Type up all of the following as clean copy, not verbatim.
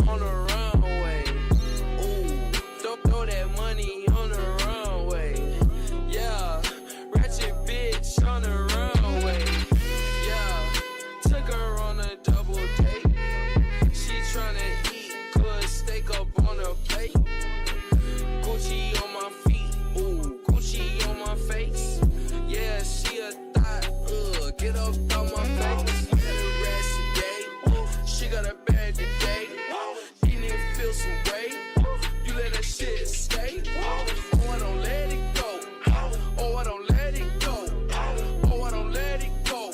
on the runway. Ooh, throw that money on the runway. Yeah, ratchet bitch on the runway. Yeah, took her on a double date. She tryna eat good steak up on her plate. Gucci on my feet, ooh, Gucci on my face. Yeah, she a thot, get up out my face. She got a bag today. These niggas feel some way. You let that shit stay. Oh, I don't let it go. Oh, I don't let it go. Oh, I don't let it go.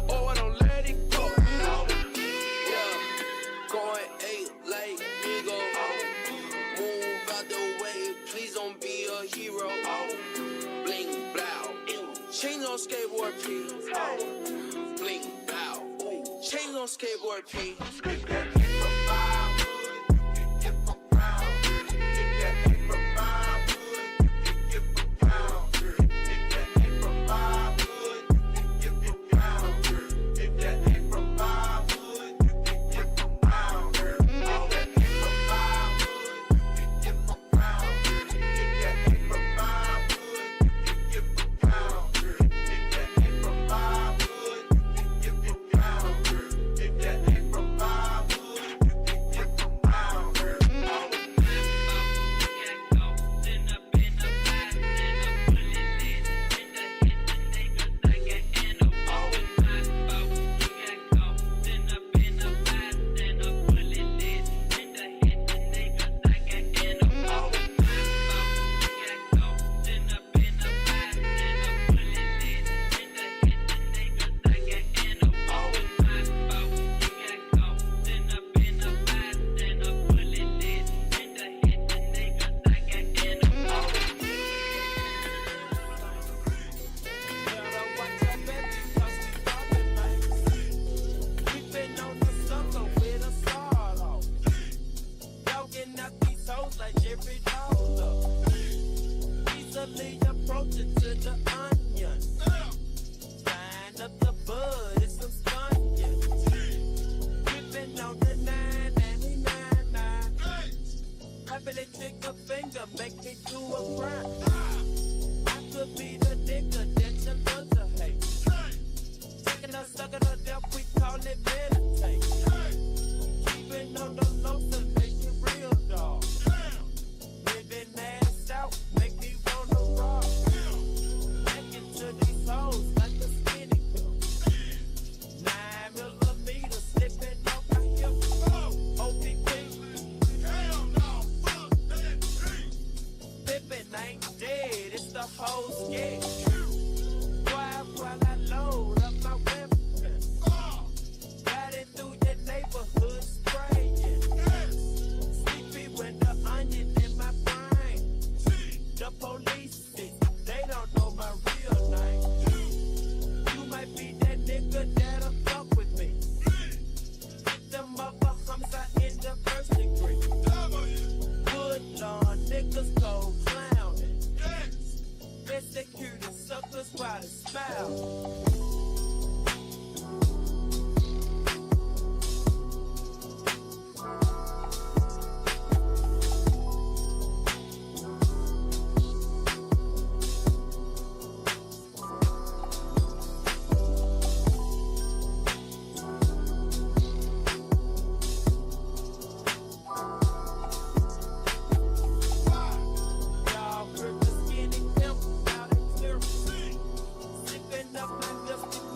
Oh, I don't let it go. Yeah, going 8 like Migo. Move out the way, please don't be a hero. Bling, blow. Chains on skateboard, please. Bling, blow. Chains on skateboard, P. Up my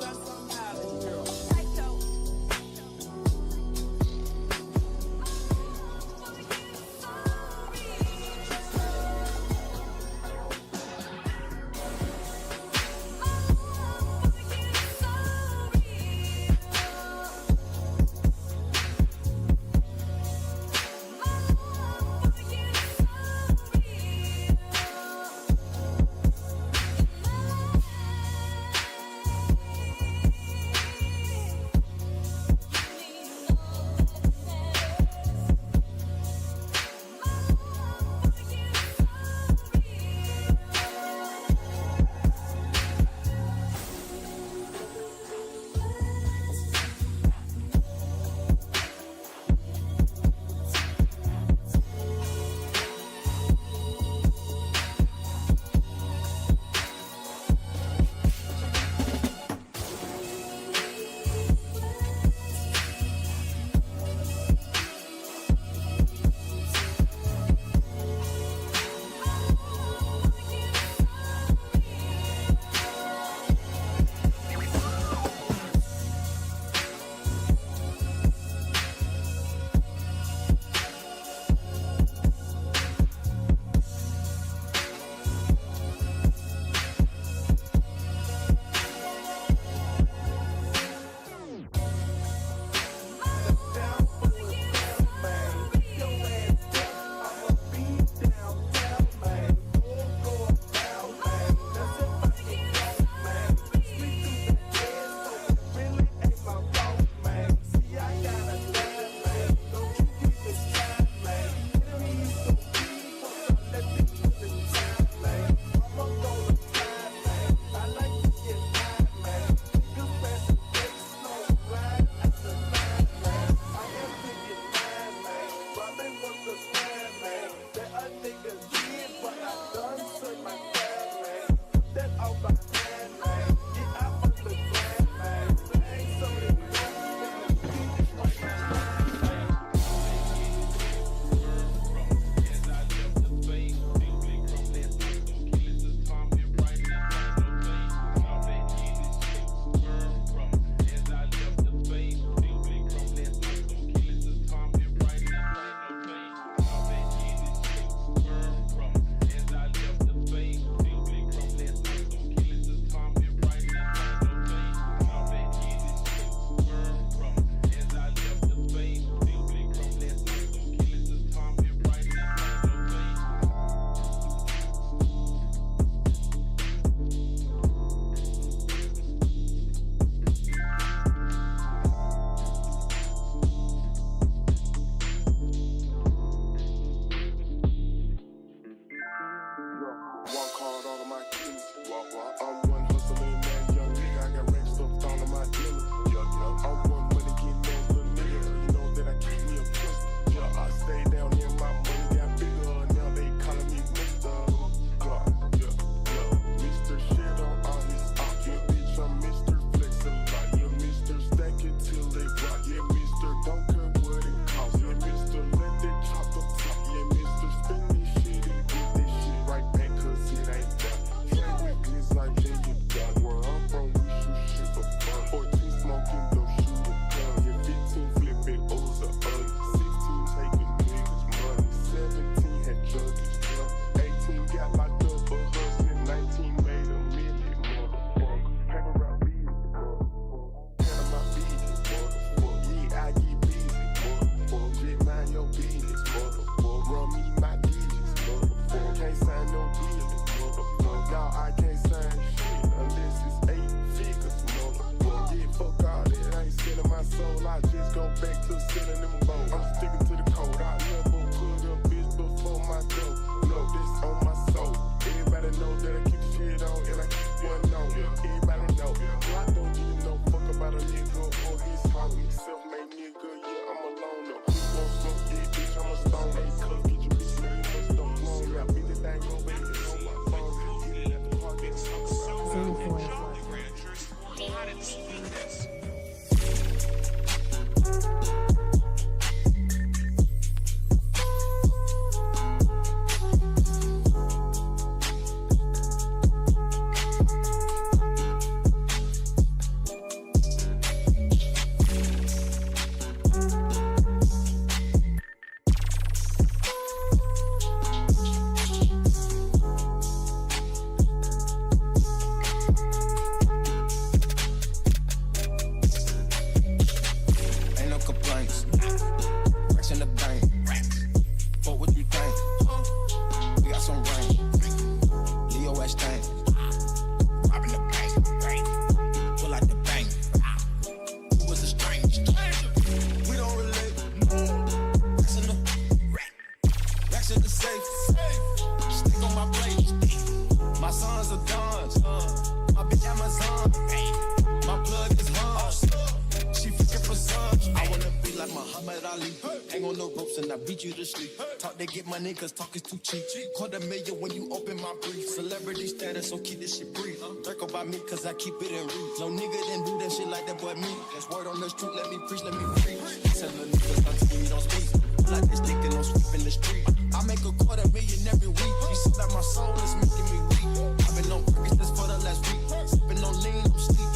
Ali. Hang on the ropes and I beat you to sleep. Talk they get money cause talk is too cheap. $250,000 when you open my brief. Celebrity status, so keep this shit brief. Draco by me cause I keep it in reach. No nigga didn't do that shit like that boy me. That's word on the street, let me preach, let me preach. Tell the niggas not to me, don't speak. Like this dick and I'm sweeping the street. I make $250,000 every week. She said that my soul is making me weak. I've been on purpose this for the last week. Sipping on lean, I'm sleep.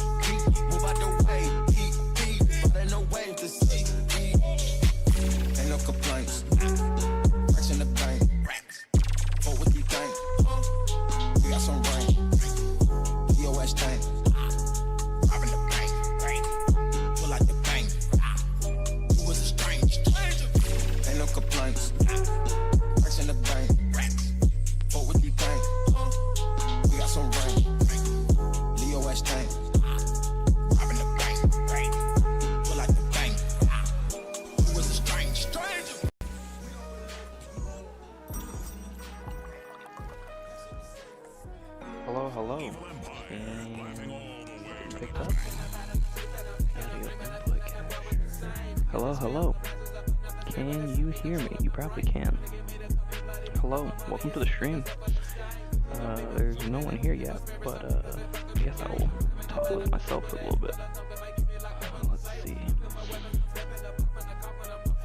Move out the way, eat, but ain't no way to see. Ain't no complaints. Racks in the bank. What would you think? We got some rain. POS tank. Robbing the bank. Pull out the bank. You was a stranger. Ain't no complaints. Racks in the bank. What would you think? We got some rain. Leo S tank. Robbing the bank. Pull out the bank. You was a stranger. Hello, hello. And picked up. Audio input capture. Hello, hello. Can you hear me? You probably can. Hello, welcome to the stream. There's no one here yet, but I guess I will talk with myself for a little bit. Let's see.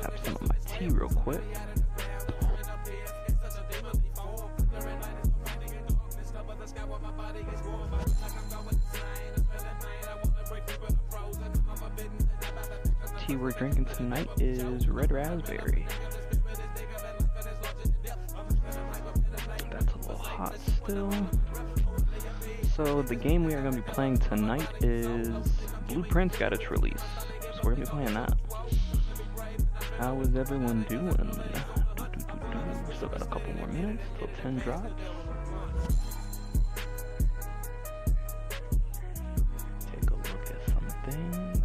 Have some of my tea real quick. Tea we're drinking tonight is red raspberry. That's a little hot still. So the game we are going to be playing tonight is Blueprints got its release, so we're going to be playing that. How is everyone doing? Still got a couple more minutes till 10 drops. Take a look at some things.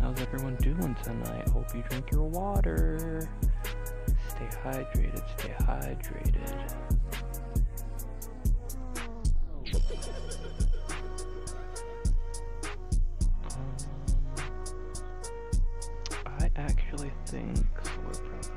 How's everyone doing tonight? Hope you drink your water. Stay hydrated, stay hydrated. I actually think so we're probably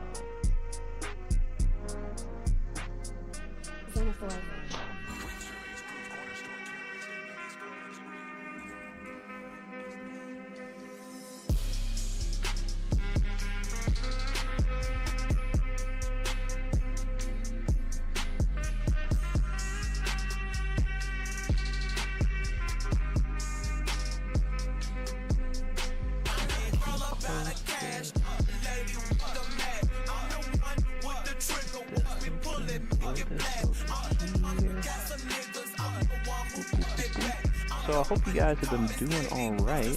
So I hope you guys have been doing alright.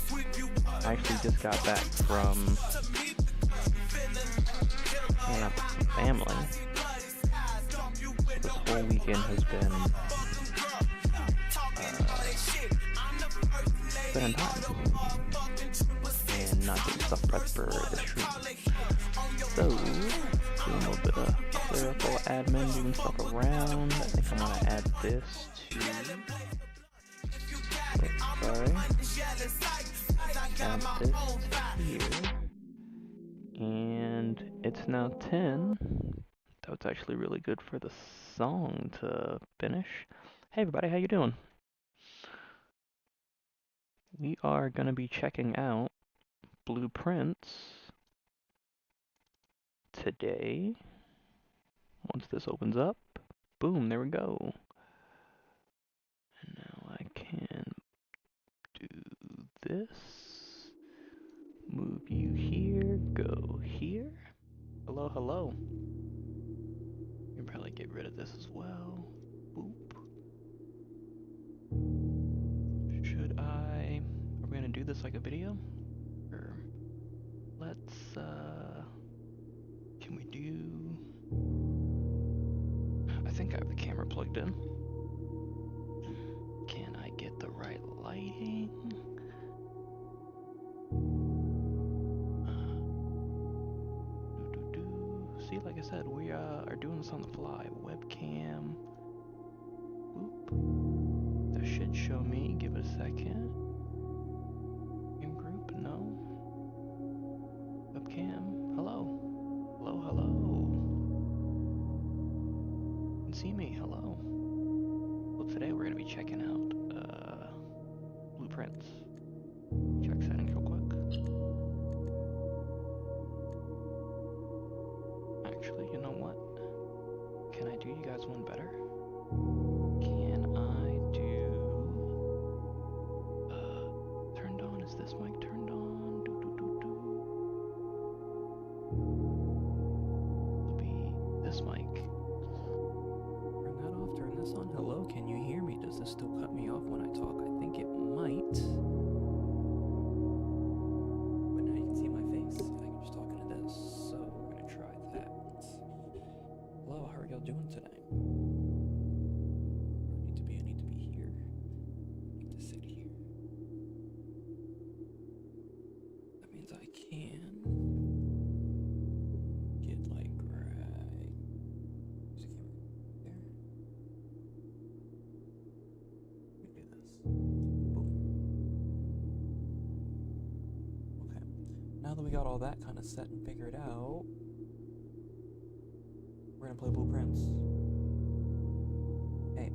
I actually just got back from camp with some family. This whole weekend has been spending time and not getting stuff prepped for the stream. So, doing a little bit of clerical admin, moving stuff around. I think I'm gonna add this to... Sorry. Add this here. And it's now 10. That was actually really good for the song to finish. Hey everybody, how you doing? We are gonna be checking out Blueprints today. Once this opens up, boom, there we go. And now I can do this. Move you here, go here. Hello, hello. You can probably get rid of this as well. Boop. Should I... Are we gonna do this like a video? Or... Let's, Can we do... I think I have the camera plugged in. Can I get the right lighting? see, like I said, we are doing this on the fly. Webcam. Oop. That should show me. Give it a second. In group? No. Webcam. Hello. Hello, hello. You can see me. Hello. Well, today we're going to be checking out blueprints. Check settings real quick. Actually, you know what? Can I do you guys one better? Can I do turned on? Is this mic turned on? It'll be this mic. Turn that off, turn this on. Hello, can you hear me? Does this still cut me off when I talk? I think it might. But now you can see my face. I can just talking to this, so we're gonna try that. Hello, how are y'all doing today? I need to be here. I need to sit here. That means I can get like right. There's a camera there. Let me do this. Boom. Okay. Now that we got all that kind of set and figured out, we're gonna play Blueprints. Hey,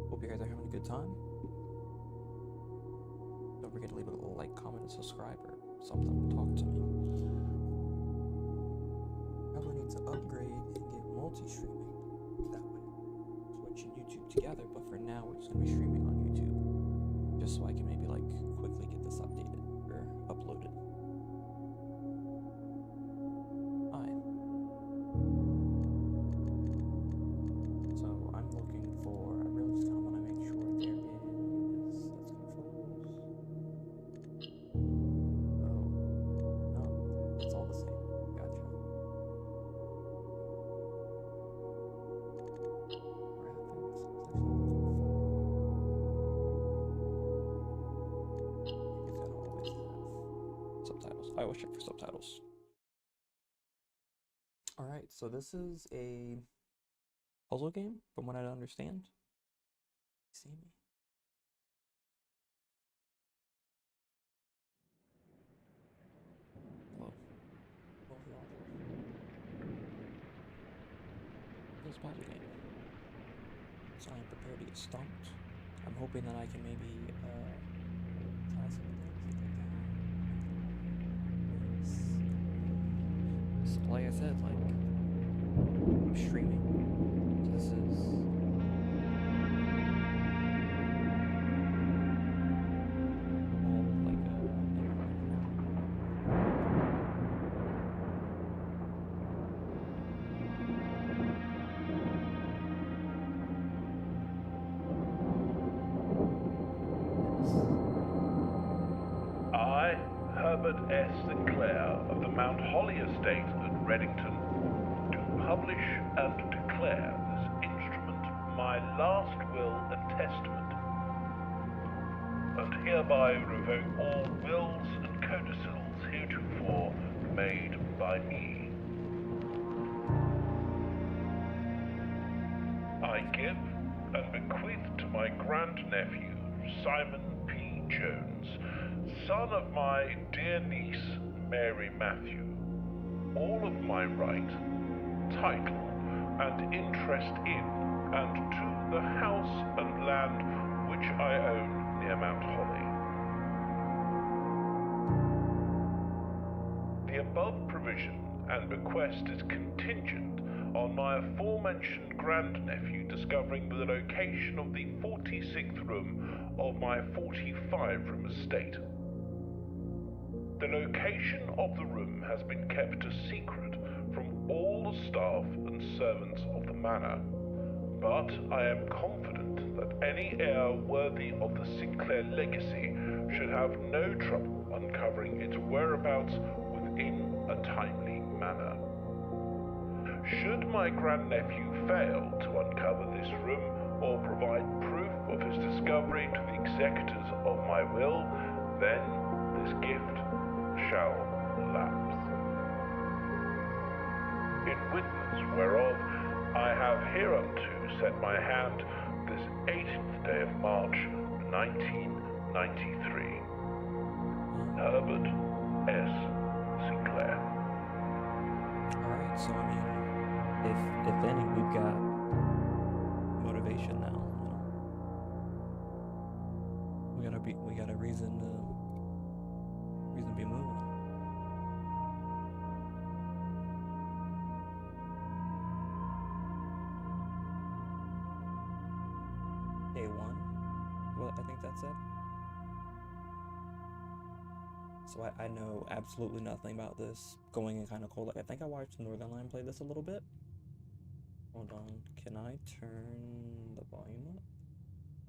hope you guys are having a good time. Don't forget to leave a like, comment, and subscribe or something. Talk to me. Probably need to upgrade and get multi-streaming. That way, Twitch and YouTube together. But for now, we're just gonna be streaming on YouTube, just so I can maybe like quickly get this updated or uploaded. Alright. So I'm looking for, I really just kind of want to make sure there is, that's controls. Oh, no, it's all the same. Gotcha. Graphics, it's actually looking for. Maybe it's gonna always have subtitles. I always check for subtitles. Alright, so this is a puzzle game, from what I understand. See me? Hello. Hello, hello. This puzzle game. So I'm prepared to get stumped. I'm hoping that I can maybe try some things if I can. So like I said, like I'm streaming. So this is all like I, Herbert S. Sinclair of the Mount Holly Estate at Reddington, do publish and declare this instrument my last will and testament, and hereby revoke all wills and codicils heretofore made by me. I give and bequeath to my grandnephew, Simon P. Jones, son of my dear niece, Mary Matthew, all of my right, title, and interest in and to the house and land which I own near Mount Holly. The above provision and bequest is contingent on my aforementioned grandnephew discovering the location of the 46th room of my 45-room estate. The location of the room has been kept a secret from all the staff and servants of the manor, but I am confident that any heir worthy of the Sinclair legacy should have no trouble uncovering its whereabouts within a timely manner. Should my grandnephew fail to uncover this room or provide proof of his discovery to the executors of my will, then this gift shall lapse. in witness whereof I have hereunto set my hand this 18th day of March, 1993. Herbert S. Sinclair. Alright, so I mean, if any, we've got motivation now, you know. We got a reason to be moving. Day one? Well, I think that's it. So I know absolutely nothing about this. Going in kind of cold. I think I watched Northernlion play this a little bit. Hold on. Can I turn the volume up?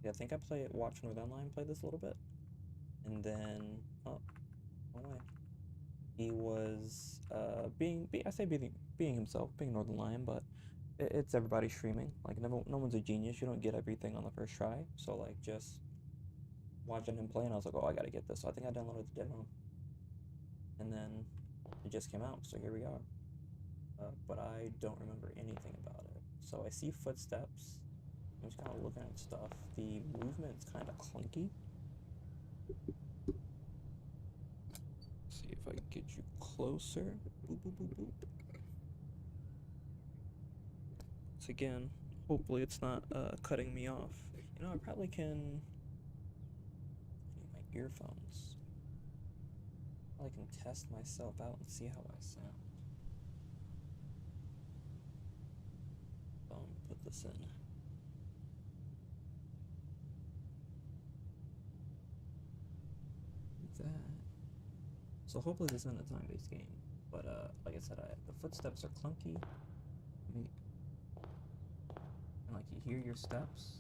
Yeah, I think I watched Northernlion play this a little bit. And then, oh, no way. He was being himself, being Northernlion, but it's everybody streaming. Like no one's a genius. You don't get everything on the first try. So like just watching him play, and I was like, oh, I gotta get this. So I think I downloaded the demo, and then it just came out. So here we are. But I don't remember anything about it. So I see footsteps. I'm just kind of looking at stuff. The movement's kind of clunky. See if I can get you closer. Boop, boop, boop, boop. So again, hopefully it's not cutting me off. You know, I probably can. I need my earphones. I can test myself out and see how I sound. Put this in. That. So hopefully this isn't a time-based game, but like I said, the footsteps are clunky. And like you hear your steps.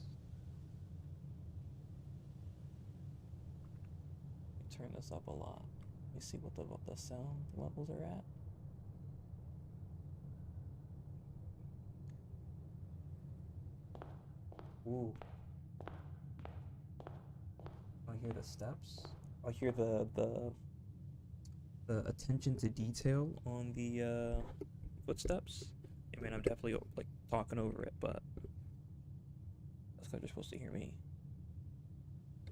Turn this up a lot. You see what the sound levels are at. Ooh. I hear the steps. I hear the attention to detail on the footsteps. I mean, I'm definitely like talking over it, but that's because you're supposed to hear me. I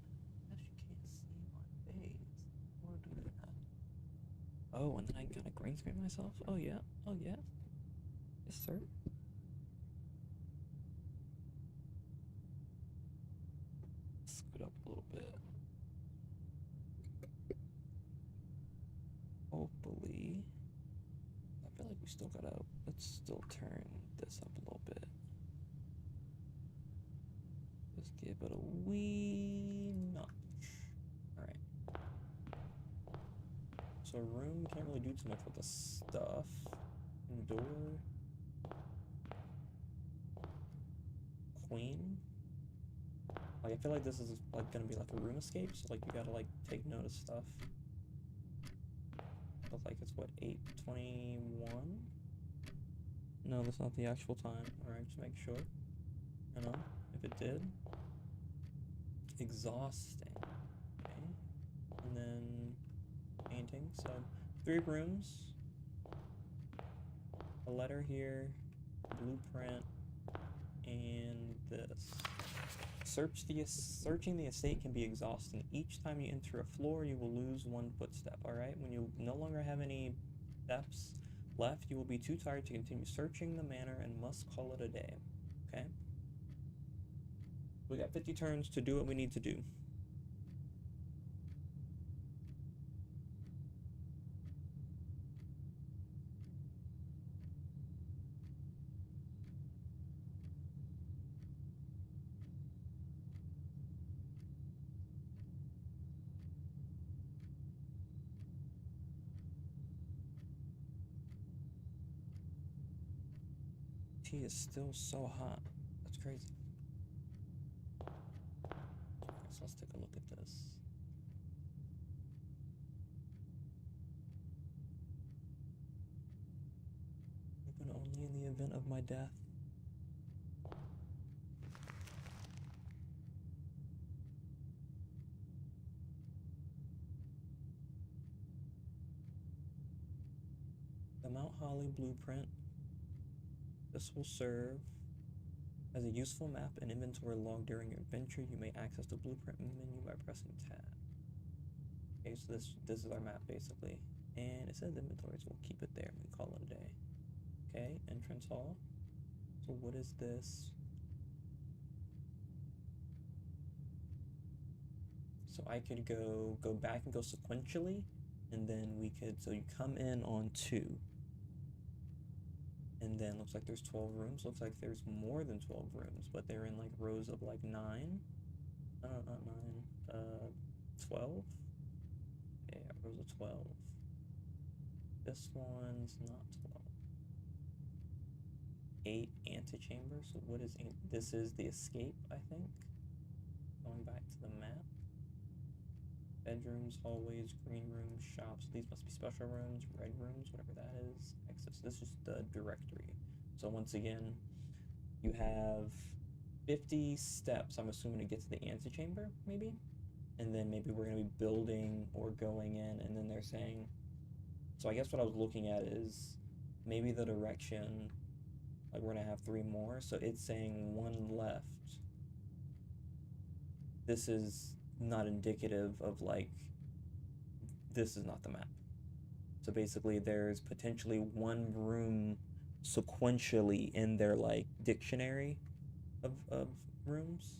guess you can't see my face. Or do that. Oh, and then I kind of green screen myself. Oh yeah. Oh yeah. Yes, sir. Scoot up a little bit. Hopefully. I feel like we still gotta, let's still turn this up a little bit. Just give it a wee notch. Alright. So room, can't really do too much with the stuff. Door. Queen. Like, I feel like this is like gonna be like a room escape, so like you gotta like take note of stuff. But like it's what, 8:21? No, that's not the actual time. Alright, just make sure. You know, if it did. Exhausting. Okay. And then painting. So 3 rooms. A letter here, blueprint, and this. Searching the estate can be exhausting. Each time you enter a floor, you will lose 1 footstep, alright? When you no longer have any steps left, you will be too tired to continue searching the manor and must call it a day, okay? We got 50 turns to do what we need to do. Tea is still so hot. That's crazy. Okay, so let's take a look at this. Open only in the event of my death. The Mount Holly blueprint This will serve as a useful map and inventory log during your adventure. You may access the blueprint menu by pressing tab. Okay, so this is our map basically. And it says inventory, so we'll keep it there and we call it a day. Okay, entrance hall. So what is this? So I could go back and go sequentially, and then we could, so you come in on 2. And then looks like there's 12 rooms. Looks like there's more than 12 rooms, but they're in like rows of like 9. Not 9. 12? Yeah, rows of 12. This one's not 12. 8 antechamber. So what is this? Is the escape, I think. Going back to the map. Bedrooms, hallways, green rooms, shops. These must be special rooms, red rooms, whatever that is. Exits. This is the directory. So once again, you have 50 steps, I'm assuming, to get to the antechamber, maybe? And then maybe we're going to be building or going in, and then they're saying... So I guess what I was looking at is maybe the direction, like we're going to have 3 more, so it's saying 1 left. This is not indicative of like, this is not the map. So basically there's potentially 1 room sequentially in their like dictionary of rooms,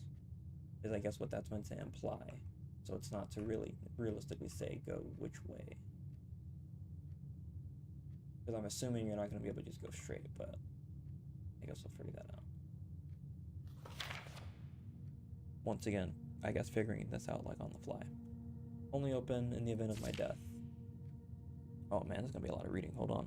is I guess what that's meant to imply. So it's not to really realistically say go which way. Because I'm assuming you're not going to be able to just go straight, but I guess we'll figure that out. Once again, I guess figuring this out like on the fly. Only open in the event of my death. Oh man, there's gonna be a lot of reading. Hold on.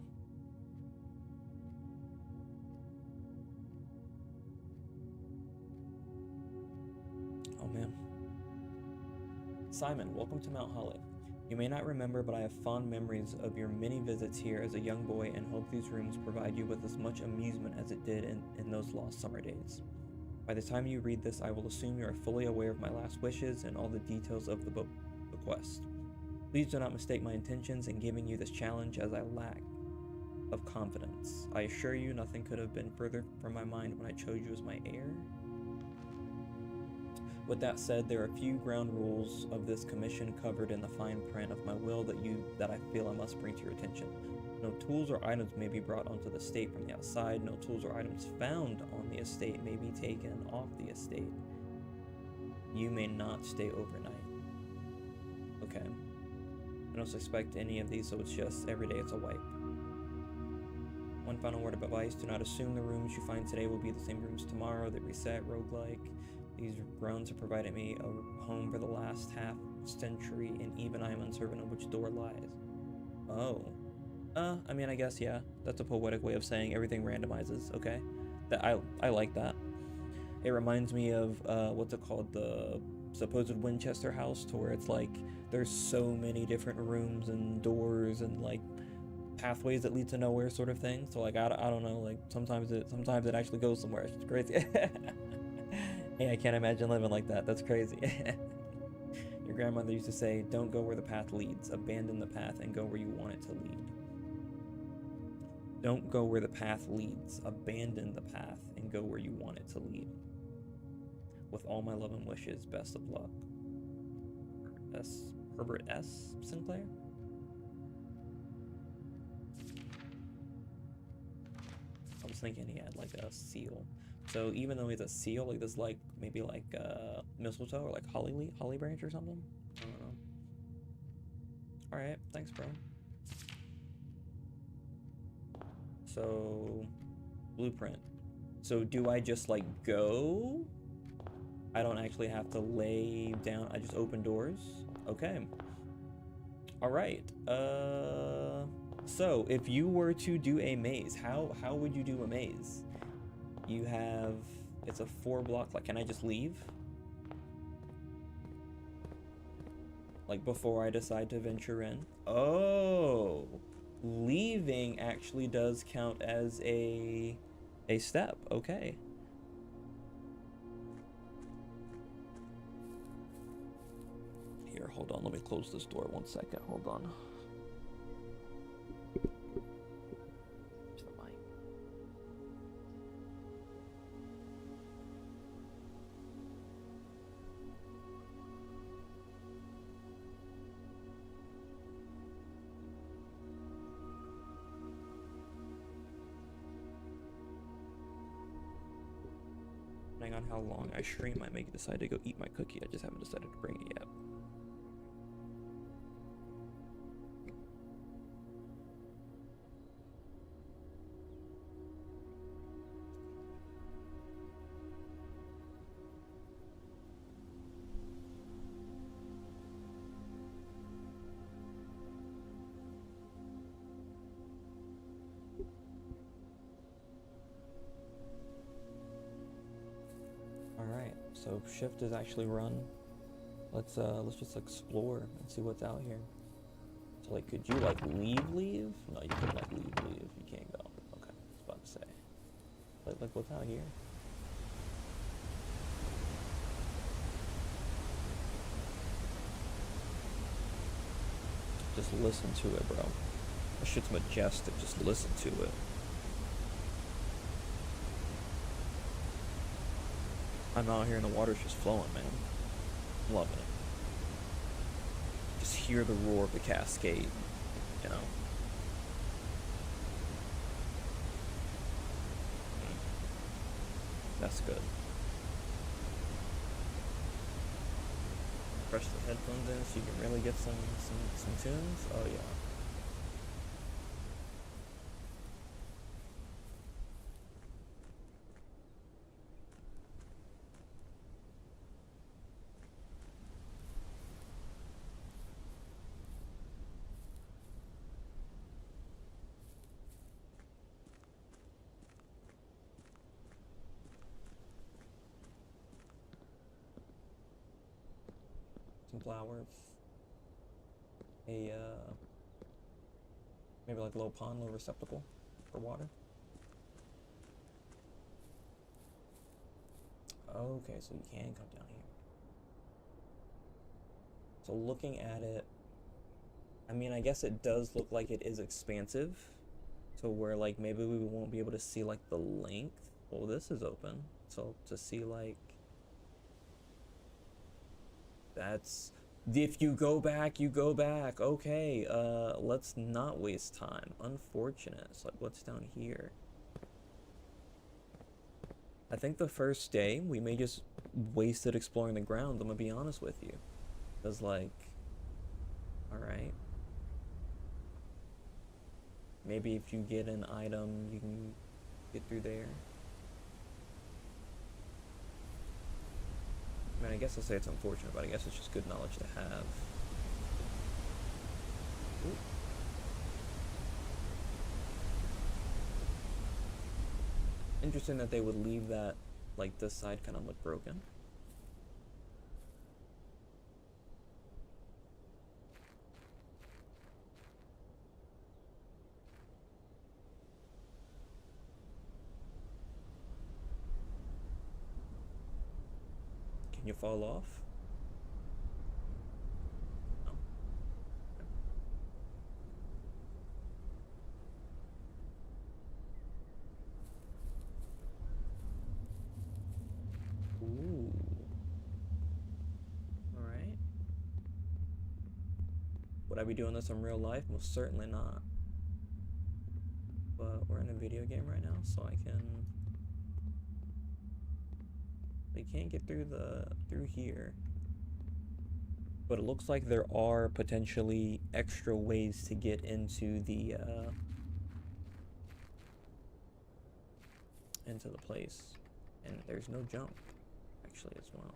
Oh man. Simon, welcome to Mount Holly. You may not remember, but I have fond memories of your many visits here as a young boy and hope these rooms provide you with as much amusement as it did in those lost summer days. By the time you read this, I will assume you are fully aware of my last wishes and all the details of the bequest. Please do not mistake my intentions in giving you this challenge, as I lack of confidence. I assure you nothing could have been further from my mind when I chose you as my heir. With that said, there are a few ground rules of this commission covered in the fine print of my will that I feel I must bring to your attention. No tools or items may be brought onto the estate from the outside. No tools or items found on the estate may be taken off the estate. You may not stay overnight. Okay. I don't suspect any of these, so it's just every day it's a wipe. One final word of advice: do not assume the rooms you find today will be the same rooms tomorrow. They reset, roguelike. These grounds have provided me a home for the last half century, and even I am uncertain of which door lies. Oh. I mean, I guess, yeah. That's a poetic way of saying everything randomizes, okay? That I like that. It reminds me of, what's it called? The supposed Winchester house, to where it's like, there's so many different rooms and doors and, like, pathways that lead to nowhere sort of thing. So, like, I don't know, like, sometimes it actually goes somewhere. It's crazy. Hey, I can't imagine living like that. That's crazy. Your grandmother used to say, don't go where the path leads. Abandon the path and go where you want it to lead. Don't go where the path leads. Abandon the path and go where you want it to lead. With all my love and wishes, best of luck. Herbert S. Sinclair? I was thinking he had like a seal. So even though he's a seal, like this, like maybe like mistletoe or like holly branch or something. I don't know. All right, thanks, bro. So blueprint. So do I just like go? I don't actually have to lay down. I just open doors. Okay. All right. So if you were to do a maze, how would you do a maze? You have, it's a 4-block, like, can I just leave? Like, before I decide to venture in? Oh, leaving actually does count as a step, okay. Here, hold on, let me close this door 1 second, hold on. depending on how long I stream, I may decide to go eat my cookie. I just haven't decided to bring it yet. Alright, so shift is actually run. Let's just explore and see what's out here. So like, could you like leave? No, you couldn't like leave. You can't go. Okay, I was about to say. Like what's out here? Just listen to it, bro. That shit's majestic. Just listen to it. I'm out here and the water's just flowing, man. I'm loving it. Just hear the roar of the cascade, you know. That's good. Press the headphones in so you can really get some tunes. Oh yeah. Some flowers, maybe like a little pond, little receptacle for water. Okay, so you can come down here. So looking at it, I mean, I guess it does look like it is expansive, so where like maybe we won't be able to see like the length. Well, this is open, so to see like. That's, if you go back, you go back. Okay, let's not waste time. Unfortunate. It's like, what's down here? I think the first day, we may just waste it exploring the ground, I'm gonna be honest with you. Because, like, alright. Maybe if you get an item, you can get through there. I mean, I guess I'll say it's unfortunate, but I guess it's just good knowledge to have. Ooh. Interesting that they would leave that, like, this side kind of look broken. Can you fall off? No. Ooh. Alright. Would I be doing this in real life? Most certainly not. But we're in a video game right now, so I can... They can't get through here. But it looks like there are potentially extra ways to get into the place. And there's no jump, actually, as well.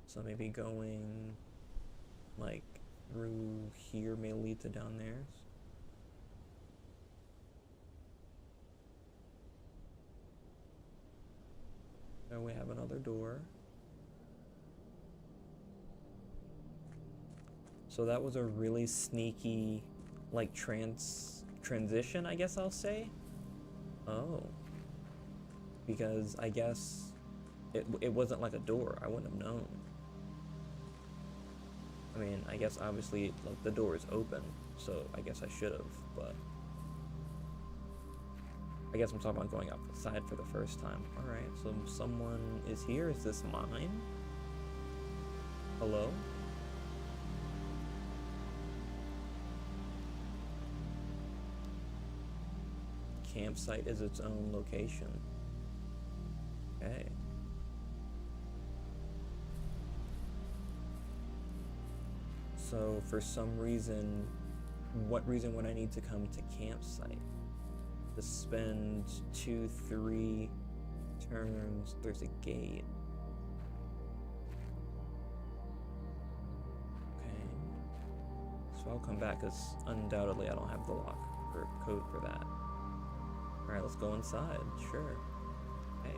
So maybe going like through here may lead to down there. There we have another door. So that was a really sneaky, like, transition, I guess I'll say. Oh. Because I guess it wasn't like a door. I wouldn't have known. I mean, I guess obviously, like, the door is open, so I guess I should have, but... I guess I'm talking about going outside for the first time. Alright, so someone is here. Is this mine? Hello? Campsite is its own location. Okay. So for some reason, what reason would I need to come to campsite? To spend 2-3 turns, there's a gate. Okay. So I'll come back because undoubtedly I don't have the lock or code for that. Alright, let's go inside. Sure. Okay.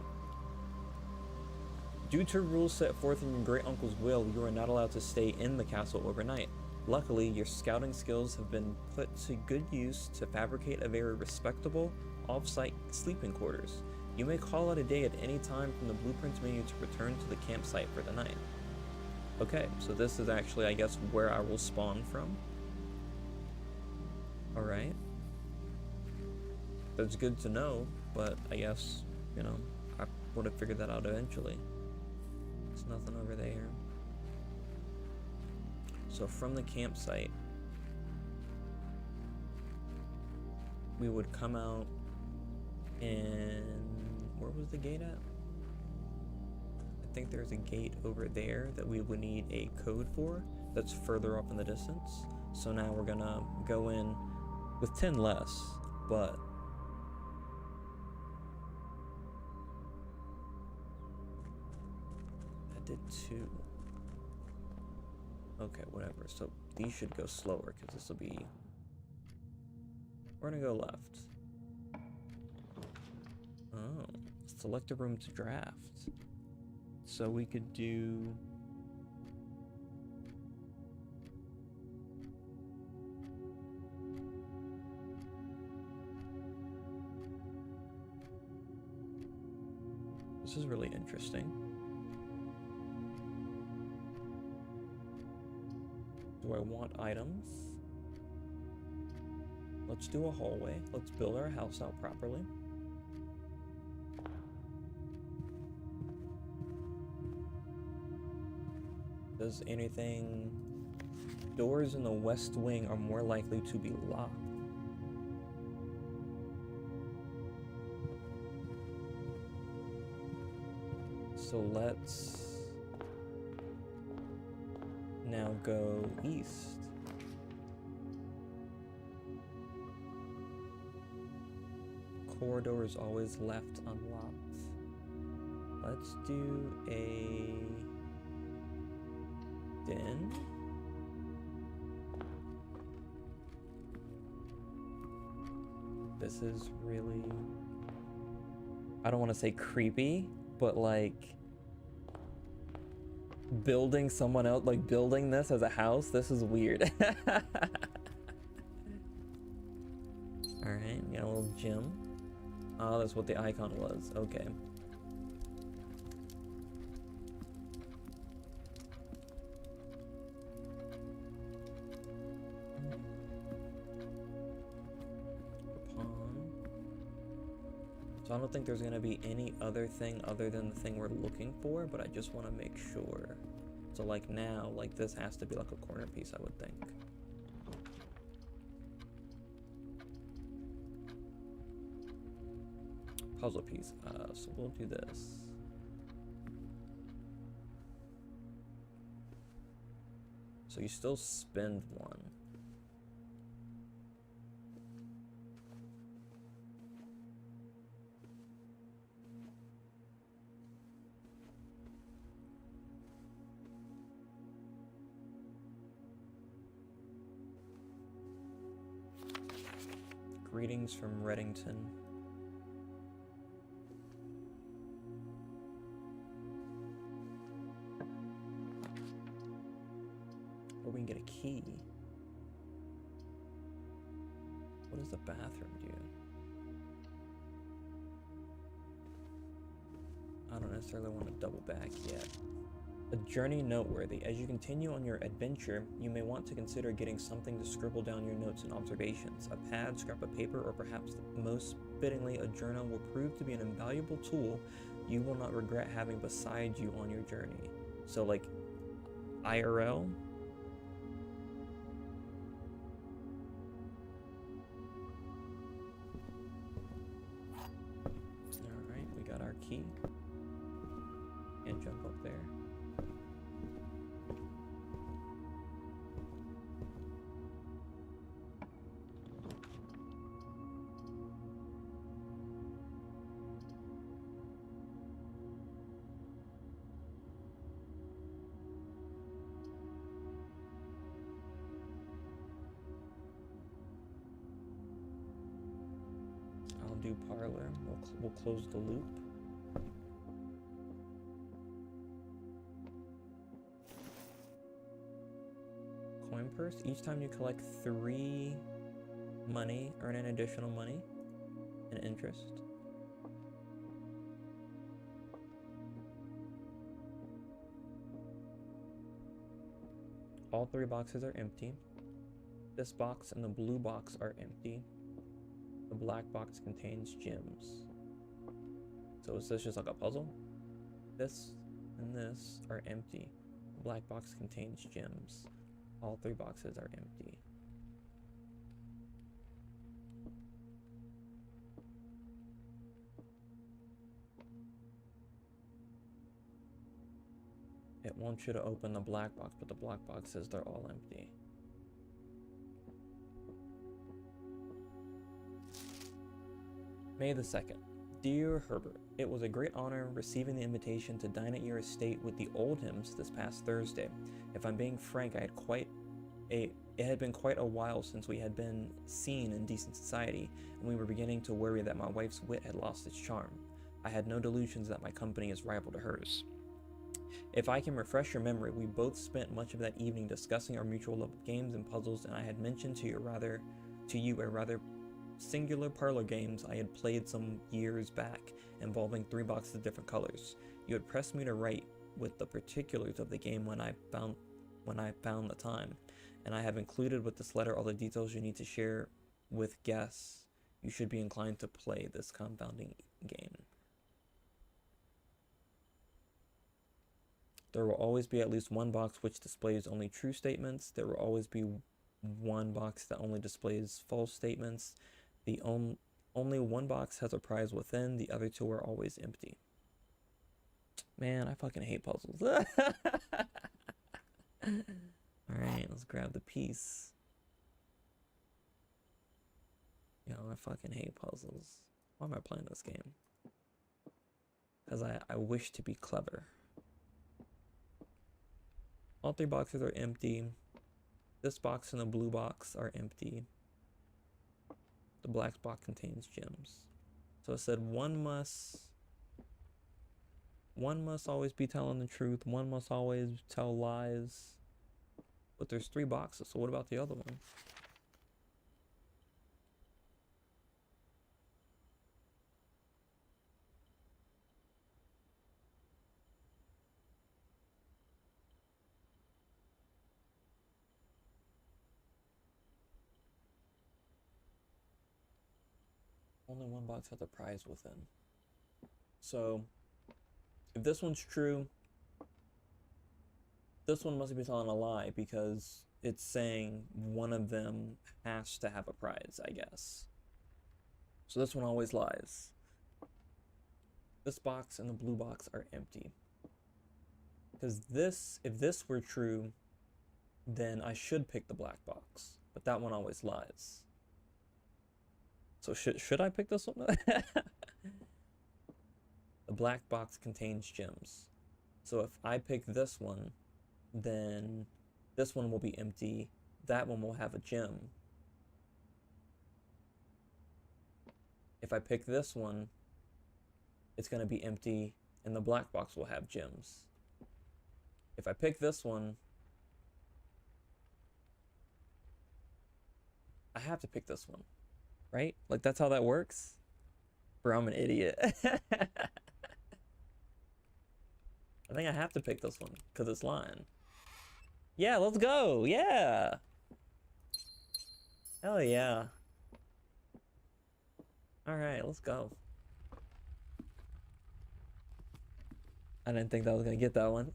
Due to rules set forth in your great uncle's will, you are not allowed to stay in the castle overnight. Luckily, your scouting skills have been put to good use to fabricate a very respectable off-site sleeping quarters. You may call it a day at any time from the blueprints menu to return to the campsite for the night. Okay, so this is actually, I guess, where I will spawn from. Alright. That's good to know, but I guess, you know, I would have figured that out eventually. There's nothing over there. So from the campsite, we would come out and where was the gate at? I think there's a gate over there that we would need a code for that's further off in the distance. So now we're gonna go in with 10 less, but that did 2. Okay, whatever. So these should go slower because this will be. We're gonna go left. Oh, select a room to draft. So we could do. This is really interesting. Do I want items? Let's do a hallway. Let's build our house out properly. Does anything... Doors in the west wing are more likely to be locked. So let's now go east. Corridor is always left unlocked. Let's do a den. This is really, I don't want to say creepy, but like building someone else, like building this as a house, this is weird. Alright, got a little gym. Oh, that's what the icon was. Okay. So I don't think there's gonna be any other thing other than the thing we're looking for, but I just want to make sure. So like now, like this has to be like a corner piece, I would think. Puzzle piece. So we'll do this. So you still spend 1. Greetings from Reddington. Or we can get a key. What does the bathroom do? I don't necessarily want to double back yet. A journey noteworthy. As you continue on your adventure, you may want to consider getting something to scribble down your notes and observations. A pad, scrap of paper, or perhaps most fittingly, a journal will prove to be an invaluable tool you will not regret having beside you on your journey. So like IRL. Alright, we got our key. do parlor. We'll close the loop. Coin purse. Each time you collect 3 money, earn an additional money and interest. All 3 boxes are empty. This box and the blue box are empty. The black box contains gems. So is this just like a puzzle? This and this are empty. The black box contains gems. All 3 boxes are empty. It wants you to open the black box, but the black box says they're all empty. May the 2nd. Dear Herbert, it was a great honor receiving the invitation to dine at your estate with the Oldhams this past Thursday. If I'm being frank, it had been quite a while since we had been seen in decent society, and we were beginning to worry that my wife's wit had lost its charm. I had no delusions that my company is rival to hers. If I can refresh your memory, we both spent much of that evening discussing our mutual love of games and puzzles, and I had mentioned to you a rather singular parlor games I had played some years back, involving 3 boxes of different colors. You had pressed me to write with the particulars of the game when I found the time, and I have included with this letter all the details you need to share with guests. You should be inclined to play this confounding game. There will always be at least 1 box which displays only true statements. There will always be 1 box that only displays false statements. The only 1 box has a prize within. The other 2 are always empty. Man, I fucking hate puzzles. Alright, let's grab the piece. Yo, I fucking hate puzzles. Why am I playing this game? Because I wish to be clever. All 3 boxes are empty. This box and the blue box are empty. The black box contains gems. So it said one must always be telling the truth. 1 must always tell lies. But there's 3 boxes, so what about the other one? Only 1 box has a prize within. So, if this one's true, this one must be telling a lie because it's saying one of them has to have a prize, I guess. So this one always lies. This box and the blue box are empty. Because if this were true, then I should pick the black box. But that one always lies. So should I pick this one? The black box contains gems. So if I pick this one, then this one will be empty. That one will have a gem. If I pick this one, it's going to be empty and the black box will have gems. If I pick this one, I have to pick this one, right? Like that's how that works? Bro, I'm an idiot. I think I have to pick this one because it's lying. Yeah, let's go. Yeah. Hell yeah. All right, let's go. I didn't think that I was gonna get that one.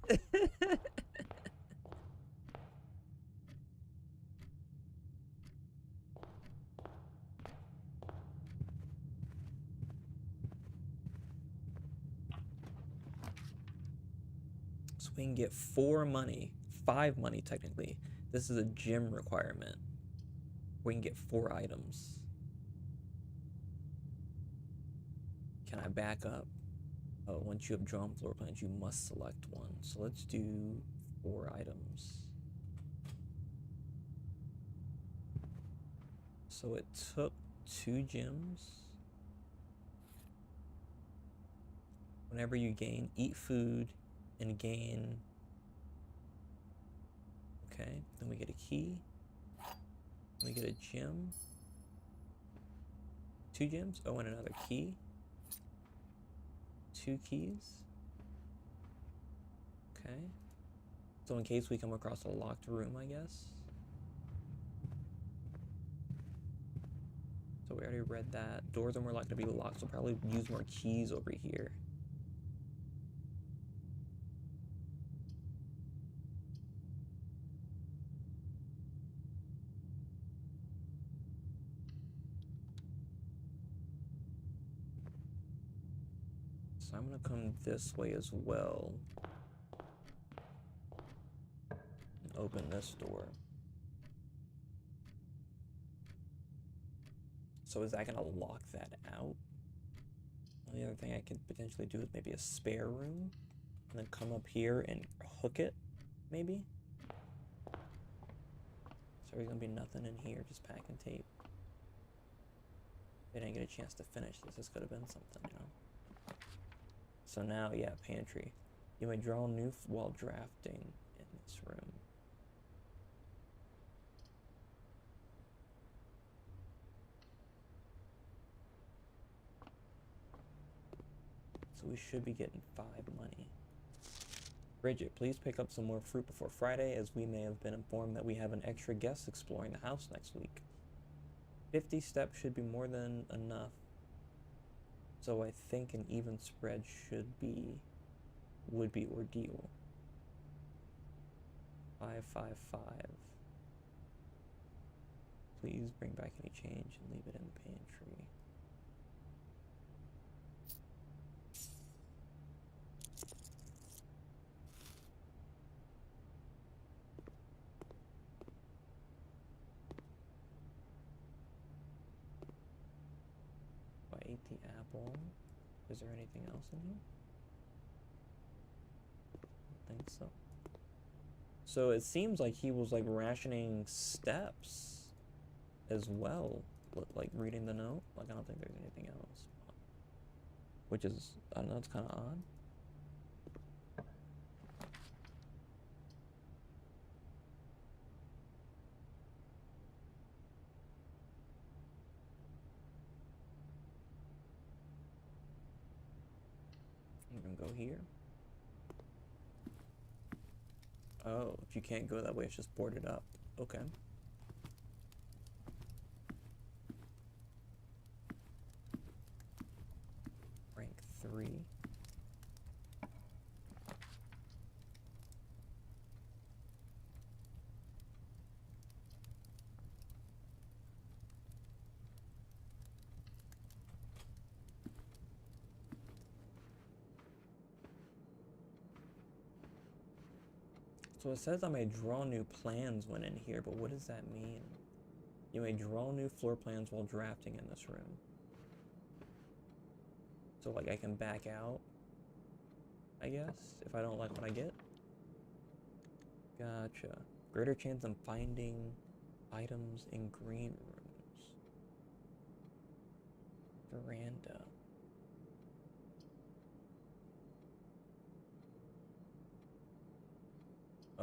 So we can get 4 money, 5 money technically. This is a gym requirement. We can get 4 items. Can I back up? Oh, once you have drawn floor plans, you must select one. So let's do 4 items. So it took 2 gems. Whenever you eat food and gain. Okay, then we get a key. We get a gem. 2 gems. Oh, and another key. 2 keys. Okay. So in case we come across a locked room, I guess. So we already read that. Doors are more likely to be locked, so probably use more keys over here. So I'm gonna come this way as well. And open this door. So is that gonna lock that out? The other thing I could potentially do is maybe a spare room. And then come up here and hook it, maybe? So there's gonna be nothing in here, just packing tape. They didn't get a chance to finish this. This could have been something, you know? So now, yeah, pantry. You may draw new while drafting in this room. So we should be getting 5 money. Bridget, please pick up some more fruit before Friday, as we may have been informed that we have an extra guest exploring the house next week. 50 steps should be more than enough. So I think an even spread would be ordeal. 555. Please bring back any change and leave it in the pantry. I ate the apple. Is there anything else in here? I don't think so. So it seems like he was like rationing steps as well. Like reading the note. Like I don't think there's anything else. Which is, I don't know, it's kind of odd. I'm gonna go here. Oh, if you can't go that way, it's just boarded up. Okay. Rank 3. So it says I may draw new plans when in here, but what does that mean? You may draw new floor plans while drafting in this room. So like I can back out, I guess, if I don't like what I get. Gotcha. Greater chance of finding items in green rooms. Veranda.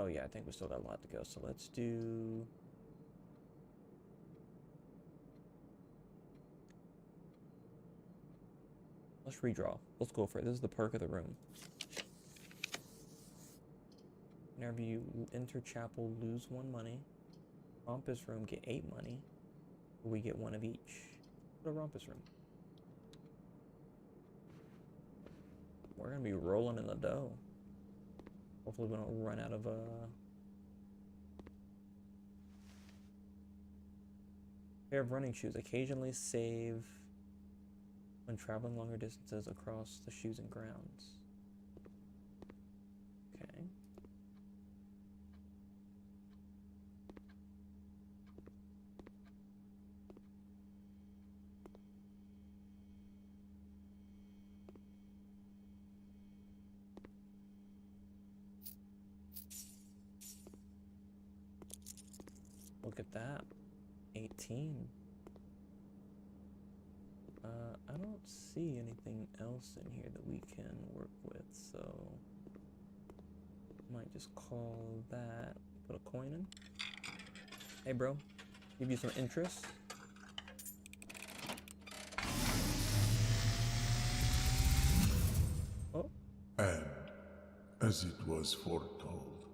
Oh yeah, I think we still got a lot to go, so let's do... Let's redraw. Let's go for it. This is the perk of the room. Whenever you enter chapel, lose 1 money. Rompus room, get 8 money. We get 1 of each. Go to Rompus room. We're gonna be rolling in the dough. Hopefully we don't run out of pair of running shoes. Occasionally save when traveling longer distances across the shoes and grounds. Okay. Look at that. 18. I don't see anything else in here that we can work with, so might just call that, put a coin in. Hey bro, give you some interest. Oh, And, as it was foretold,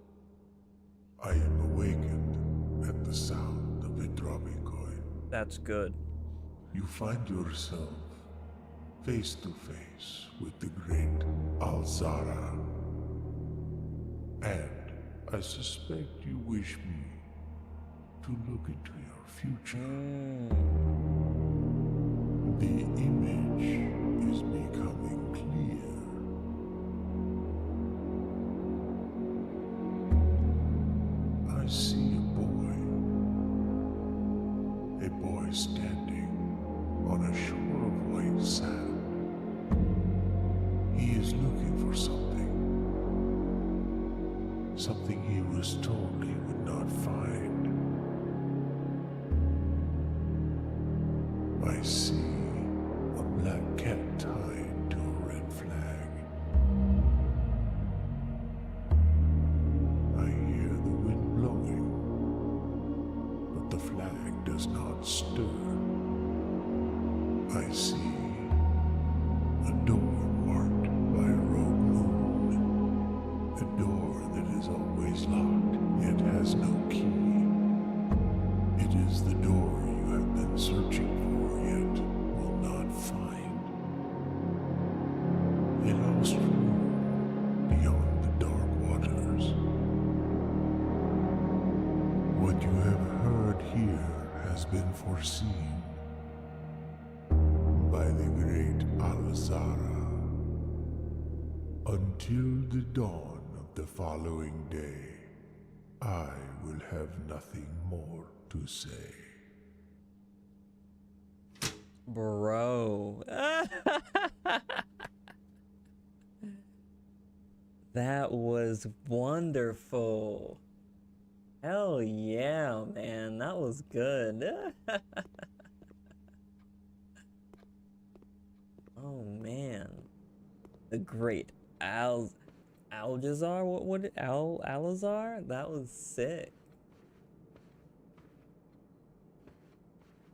I am awakened at the sound of a dropping coin. that's good. You find yourself face to face with the great Alzara. And I suspect you wish me to look into your future. The image is becoming clear. I see a boy standing on a shore of white sand. He is looking for something he was told he would not find. I see a black cat tied to a red flag. I hear the wind blowing, but the flag does not stir. I see a door marked by a rogue moon. A door that is always locked, yet has no key. It is the door you have been searching for, yet will not find. A lost room beyond the dark waters. What you have heard here has been foreseen by the great Alzara. Until the dawn of the following day, I will have nothing more to say. Bro. That was wonderful. Hell yeah, man. That was good. Oh man. The great Algazar? What Alazar? That was sick.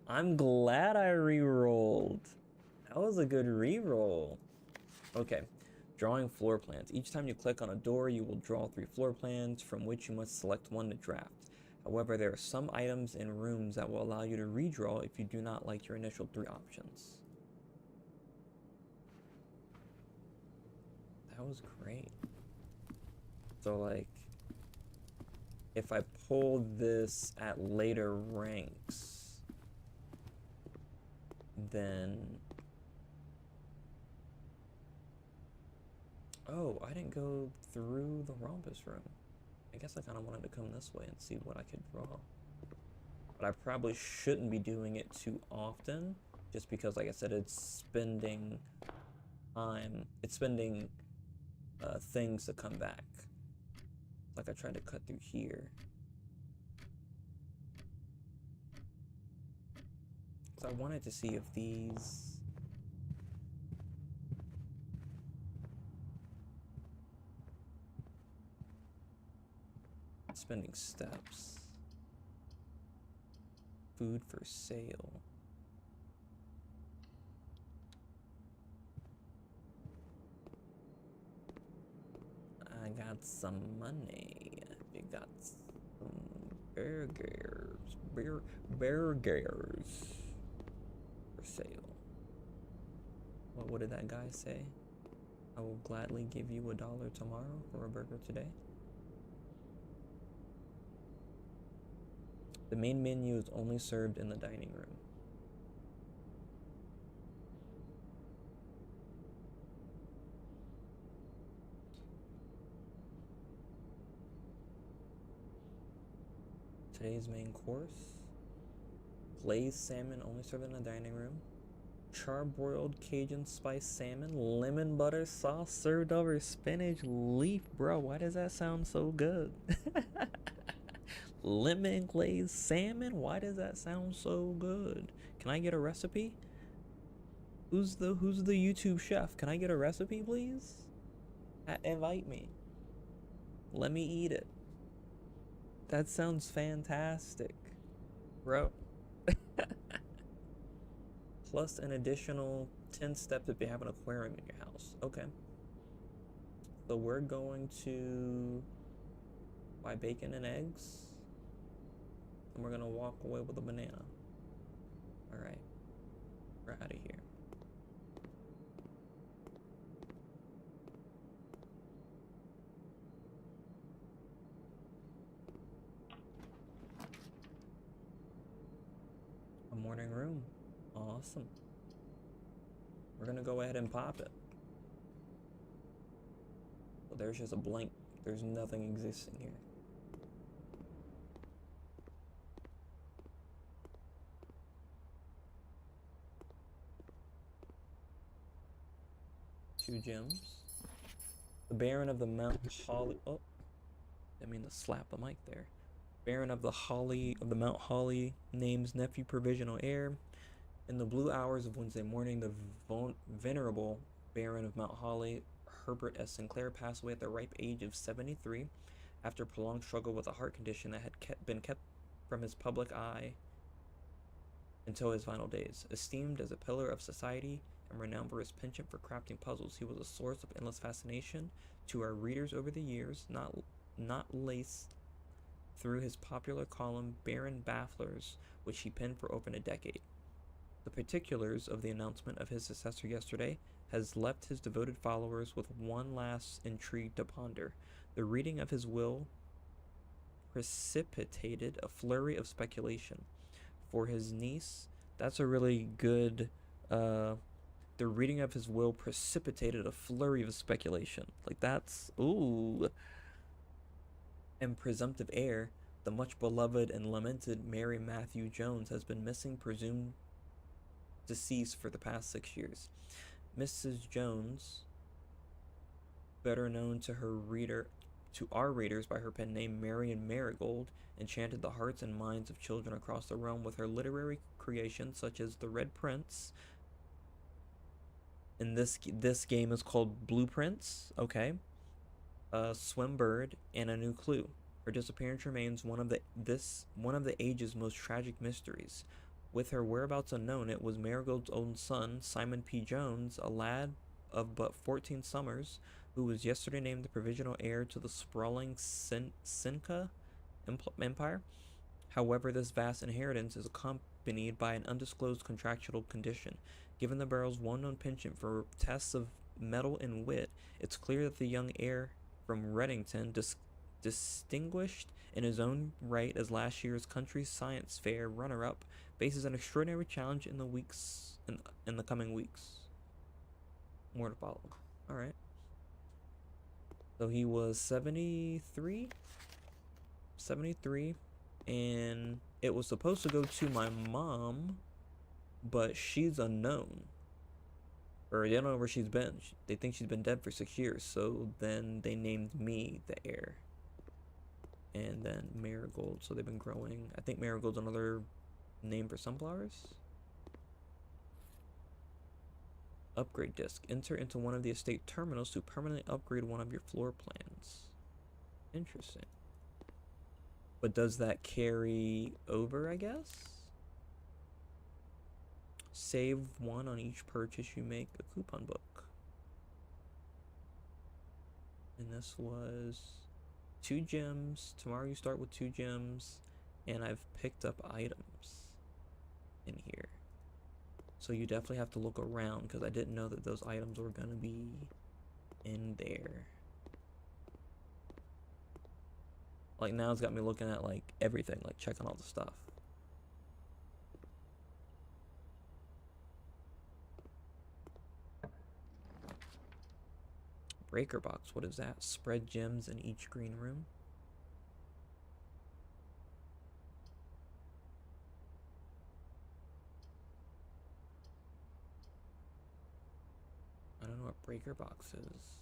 I'm glad I re-rolled. That was a good re-roll. Okay, drawing floor plans. Each time you click on a door, you will draw 3 floor plans from which you must select one to draft. However, there are some items in rooms that will allow you to redraw if you do not like your initial 3 options. That was great. So like, if I pulled this at later ranks, then... Oh, I didn't go through the rhombus room. I guess I kind of wanted to come this way and see what I could draw. But I probably shouldn't be doing it too often, just because, like I said, it's spending time, it's spending things to come back. Like I tried to cut through here. So I wanted to see if these... Spending steps. Food for sale. I got some money. You got some burgers. Burgers for sale. What did that guy say? I will gladly give you $1 tomorrow for a burger today. The main menu is only served in the dining room. Today's main course. Glazed salmon only served in the dining room. Charbroiled Cajun spice salmon, lemon butter sauce served over spinach leaf. Bro, why does that sound so good? Lemon glazed salmon? Why does that sound so good? Can I get a recipe? Who's the YouTube chef? Can I get a recipe, please? Invite me. Let me eat it. That sounds fantastic, bro. Plus an additional 10 steps if you have an aquarium in your house. Okay. So we're going to buy bacon and eggs. And we're gonna walk away with a banana. Alright. We're out of here. A morning room. Awesome. We're gonna go ahead and pop it. So there's just a blank. There's nothing existing here. Two gems. The Baron of the Mount Holly. Oh, I mean to slap the mic there. Baron of the Mount Holly names nephew provisional heir. In the blue hours of Wednesday morning, the venerable Baron of Mount Holly, Herbert S. Sinclair, passed away at the ripe age of 73 after a prolonged struggle with a heart condition that had been kept from his public eye until his final days. Esteemed as a pillar of society and renowned for his penchant for crafting puzzles, he was a source of endless fascination to our readers over the years, not least through his popular column Baron Bafflers, which he penned for over a decade. The particulars of the announcement of his successor yesterday has left his devoted followers with one last intrigue to ponder. The reading of his will precipitated a flurry of speculation. For his niece, that's a really good, the reading of his will precipitated a flurry of speculation. Like, that's, ooh. And presumptive heir, the much beloved and lamented Mary Matthew Jones, has been missing, presumed deceased for the past 6 years. Mrs. Jones, better known to our readers by her pen name Marian Marigold, enchanted the hearts and minds of children across the realm with her literary creations such as The Red Prince. And this game is called Blueprints, okay? Swimbird, and A New Clue. Her disappearance remains one of the age's most tragic mysteries. With her whereabouts unknown, it was Marigold's own son, Simon P. Jones, a lad of but 14 summers, who was yesterday named the provisional heir to the sprawling Cinca Empire. However, this vast inheritance is accompanied by an undisclosed contractual condition. Given the Barrel's well-known penchant for tests of mettle and wit, it's clear that the young heir from Reddington, distinguished in his own right as last year's country science fair runner-up, faces an extraordinary challenge in the coming weeks. More to follow. All right. So he was 73, and it was supposed to go to my mom, but she's unknown. Or they don't know where she's been. They think she's been dead for 6 years. So then they named me the heir. And then Marigold. So they've been growing. I think Marigold's another name for sunflowers. Upgrade disc. Enter into one of the estate terminals to permanently upgrade one of your floor plans. Interesting. But does that carry over, I guess? Save 1 on each purchase you make. A coupon book. And this was 2 gems. Tomorrow you start with 2 gems. And I've picked up items in here. So you definitely have to look around, because I didn't know that those items were going to be in there. Like, now it's got me looking at, like, everything. Like, checking all the stuff. Breaker box, what is that? Spread gems in each green room. I don't know what breaker box is.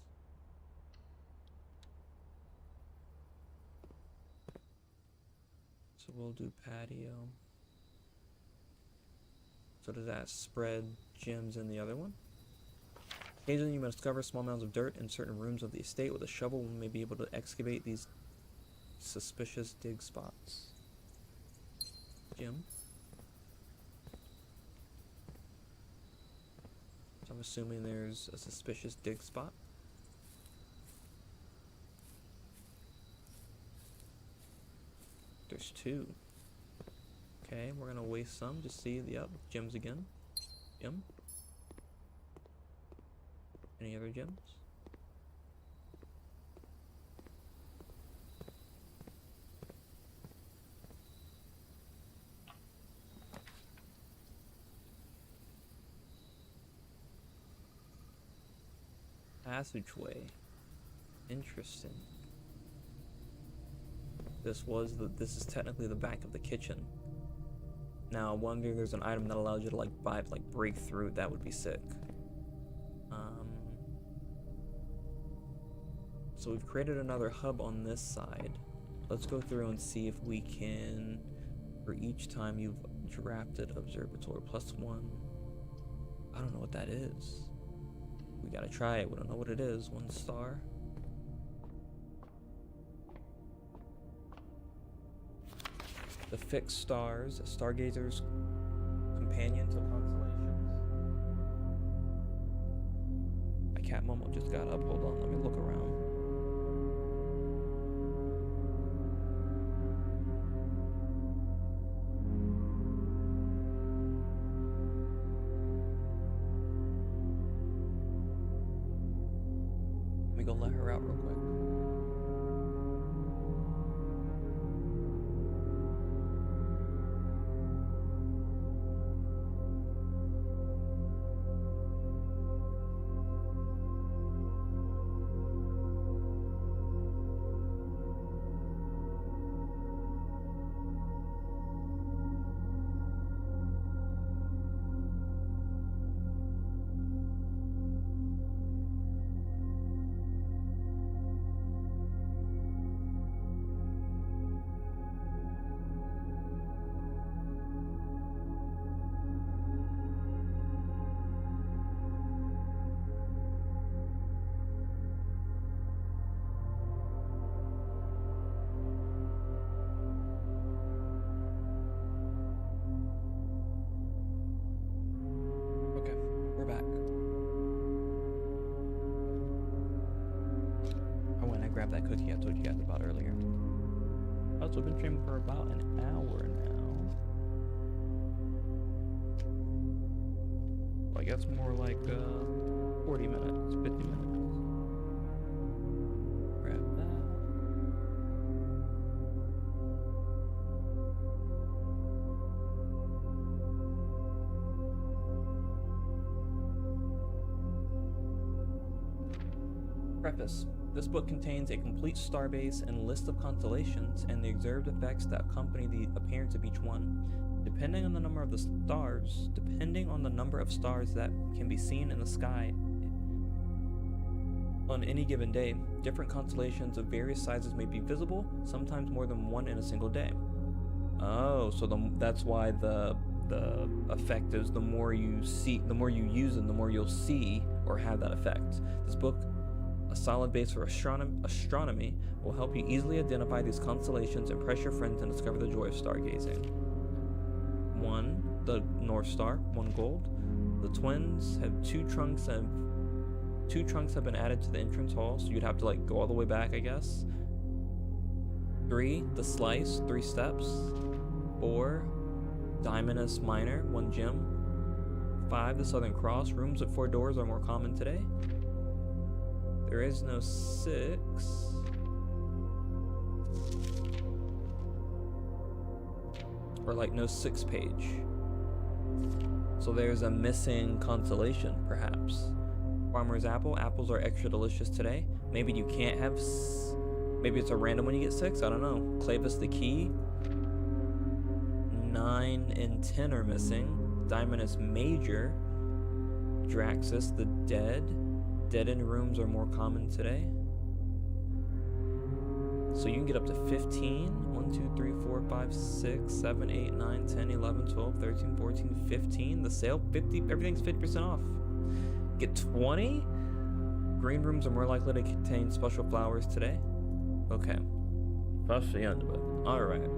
So we'll do patio. So does that spread gems in the other one. Occasionally you may discover small mounds of dirt in certain rooms of the estate. With a shovel, one may be able to excavate these suspicious dig spots. Gem. So I'm assuming there's a suspicious dig spot. There's 2. Okay, we're gonna waste some to see the gems again. Gem. Any other gems? Passageway. Interesting. This is technically the back of the kitchen. Now, I wonder if there's an item that allows you to like break through. That would be sick. So we've created another hub on this side. Let's go through and see if we can, for each time you've drafted observatory, +1. I don't know what that is. We gotta try it. We don't know what it is. 1 star. The fixed stars, stargazers, companions of constellations. My cat Momo just got up. Hold on, let me look around. Let me go let her out real quick. Grab that cookie I told you guys about earlier. Oh, so I've been streaming for about an hour now. Well, I guess more like 40 minutes, 50 minutes. Grab that. Preface. This book contains a complete starbase and list of constellations and the observed effects that accompany the appearance of each one. Depending on the number of stars that can be seen in the sky on any given day, different constellations of various sizes may be visible, sometimes more than one in a single day. Oh, so that's why the effect is the more you see, the more you use them, the more you'll see or have that effect. This book, a solid base for astronomy, will help you easily identify these constellations, impress your friends, and discover the joy of stargazing. 1. The North Star, 1 gold. The twins have 2 trunks have been added to the entrance hall, so you'd have to like go all the way back, I guess. 3. The Slice, 3 steps. 4. Diamondus Minor, 1 gem. 5. The Southern Cross, rooms with 4 doors are more common today. There is no 6. Or like no 6 page. So there's a missing constellation, perhaps. Farmer's Apple. Apples are extra delicious today. Maybe you can't have... Maybe it's a random when you get 6. I don't know. Clavis the Key. 9 and 10 are missing. Diamondus Major. Draxus the Dead. Dead-end rooms are more common today. So you can get up to 15. 1, 2, 3, 4, 5, 6, 7, 8, 9, 10, 11, 12, 13, 14, 15. The sale, 50, everything's 50% off. Get 20. Green rooms are more likely to contain special flowers today. Okay. That's the end of it. Alright.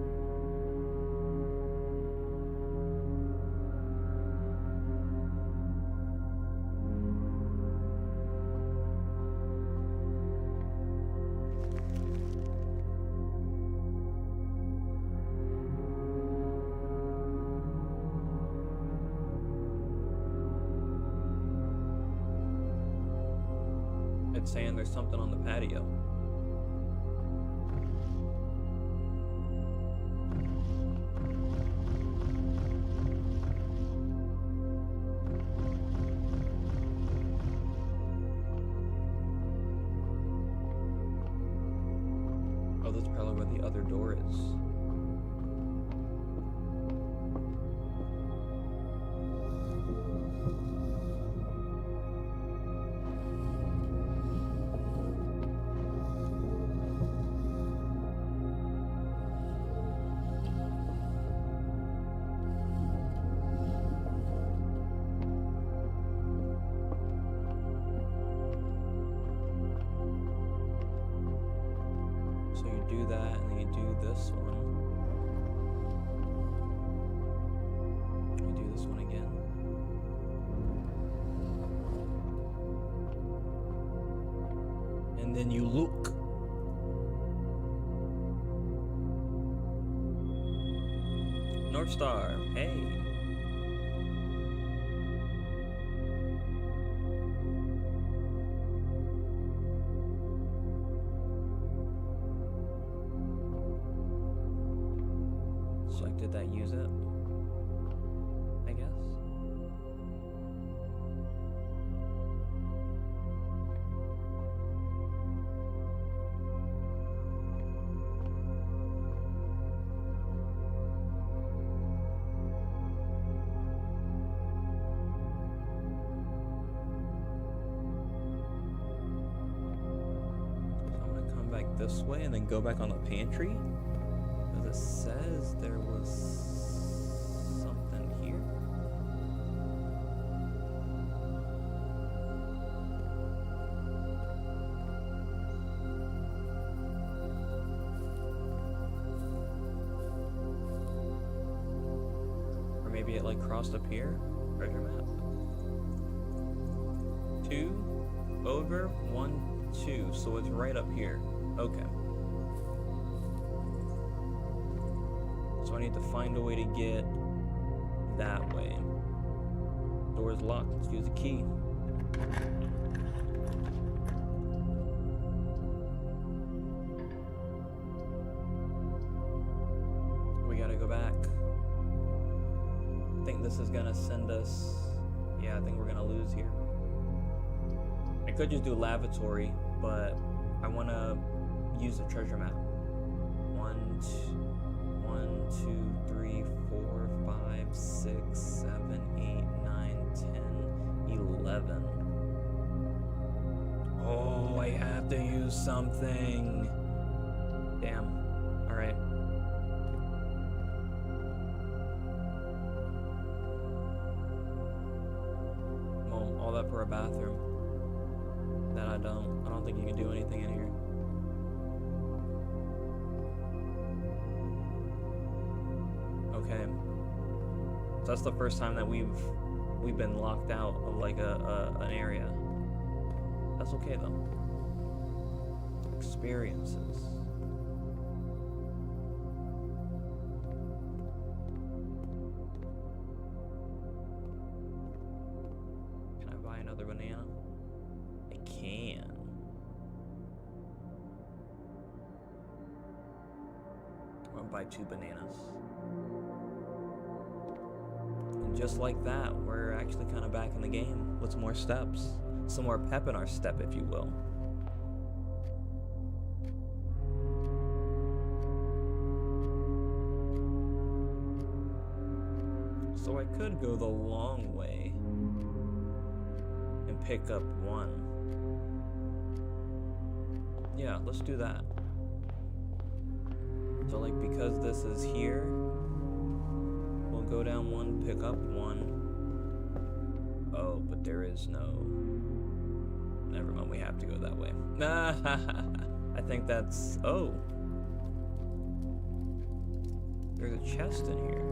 It's saying there's something on the patio. Oh, that's probably where the other door is. So you do that, and then you do this one. You do this one again. And then you look. North Star, hey. So like, did that use it? I guess. So I'm gonna come back this way and then go back on the pantry. Because it says there was something here. Or maybe it like crossed up here. Treasure map. 2 over 1 2. So it's right up here. Okay. So I need to find a way to get that way. Door's locked. Let's use the key. We gotta go back. I think this is gonna send us... Yeah, I think we're gonna lose here. I could just do lavatory, but I wanna use the treasure map. 1, 2, 3, 4, 5, 6, 7, 8, 9, 10, 11. Oh, I have to use something. Damn. Alright. Well, all that for a bathroom. That I don't think you can do anything in here. Okay, so that's the first time that we've been locked out of like an area. That's okay though. Experiences. Can I buy another banana? I can. I'm gonna buy 2 bananas. And just like that, we're actually kind of back in the game with some more steps. Some more pep in our step, if you will. So I could go the long way and pick up 1. Yeah, let's do that. So like, because this is here, we'll go down one, pick up one. Oh, but there is no... Never mind, we have to go that way. I think that's... Oh. There's a chest in here.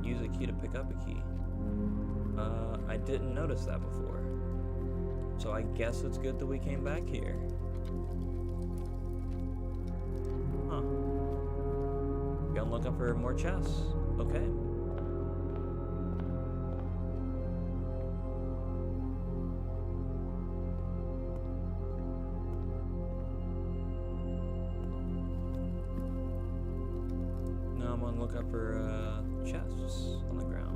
Use a key to pick up a key. I didn't notice that before. So I guess it's good that we came back here. Huh. Going looking for more chests. Okay. Now I'm on the lookout for chests on the ground.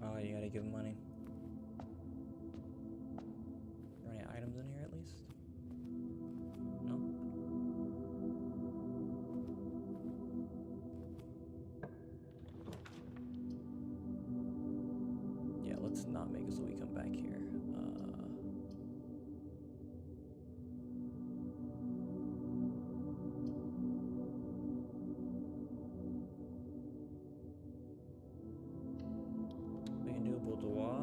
Oh, you gotta give him money. Are there any items in here at least? No? Yeah, let's not make it so we come back here. We can do a boudoir.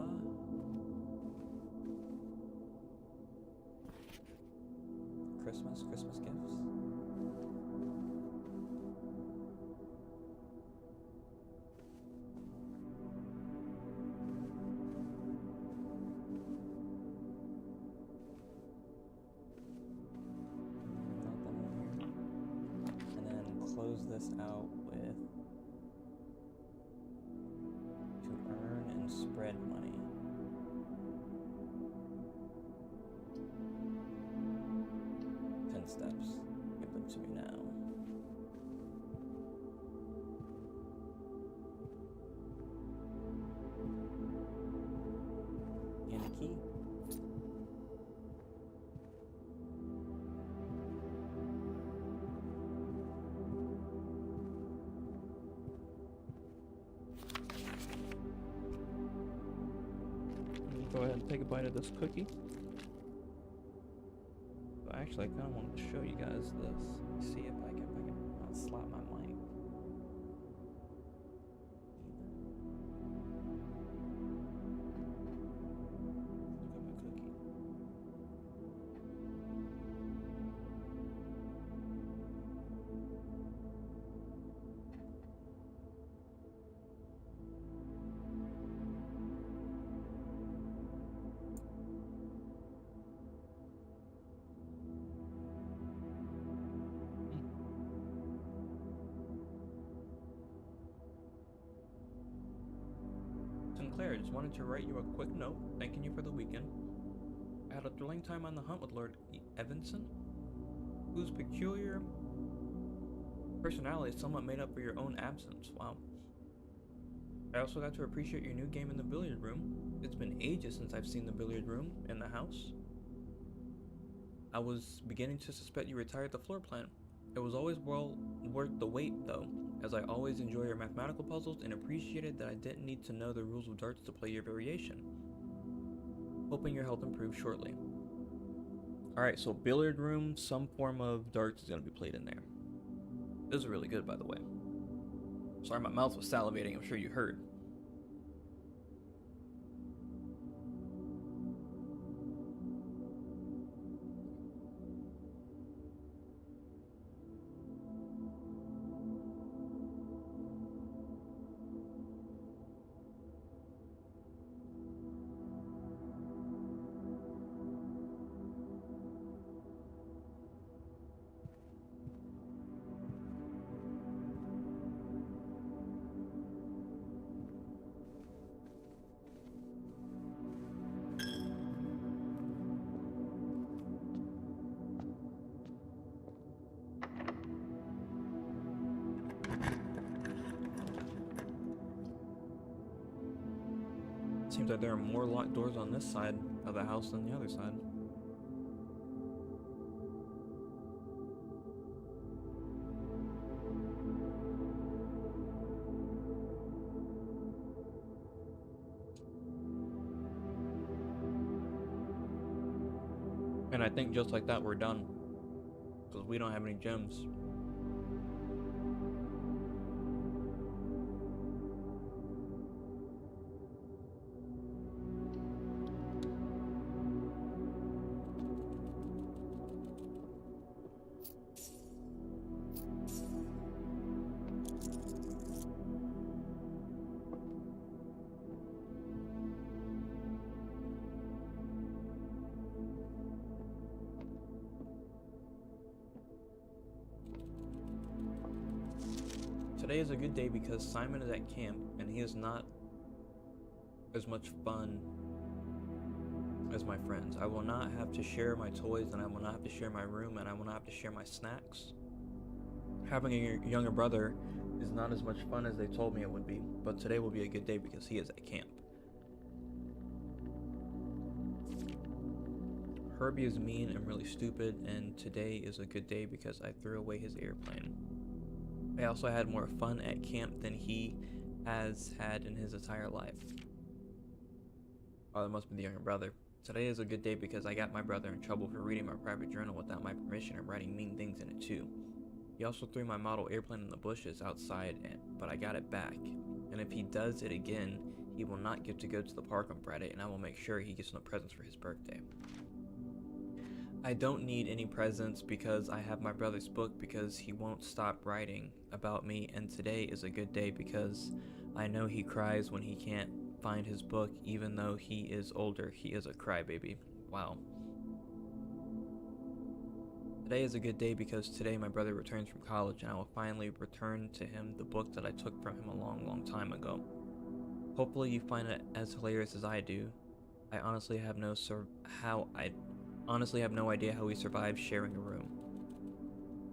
Christmas gifts. Nothing in here. And then close this out with to earn and spread money. 10 steps. Give them to me now. And a key. Go ahead and take a bite of this cookie. But actually, I kind of wanted to show you guys this. See if I can slap my mic. Look at my cookie. Sinclair, just wanted to write you a quick note thanking you for the weekend. I had a thrilling time on the hunt with Lord Evanson, whose peculiar personality somewhat made up for your own absence. Wow. I also got to appreciate your new game in the billiard room. It's been ages since I've seen the billiard room in the house. I was beginning to suspect you retired the floor plan. It was always well worth the wait, though, as I always enjoy your mathematical puzzles and appreciated that I didn't need to know the rules of darts to play your variation. Hoping your health improves shortly. Alright, so billiard room, some form of darts is going to be played in there. This is really good, by the way. Sorry, my mouth was salivating, I'm sure you heard. Seems like there are more locked doors on this side of the house than the other side. And I think just like that, we're done. Because we don't have any gems. Today is a good day because Simon is at camp and he is not as much fun as my friends. I will not have to share my toys, and I will not have to share my room, and I will not have to share my snacks. Having a younger brother is not as much fun as they told me it would be, but today will be a good day because he is at camp. Herbie is mean and really stupid, and today is a good day because I threw away his airplane. I also had more fun at camp than he has had in his entire life. Oh, that must be the younger brother. Today is a good day because I got my brother in trouble for reading my private journal without my permission and writing mean things in it too. He also threw my model airplane in the bushes outside, but I got it back. And if he does it again, he will not get to go to the park on Friday, and I will make sure he gets no presents for his birthday. I don't need any presents because I have my brother's book because he won't stop writing about me, and today is a good day because I know he cries when he can't find his book even though he is older. He is a crybaby. Wow. Today is a good day because today my brother returns from college and I will finally return to him the book that I took from him a long time ago. Hopefully you find it as hilarious as I do. I honestly have no idea how we survived sharing a room.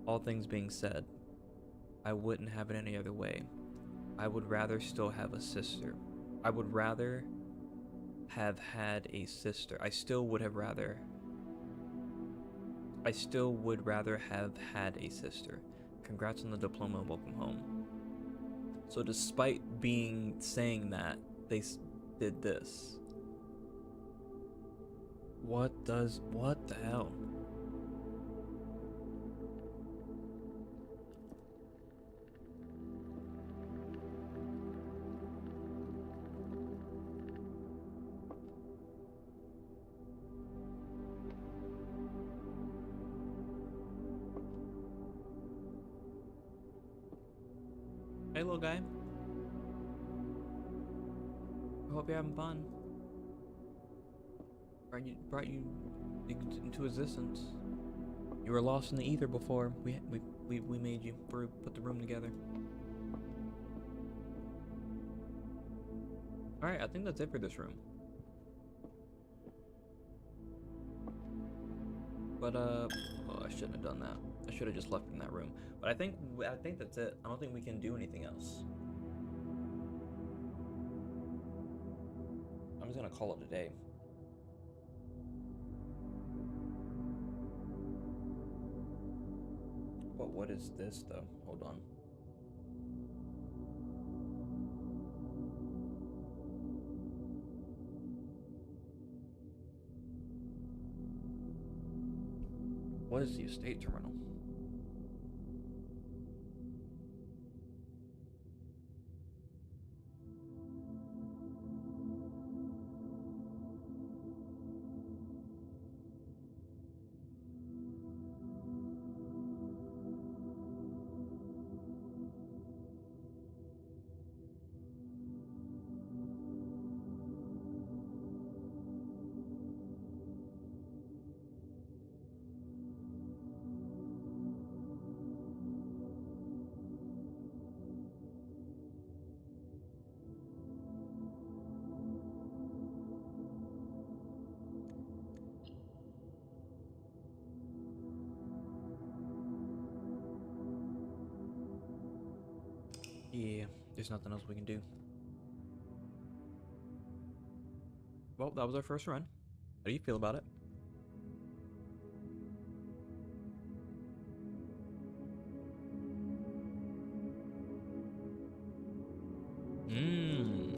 All things being said, I wouldn't have it any other way. I would rather still have a sister. I would rather have had a sister. I still would rather have had a sister. Congrats on the diploma, welcome home. So despite saying that, they did this. What the hell? Hey, little guy. I hope you're having fun. Brought you into existence. You were lost in the ether before we made you put the room together. All right, I think that's it for this room. But oh, I shouldn't have done that. I should have just left in that room. But I think that's it. I don't think we can do anything else. I'm just gonna call it a day. But what is this though? Hold on. What is the estate terminal? Yeah, there's nothing else we can do. Well, that was our first run. How do you feel about it? Mmm.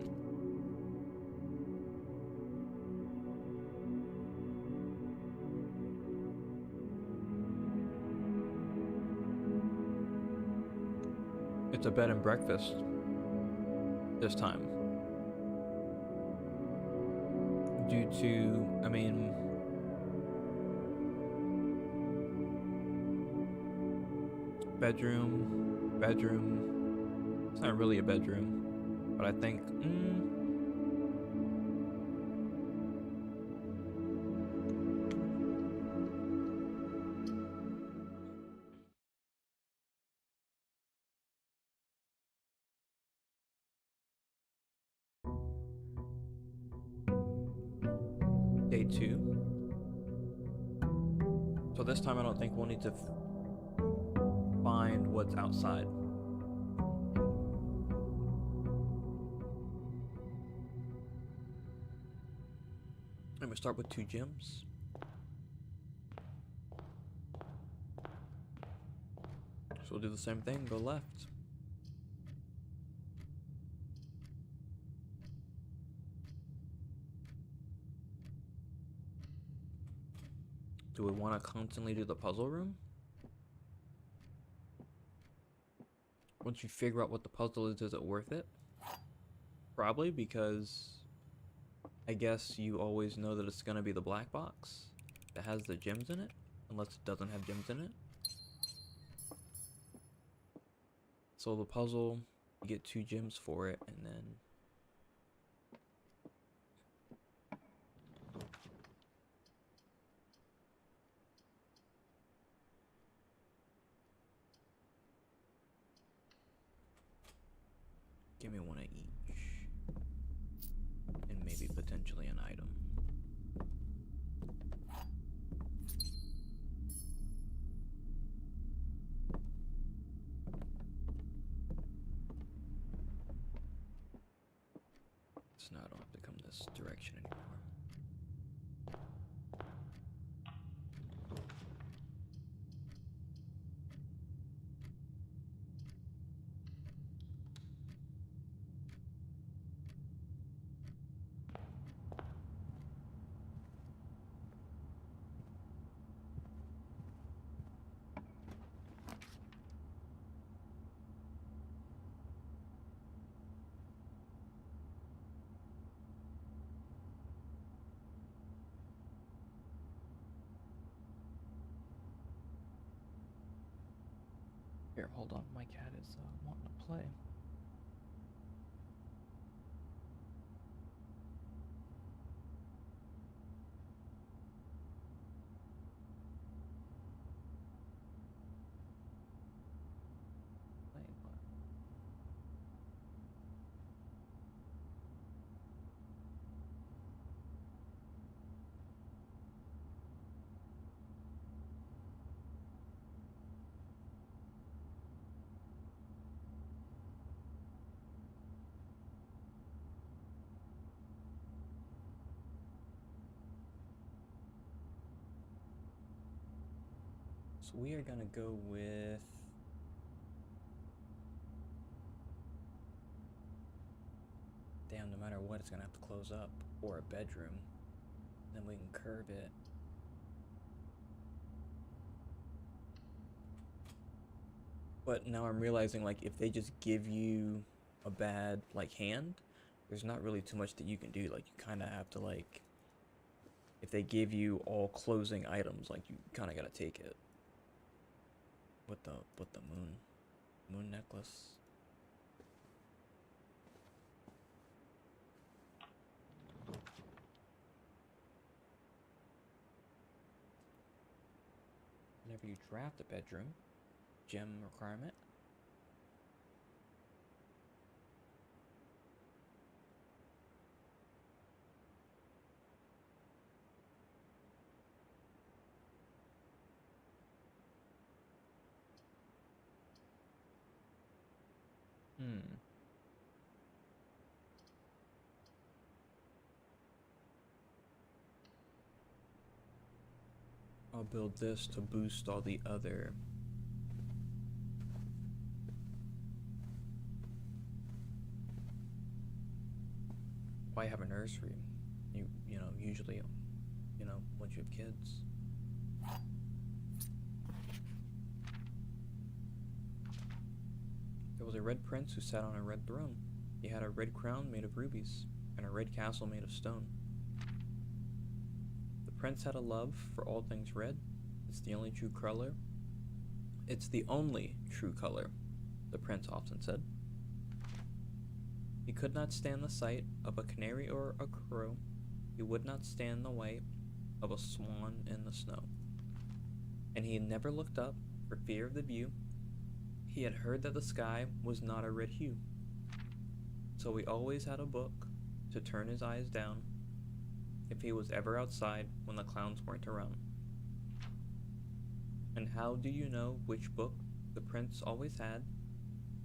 It's a bed and breakfast this time. Due to, I mean, bedroom. It's not really a bedroom, but I think, day 2. So this time I don't think we'll need to find what's outside. I'm gonna start with 2 gems. So we'll do the same thing, go left. Do we want to constantly do the puzzle room? Once you figure out what the puzzle is it worth it? Probably, because I guess you always know that it's gonna be the black box that has the gems in it, unless it doesn't have gems in it. So the puzzle, you get 2 gems for it, and then give me 1 of each, and maybe potentially an item. So now I don't have to come this direction anymore. Here, hold on. My cat is wanting to play. Play what? So we are gonna go with damn, no matter what, it's gonna have to close up, or a bedroom. Then we can curve it. But now I'm realizing, like, if they just give you a bad, like, hand, there's not really too much that you can do. Like, you kind of have to, like, if they give you all closing items, like, you kind of gotta take it. With the moon necklace. Whenever you draft a bedroom, gem requirement. build this to boost all the other. Why have a nursery? You know, usually, you know, once you have kids. There was a red prince who sat on a red throne. He had a red crown made of rubies, and a red castle made of stone. The prince had a love for all things red. It's the only true color. It's the only true color, the prince often said. He could not stand the sight of a canary or a crow. He would not stand the way of a swan in the snow. And he never looked up for fear of the view. He had heard that the sky was not a red hue. So he always had a book to turn his eyes down if he was ever outside when the clowns weren't around. And how do you know which book the prince always had?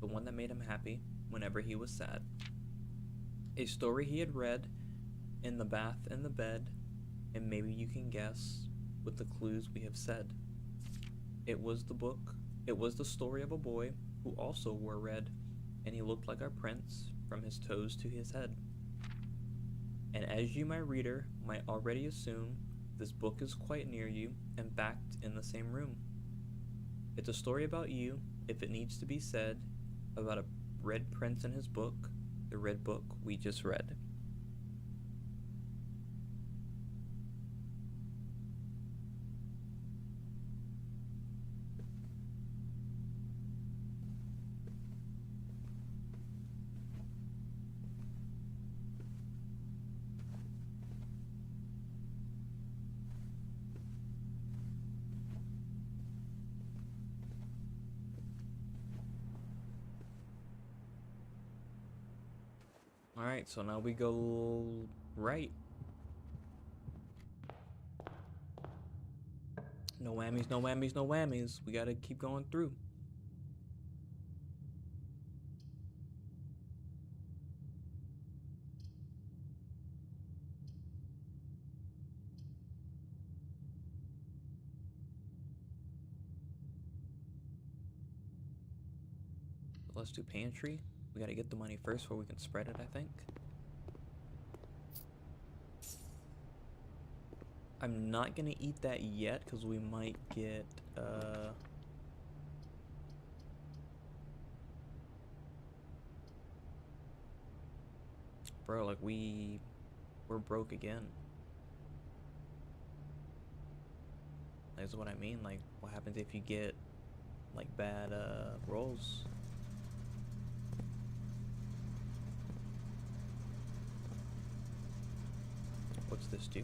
The one that made him happy whenever he was sad. A story he had read in the bath and the bed, and maybe you can guess with the clues we have said. It was the story of a boy who also wore red, and he looked like our prince from his toes to his head. And as you, my reader, might already assume, this book is quite near you, in fact, in the same room. It's a story about you, if it needs to be said, about a red prince and his book, the red book we just read. Alright, so now we go right. No whammies, no whammies, no whammies. We gotta keep going through. Let's do pantry. We gotta get the money first before we can spread it, I think. I'm not gonna eat that yet because we might get bro, like we're broke again. That's what I mean. Like, what happens if you get like bad rolls? What's this do?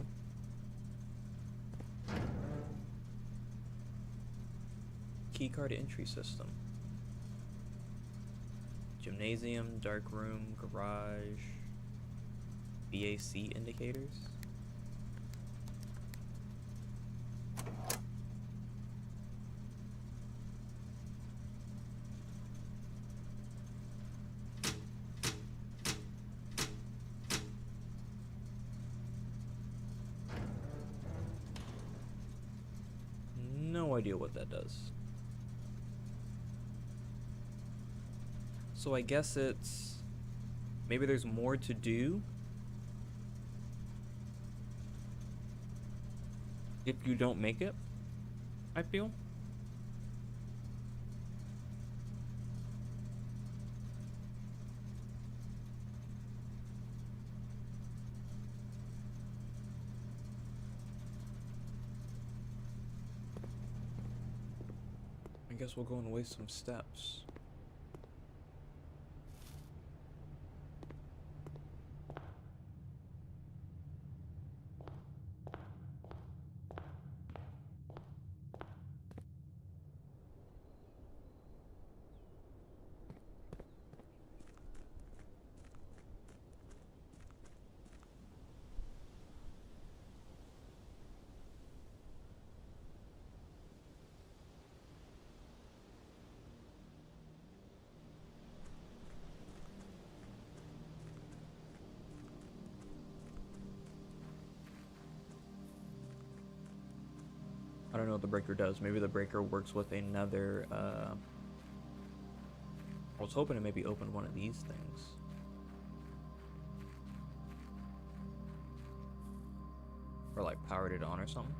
Keycard entry system. Gymnasium, dark room, garage, BAC indicators. No idea what that does. So I guess it's... maybe there's more to do if you don't make it, I feel. I guess we'll go and waste some steps. I don't know what the breaker does. Maybe the breaker works with another, I was hoping to maybe open one of these things. Or like powered it on or something.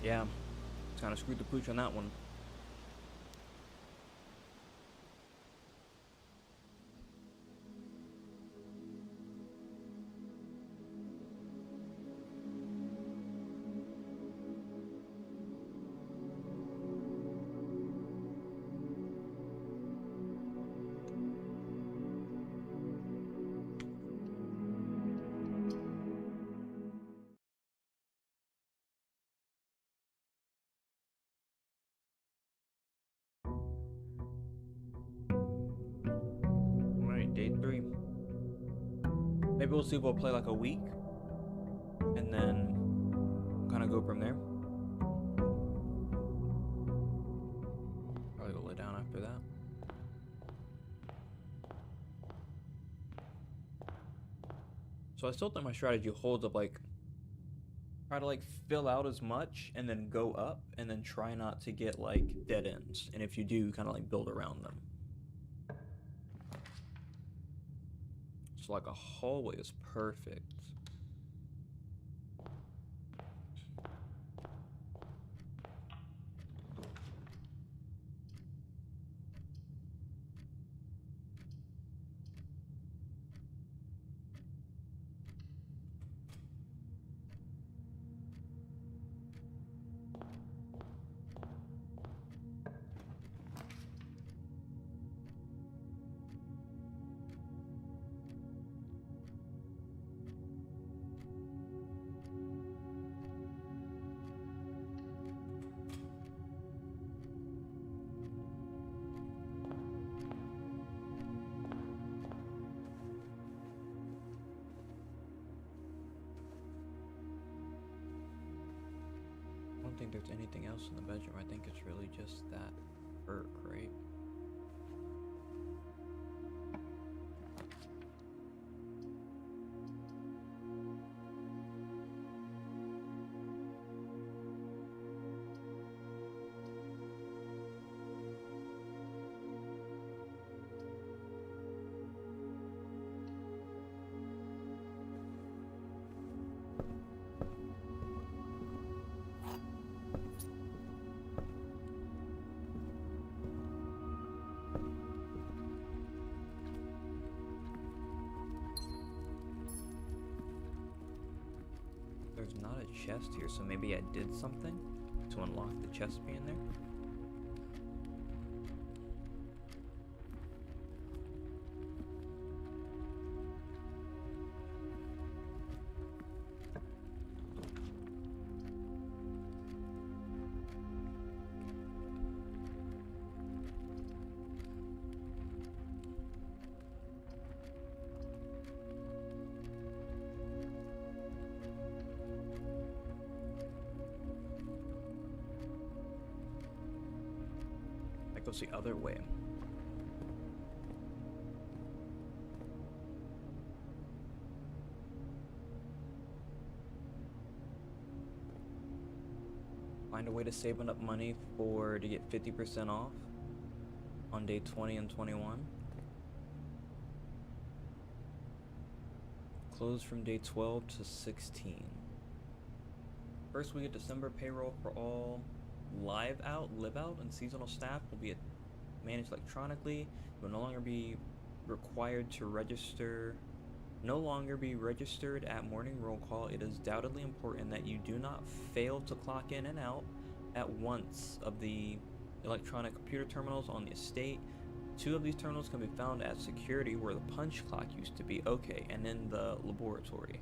Yeah, kind of screwed the pooch on that one. Alright, day 3. Maybe we'll see if we'll play like a week. And then kind of go from there. Probably go lay down after that. So I still think my strategy holds up, like try to like fill out as much and then go up and then try not to get like dead ends. And if you do, kind of like build around them. So like a hallway is perfect. I don't think there's anything else in the bedroom. I think it's really just that perk, right? There's not a chest here, so maybe I did something to unlock the chest being there. That goes the other way. Find a way to save enough money to get 50% off on day 20 and 21. Close from day 12 to 16. First week of December, payroll for all live out, and seasonal staff will be managed electronically. You will no longer be required to register at morning roll call. It is doubtedly important that you do not fail to clock in and out at once of the electronic computer terminals on the estate. 2 of these terminals can be found at security where the punch clock used to be. Okay, and in the laboratory.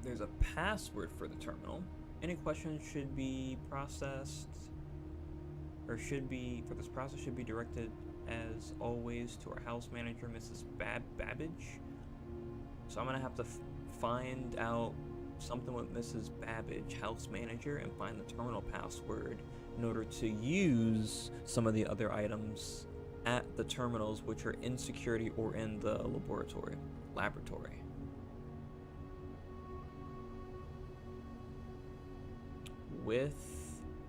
There's a password for the terminal. Any questions should be processed, or should be, for this process, should be directed as always to our house manager, Mrs. Babbage. So I'm gonna have to find out something with Mrs. Babbage, house manager, and find the terminal password in order to use some of the other items at the terminals, which are in security or in the laboratory. With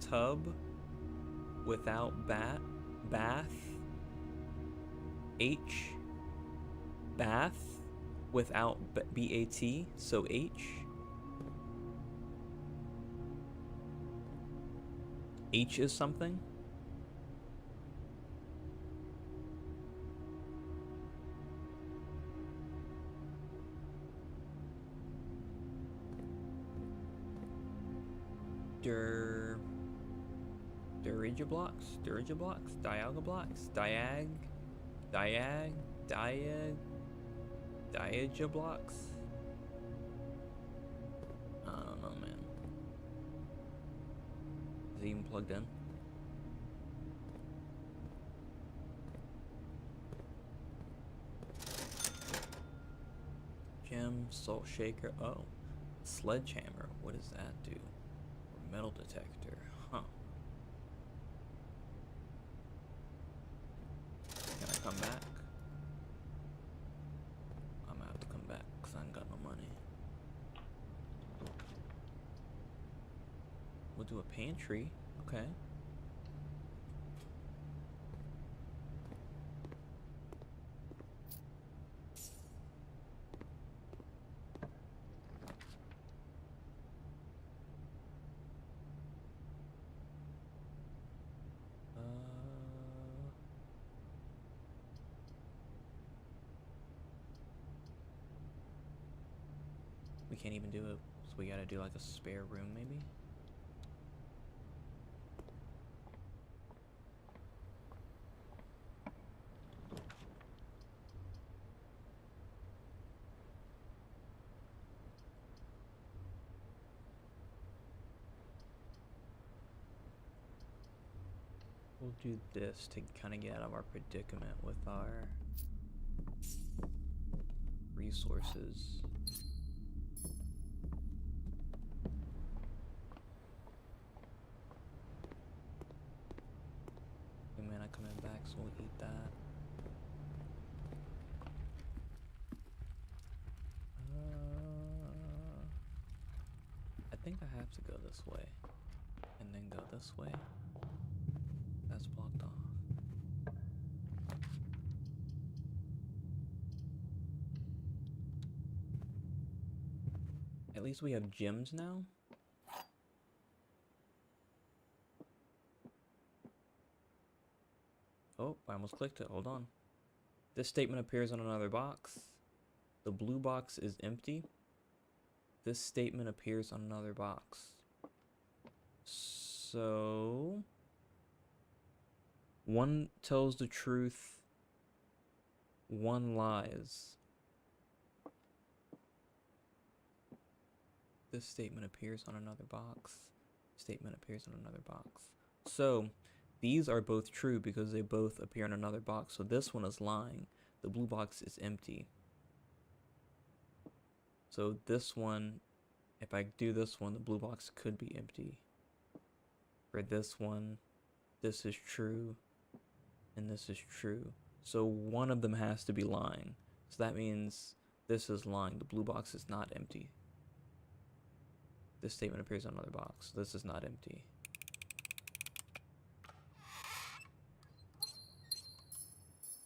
tub, without bath, H, bath, without BAT, so H. H is something. Dirigiblocks, Dialgablocks, Diajablocks. I don't know, man. Is it even plugged in? Gem, salt shaker. Oh, sledgehammer. What does that do? Or metal detector. Huh. Can I come back? I'm gonna have to come back because I ain't got no money. We'll do a pantry. Okay. We can't even do it, so we gotta do like a spare room maybe? We'll do this to kind of get out of our predicament with our resources. We may not coming back, so we'll eat that. I think I have to go this way, and then go this way. That's blocked off. At least we have gyms now. Oh, I almost clicked it. Hold on. This statement appears on another box. The blue box is empty. This statement appears on another box. So one tells the truth, one lies. This statement appears on another box. Statement appears on another box. So these are both true because they both appear in another box. So this one is lying. The blue box is empty. So this one, if I do this one, the blue box could be empty. For this one, this is true, and this is true. So one of them has to be lying. So that means this is lying. The blue box is not empty. This statement appears on another box. This is not empty.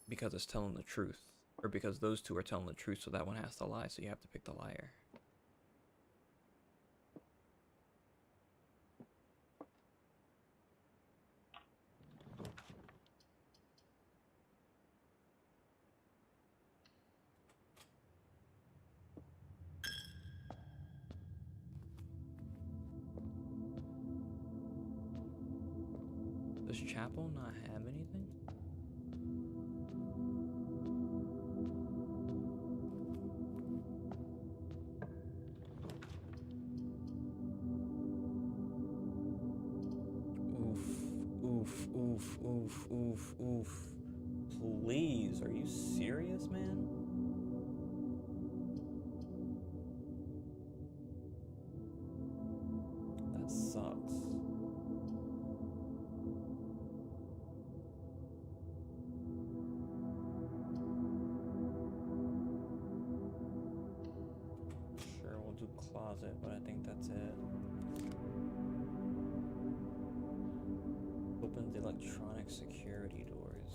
Because it's telling the truth. Or because those two are telling the truth, so that one has to lie, so you have to pick the liar. Does Chapel not have anything? Oof, oof, oof, oof, oof. Please, are you serious, man? That sucks. Sure, we'll do closet, but I think that's it. Opens electronic security doors.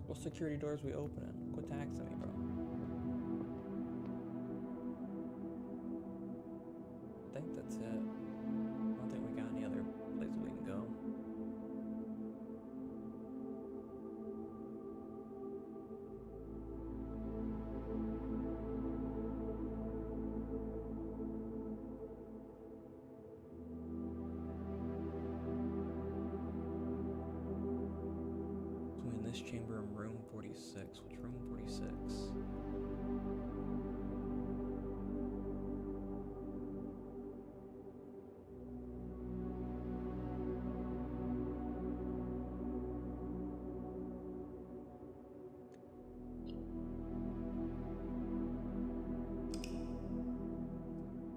What security doors we opening? Quit taxing me, bro. I think that's it. I don't think we got any other places we can go. Between this chamber and room 46. Which room 46?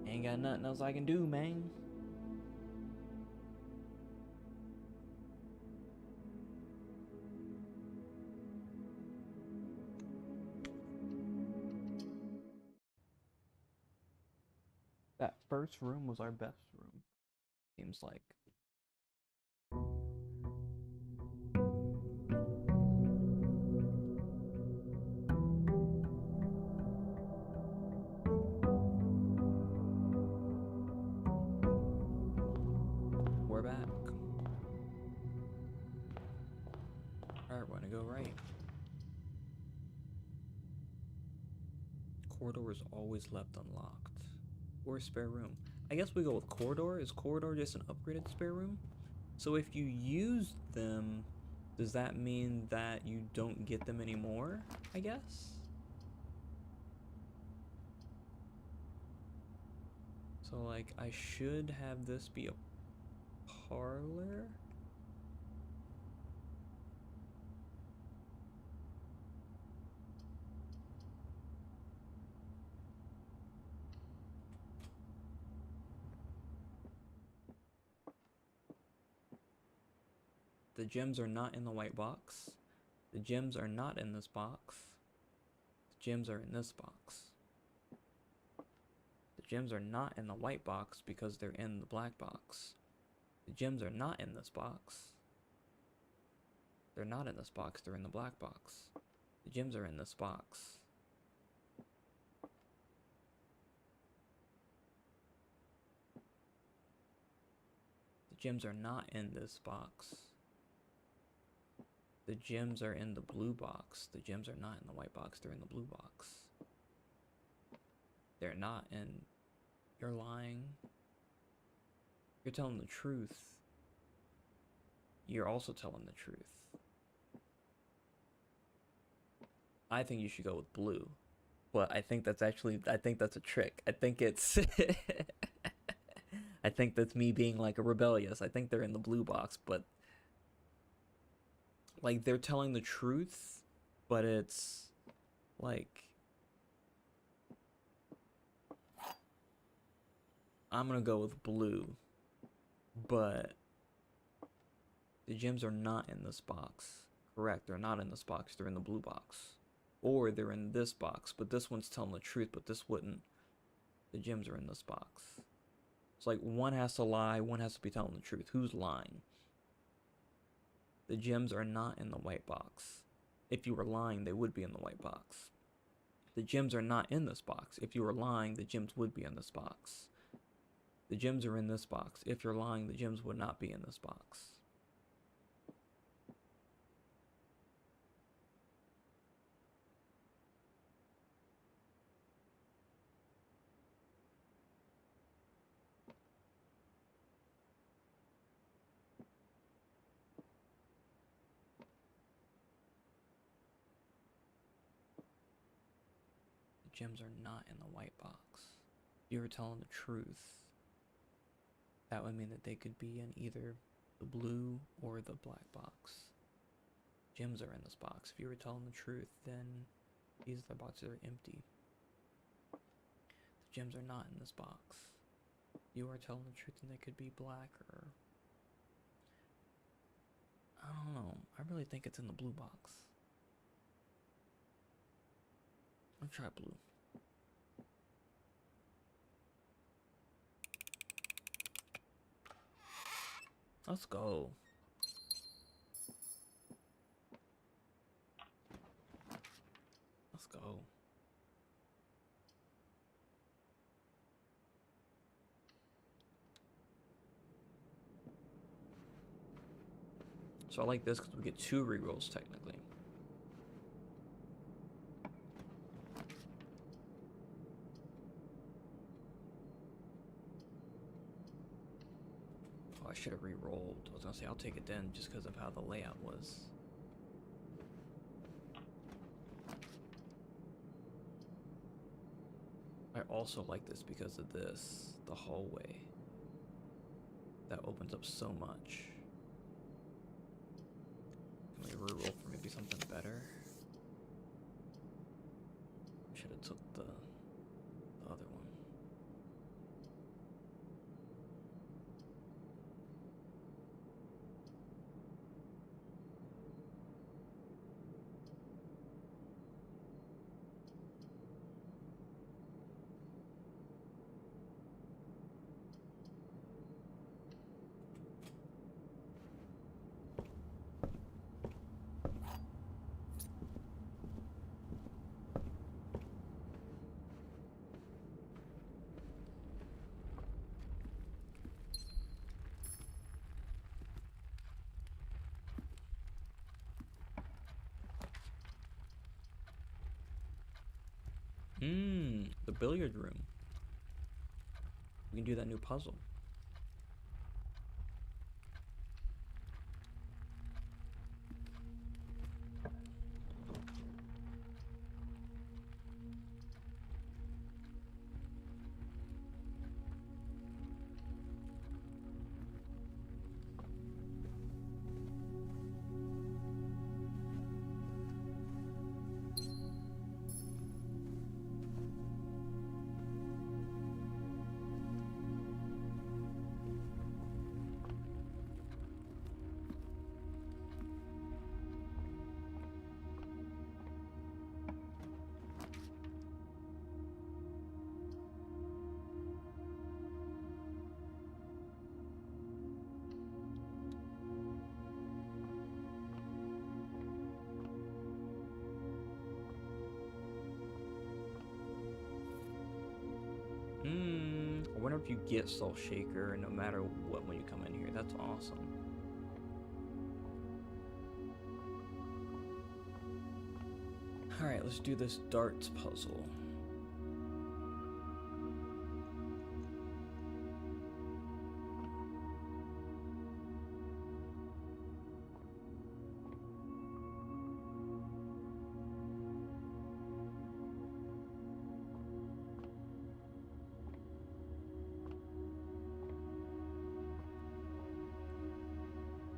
Ain't got nothing else I can do, man. That first room was our best room. Seems like. We're back. Alright, we're gonna go right. Corridor is always left unlocked. Or spare room. I guess we go with corridor. Is corridor just an upgraded spare room? So if you use them, does that mean that you don't get them anymore? I guess? So like, I should have this be a parlor? The gems are not in the white box. The gems are not in this box. The gems are in this box. The gems are not in the white box because they're in the black box. The gems are not in this box. They're not in this box, they're in the black box. The gems are in this box. The gems are not in this box. The gems are in the blue box. The gems are not in the white box, they're in the blue box. They're not in... You're lying. You're telling the truth. You're also telling the truth. I think you should go with blue. But I think that's actually... I think that's a trick. I think it's... I think that's me being like a rebellious. I think they're in the blue box, but... Like, they're telling the truth, but it's... Like... I'm gonna go with blue, but the gems are not in this box. Correct, they're not in this box, they're in the blue box. Or they're in this box, but this one's telling the truth, but this wouldn't. The gems are in this box. It's like one has to lie, one has to be telling the truth. Who's lying? The gems are not in the white box. If you were lying, they would be in the white box. The gems are not in this box. If you were lying, the gems would be in this box. The gems are in this box. If you're lying, the gems would not be in this box. The gems are not in the white box. you were telling the truth, that would mean that they could be in either the blue or the black box. Gems are in this box. If you were telling the truth, then these other boxes are empty. The gems are not in this box. You are telling the truth, and they could be black or... I don't know. I really think it's in the blue box. I'll try blue. Let's go. Let's go. So I like this because we get 2 rerolls technically. Oh, I should have re-rolled. I was gonna say I'll take it then just because of how the layout was. I also like this because of this, the hallway. That opens up so much. Can we re-roll for maybe something better? Should have took the other one. The billiard room. We can do that new puzzle. I wonder if you get Soul Shaker no matter what when you come in here. That's awesome. Alright, let's do this darts puzzle.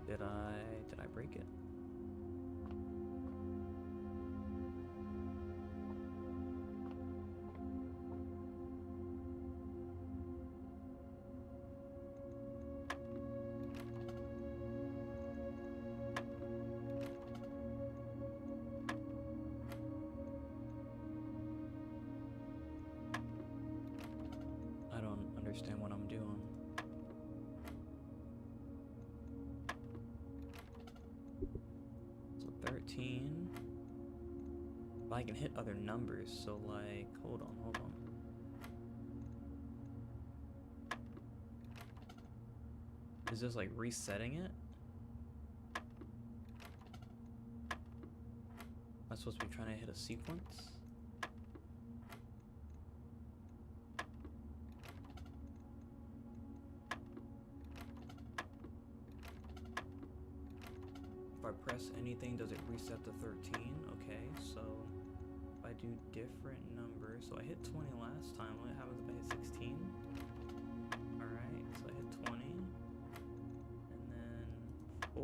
Did I break it? I don't understand what I'm doing. So 13. But I can hit other numbers, so like, hold on. Is this like resetting it? Am I supposed to be trying to hit a sequence? If I press anything, does it reset to 13? Okay, so if I I do different numbers. So I hit 20 last time. What happens if I hit 16? Alright, so I hit 20. And then 4,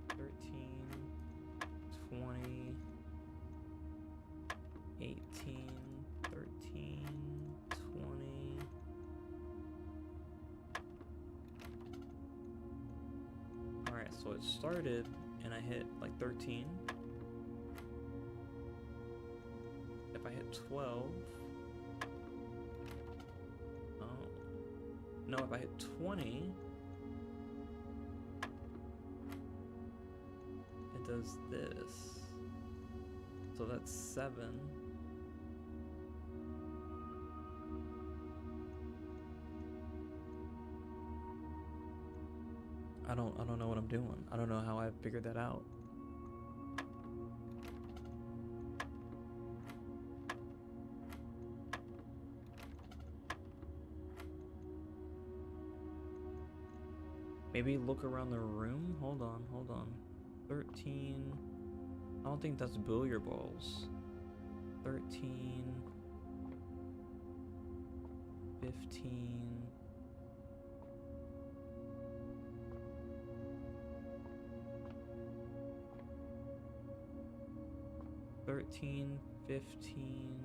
13, 20, 18, 13, 20. Alright, so it started and I hit like 13. If I hit 12, oh, no, if I hit 20, it does this. So that's 7. I don't know what I'm doing. I don't know how I figured that out. Maybe look around the room? Hold on. 13. I don't think that's billiard balls. 13. 15. 13, 15,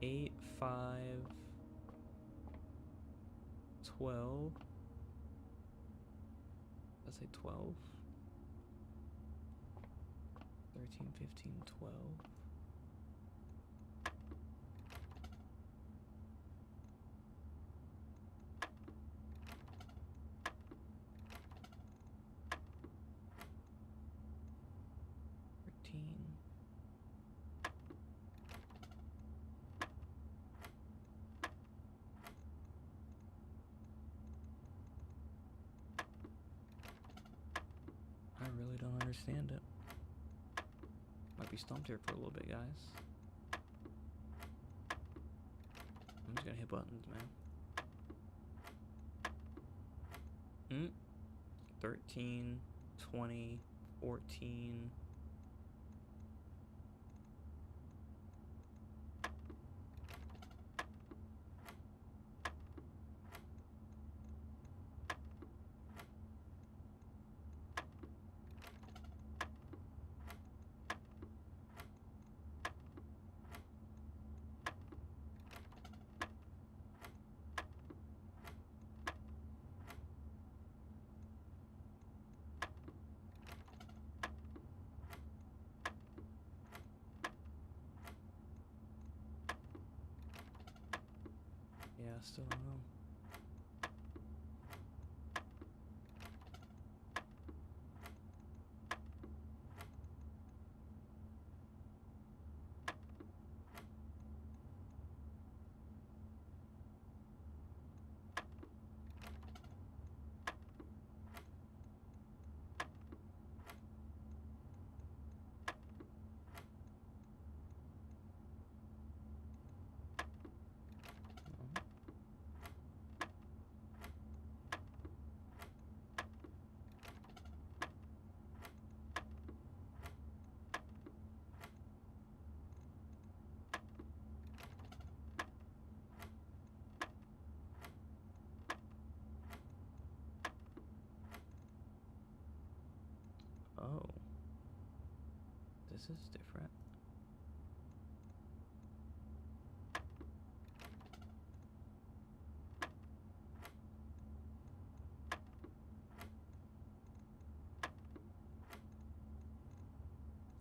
8, 5, 12. Let's say 12. 13, 15, 12. I really don't understand it. Might be stumped here for a little bit, guys. I'm just gonna hit buttons, man. 13, 20, 14. Yeah, I still don't know. Oh, this is different.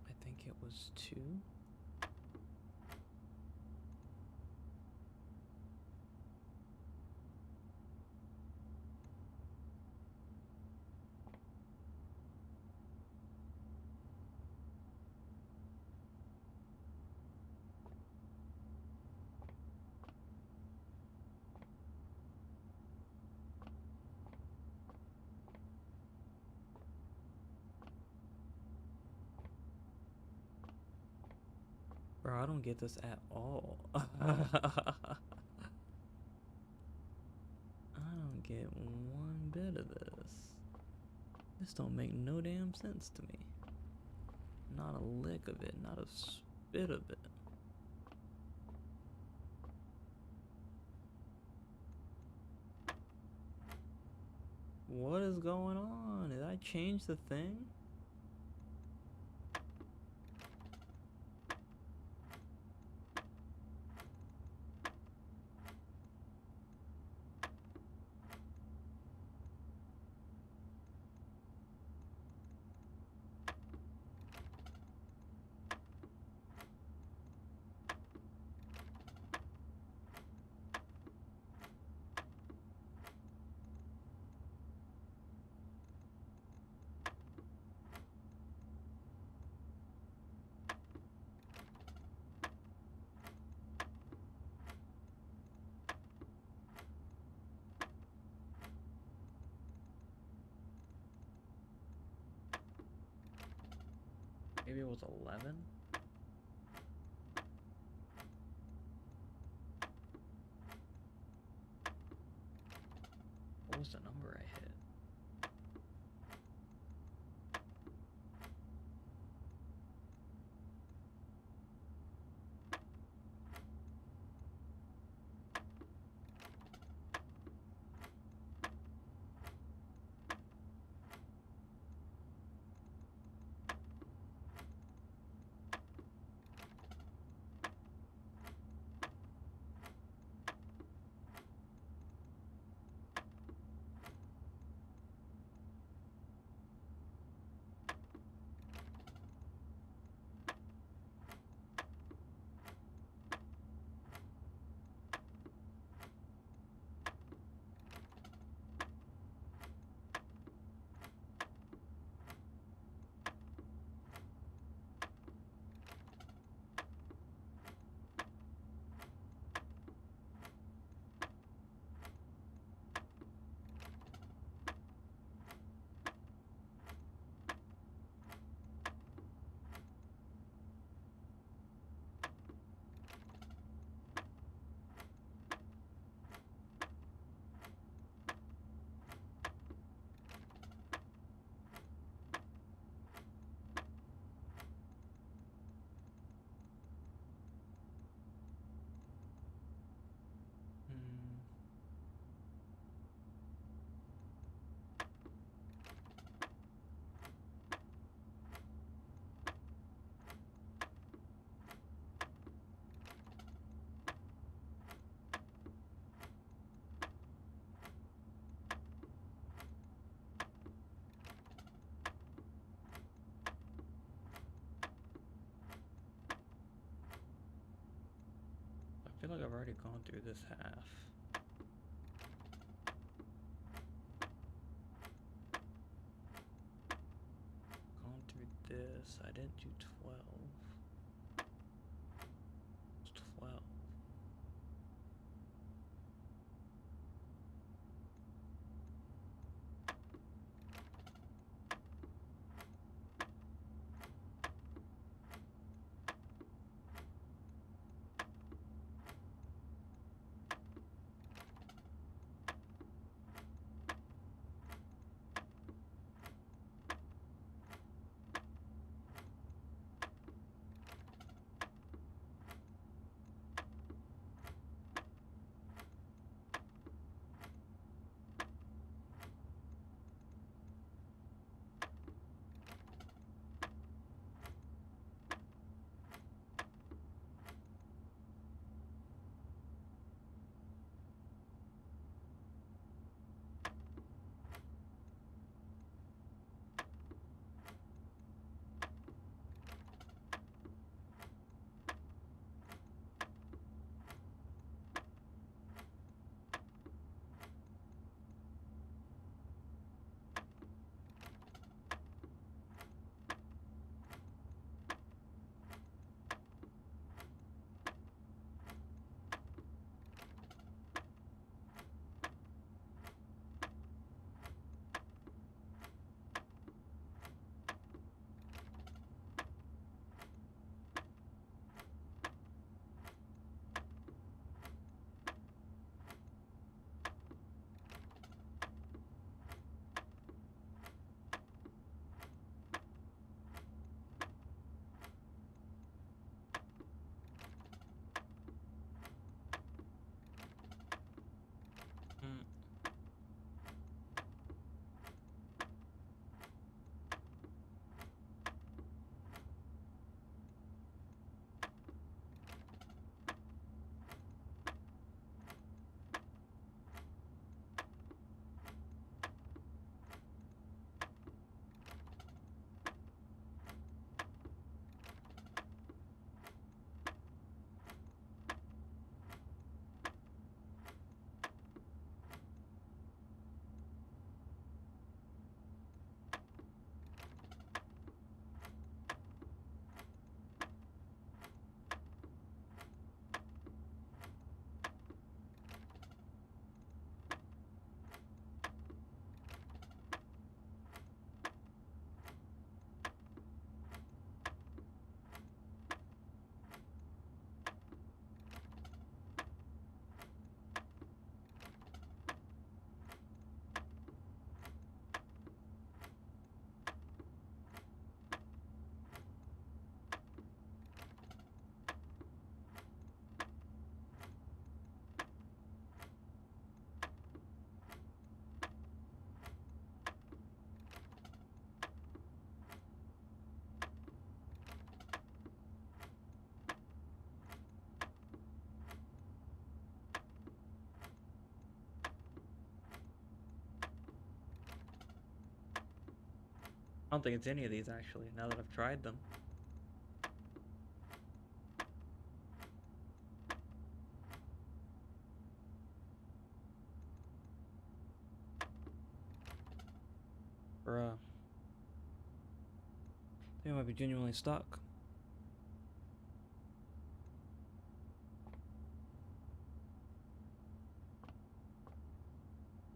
I think it was 2. Bro, I don't get this at all. I don't get one bit of this. This don't make no damn sense to me. Not a lick of it, not a spit of it. What is going on? Did I change the thing? Maybe it was 11? What was the number I hit? I feel like I've already gone through this half. Gone through this. I didn't do 12. It's 12. I don't think it's any of these actually, now that I've tried them. Bruh. They might be genuinely stuck.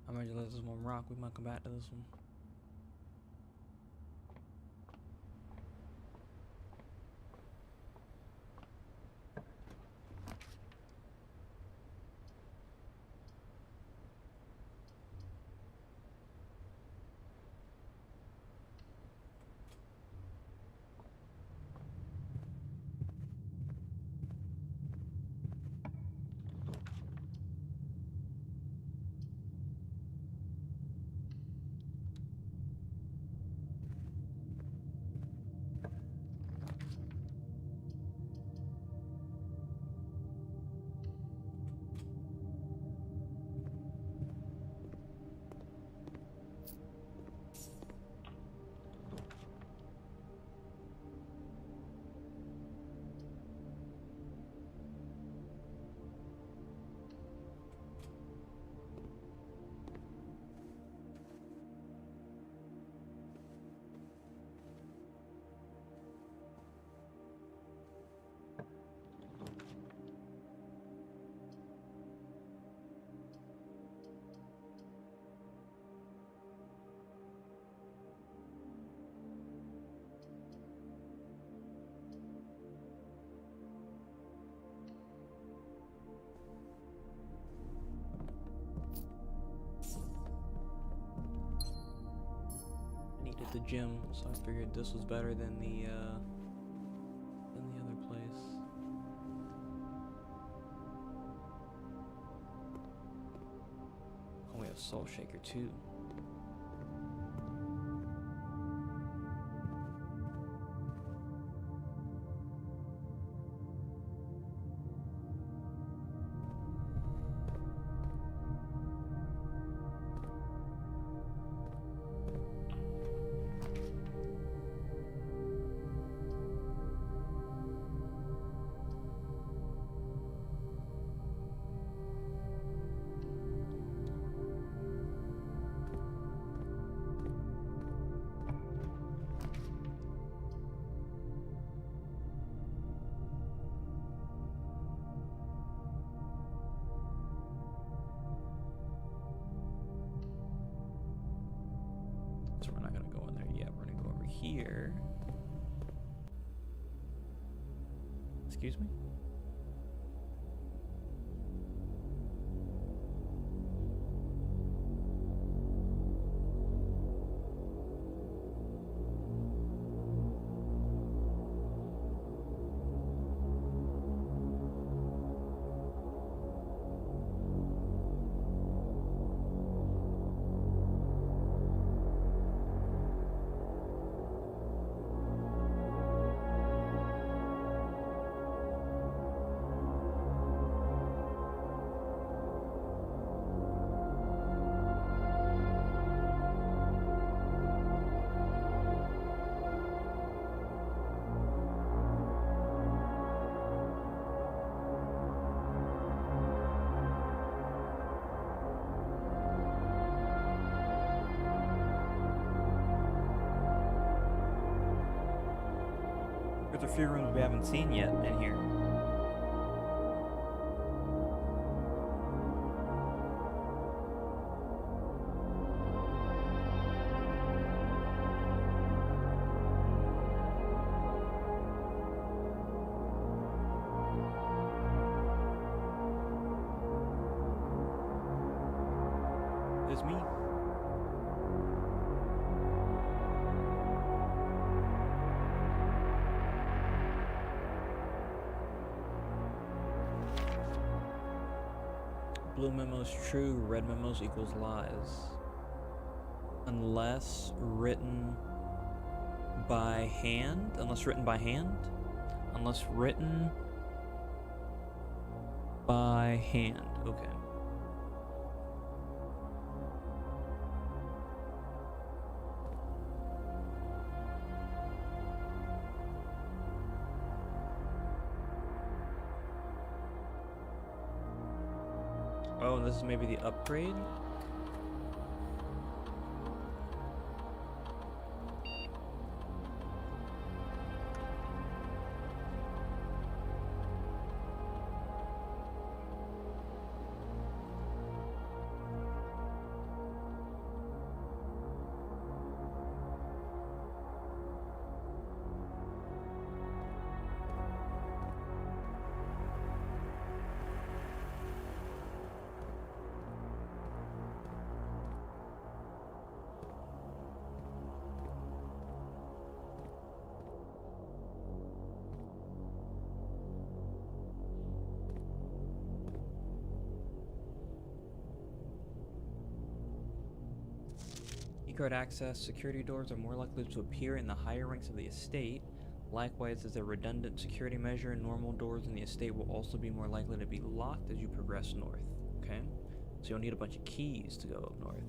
I'm ready to let this one rock. We might come back to this one. Needed the gym, so I figured this was better than the other place. Oh, we have Soul Shaker too. So we're not gonna go in there yet. We're gonna go over here. Excuse me? There's a few rooms we haven't seen yet in here. There's me. Blue memos true, red memos equals lies. Unless written by hand? Unless written by hand? Unless written by hand. Okay. Oh, and this is maybe the upgrade? Keycard access. Security doors are more likely to appear in the higher ranks of the estate. Likewise, as a redundant security measure, normal doors in the estate will also be more likely to be locked as you progress north. Okay? So you'll need a bunch of keys to go up north.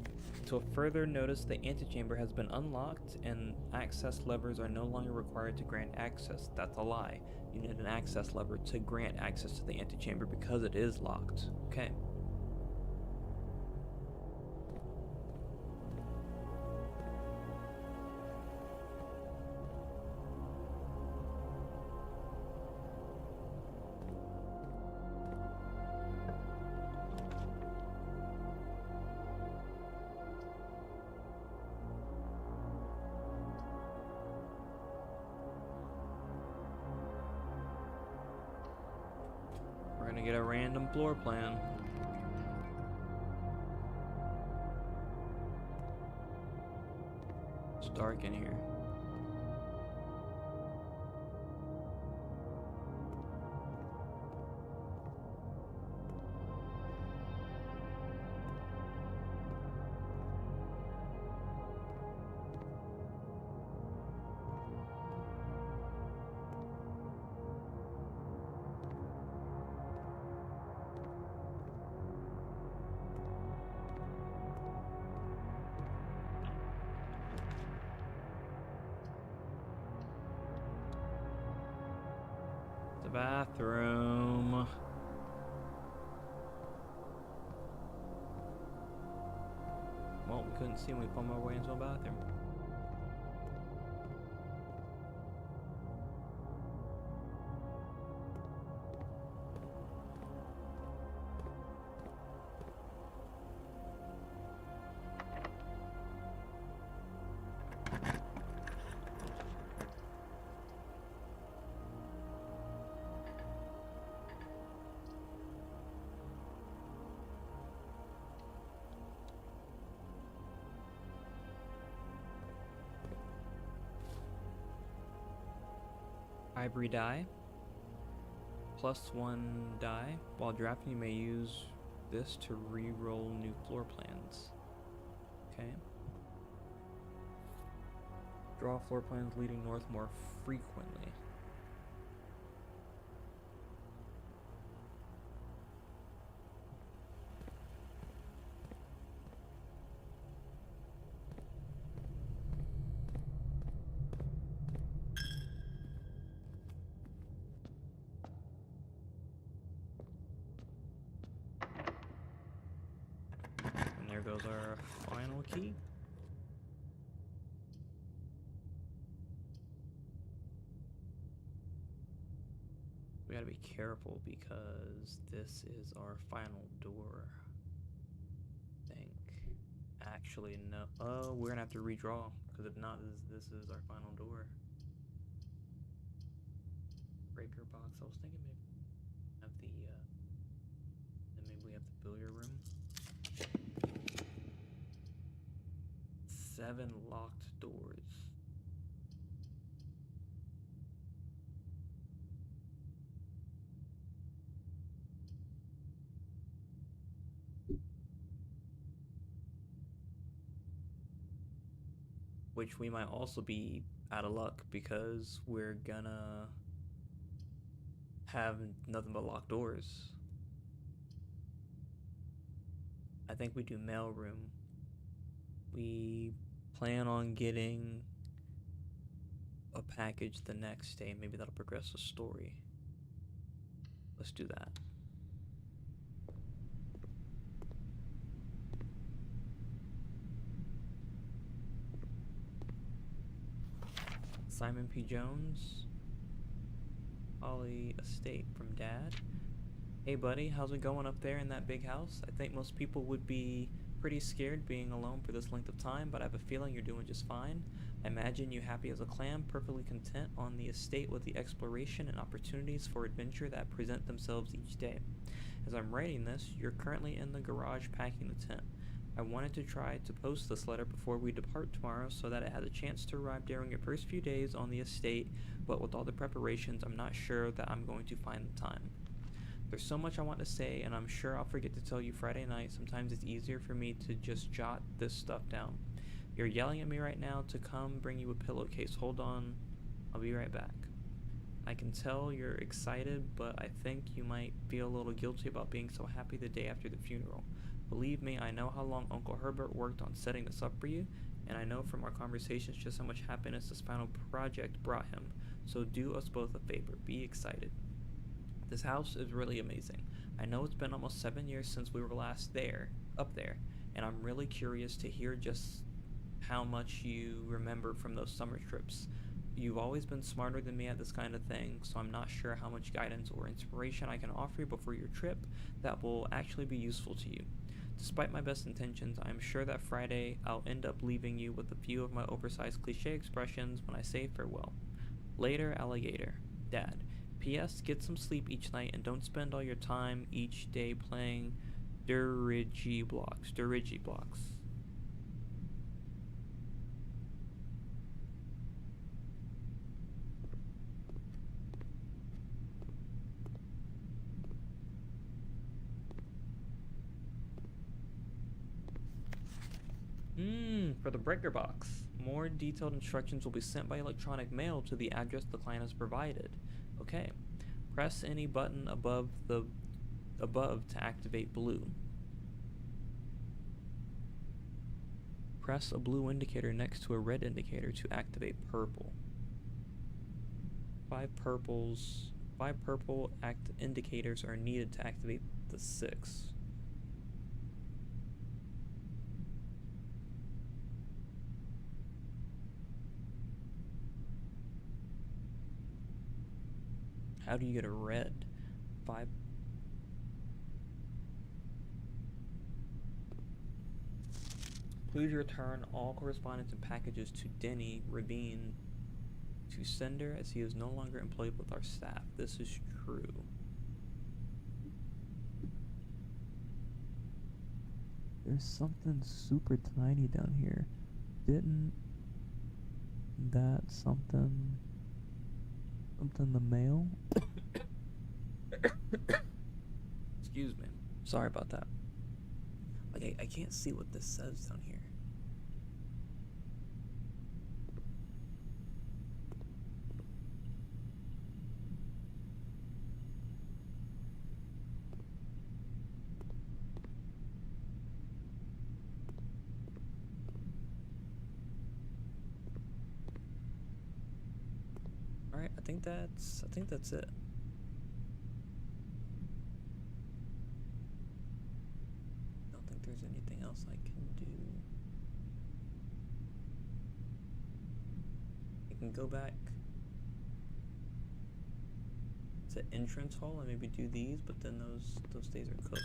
To further notice, the antechamber has been unlocked and access levers are no longer required to grant access. That's a lie. You need an access lever to grant access to the antechamber because it is locked. Okay. We're gonna get a random floor plan. It's dark in here. The bathroom. Well, we couldn't see when we found our way into a bathroom. Ivory die. +1 die. While drafting, you may use this to re-roll new floor plans. Okay. Draw floor plans leading north more frequently. And there goes our final key. We gotta be careful because this is our final door. I think. Actually, no. Oh, we're gonna have to redraw because if not, this is our final door. Breaker box. I was thinking maybe have the then maybe we have the billiard room. 7 locked doors. Which we might also be out of luck because we're gonna have nothing but locked doors. I think we do mailroom. We plan on getting a package the next day. Maybe that'll progress the story. Let's do that. Simon P. Jones. Holly Estate from Dad. Hey buddy, how's it going up there in that big house? I think most people would be pretty scared being alone for this length of time, but I have a feeling you're doing just fine. I imagine you happy as a clam, perfectly content on the estate with the exploration and opportunities for adventure that present themselves each day. As I'm writing this, you're currently in the garage packing the tent. I wanted to try to post this letter before we depart tomorrow so that it has a chance to arrive during your first few days on the estate, but with all the preparations, I'm not sure that I'm going to find the time. There's so much I want to say, and I'm sure I'll forget to tell you Friday night. Sometimes it's easier for me to just jot this stuff down. You're yelling at me right now to come bring you a pillowcase. Hold on, I'll be right back. I can tell you're excited, but I think you might feel a little guilty about being so happy the day after the funeral. Believe me, I know how long Uncle Herbert worked on setting this up for you, and I know from our conversations just how much happiness this final project brought him. So do us both a favor, be excited. This house is really amazing. I know it's been almost 7 years since we were last up there, and I'm really curious to hear just how much you remember from those summer trips. You've always been smarter than me at this kind of thing, so I'm not sure how much guidance or inspiration I can offer you before your trip that will actually be useful to you. Despite my best intentions, I am sure that Friday I'll end up leaving you with a few of my oversized cliche expressions when I say farewell. Later, alligator. Dad. P.S. Get some sleep each night and don't spend all your time each day playing dirigiblocks. For the breaker box. More detailed instructions will be sent by electronic mail to the address the client has provided. Okay. Press any button above to activate blue. Press a blue indicator next to a red indicator to activate purple. 5 purple indicators are needed to activate the 6. How do you get a red? 5. Please return all correspondence and packages to Denny Rabin to sender, as he is no longer employed with our staff. This is true. There's something super tiny down here. Didn't that something the mail? Excuse me. Sorry about that. Like, I can't see what this says down here. Alright, I think that's it. Don't think there's anything else I can do. I can go back to entrance hall and maybe do these, but then those days are cooked.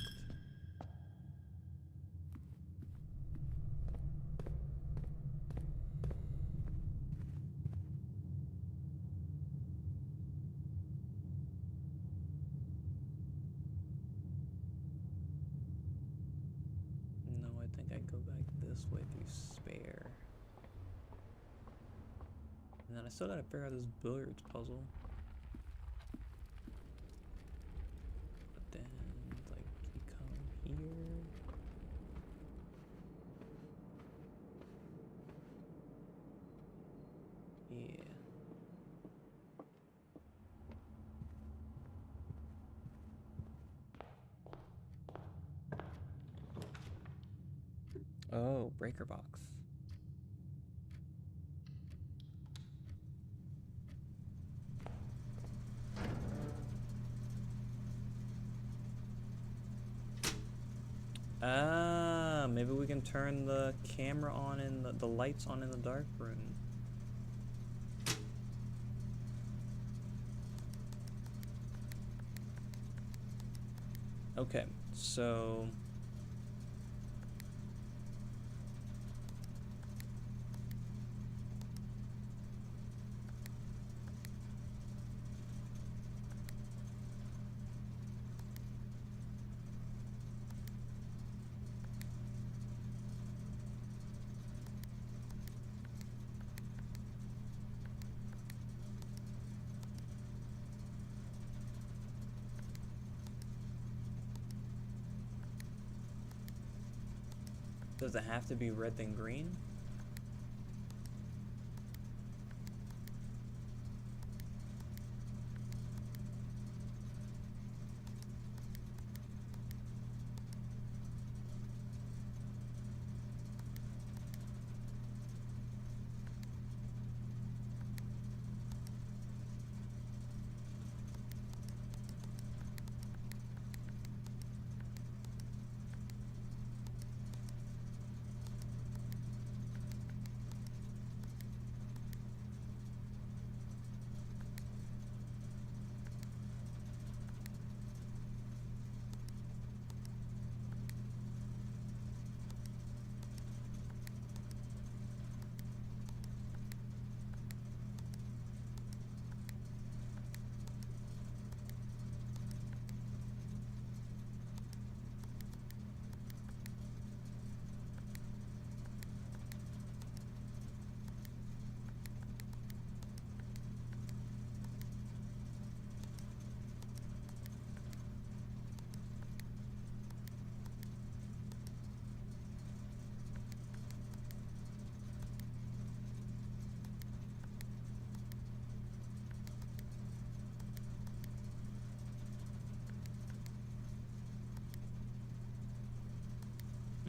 Way through spare. And then I still gotta figure out this billiards puzzle. But then, like, you come here. Yeah. Oh, breaker box. Maybe we can turn the camera on and the lights on in the dark room. Okay, so does it have to be red then green?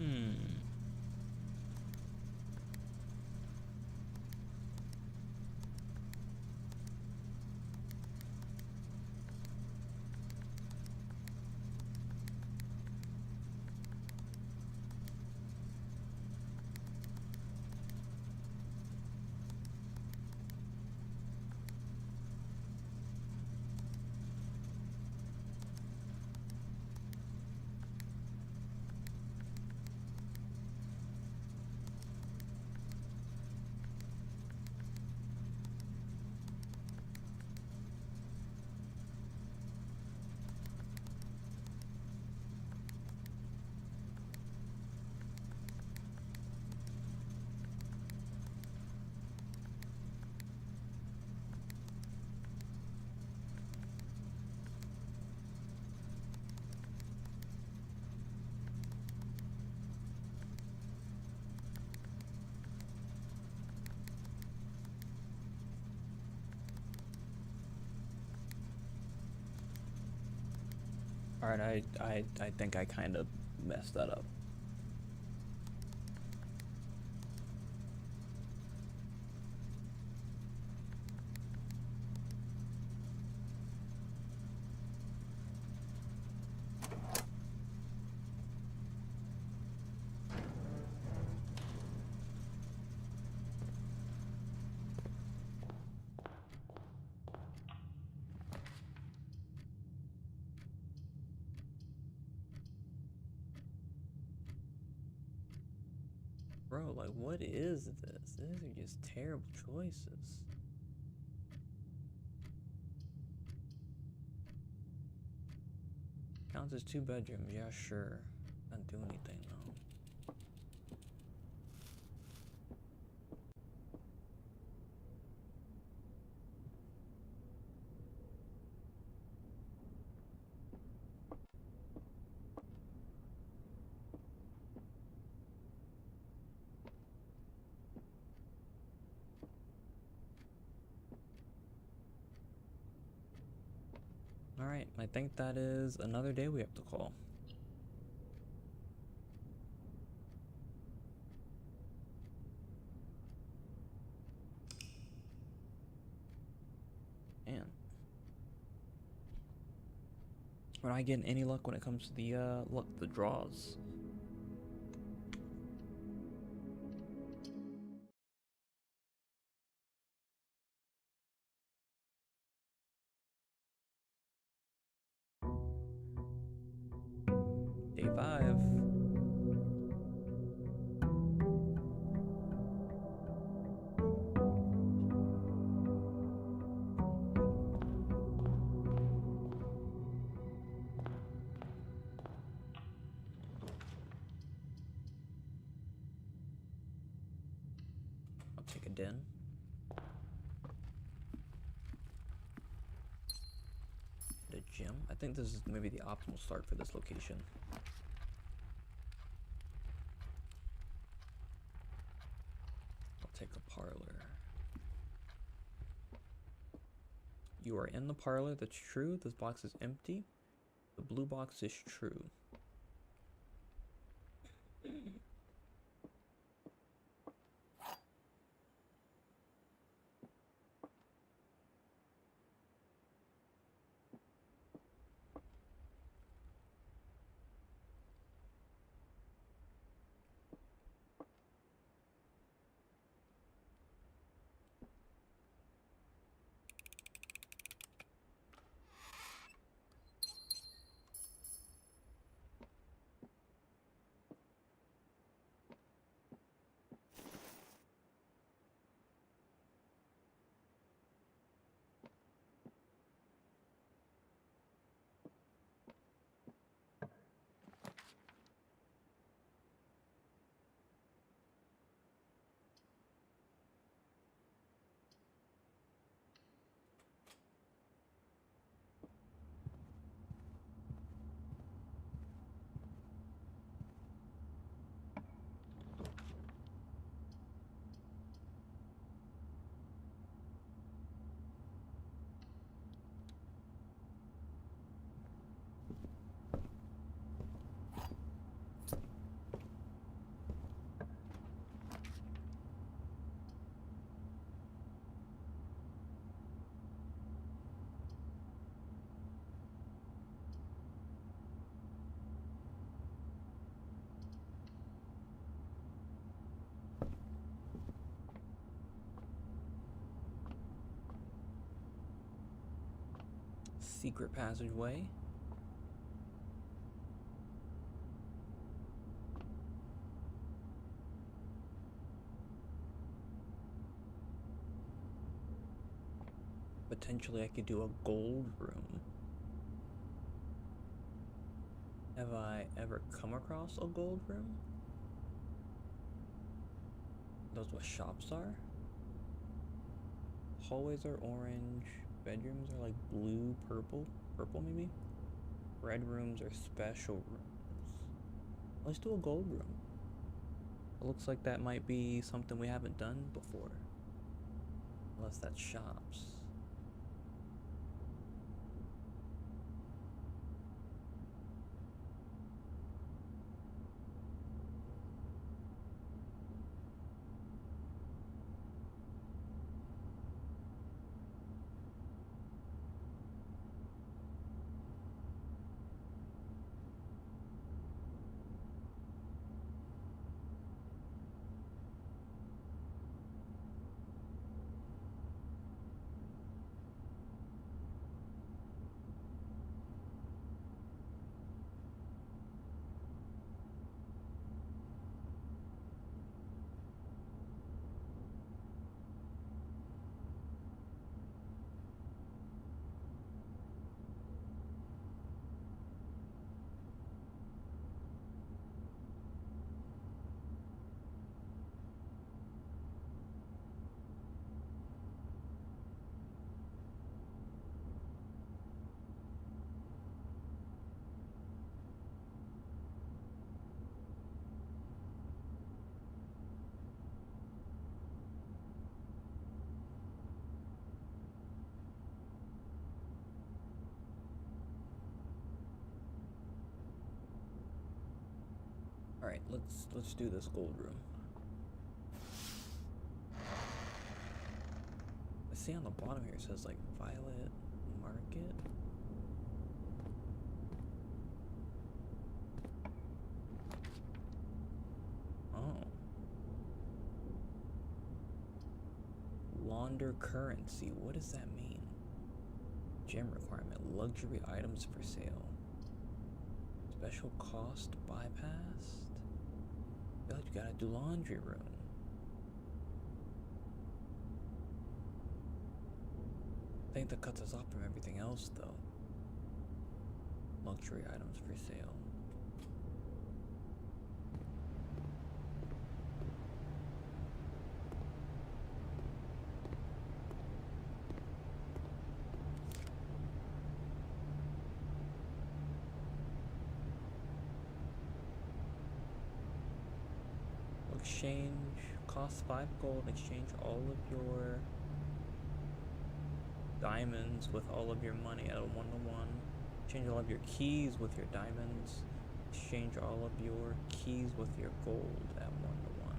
Hmm. Alright, I think I kind of messed that up. Bro, like, what is this? These are just terrible choices. Counts as 2 bedrooms, yeah, sure. Not do anything though. Alright, I think that is another day we have to call. Man. We're not getting any luck when it comes to the draws. 45. I'll take a den. The gym. I think this is maybe the optimal start for this location. I'll take a parlor. You are in the parlor. That's true. This box is empty. The blue box is true. Secret passageway. Potentially I could do a gold room. Have I ever come across a gold room? Those what shops are? Hallways are orange. Bedrooms are like blue, purple maybe? Red rooms are special rooms. Let's do a gold room. It looks like that might be something we haven't done before. Unless that's shops. Alright, let's do this gold room. I see on the bottom here it says like Violet Market. Oh. Launder currency. What does that mean? Gem requirement. Luxury items for sale. Special cost bypassed? I feel like you gotta do laundry room. I think that cuts us off from everything else though. Luxury items for sale. Exchange, cost 5 gold, exchange all of your diamonds with all of your money at a 1-to-1. Exchange all of your keys with your diamonds. Exchange all of your keys with your gold at 1-to-1.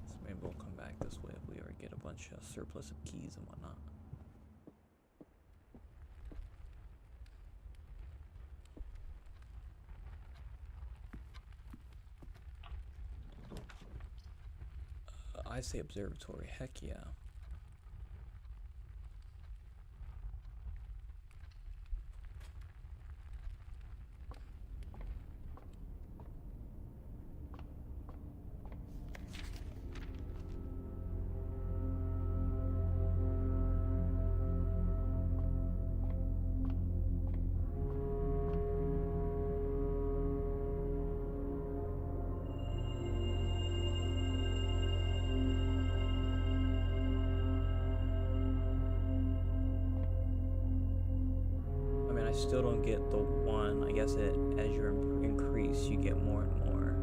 So maybe we'll come back this way if we ever get a bunch of surplus of keys and whatnot. I say observatory, heck yeah. Still don't get the one. I guess it as you increase, you get more and more.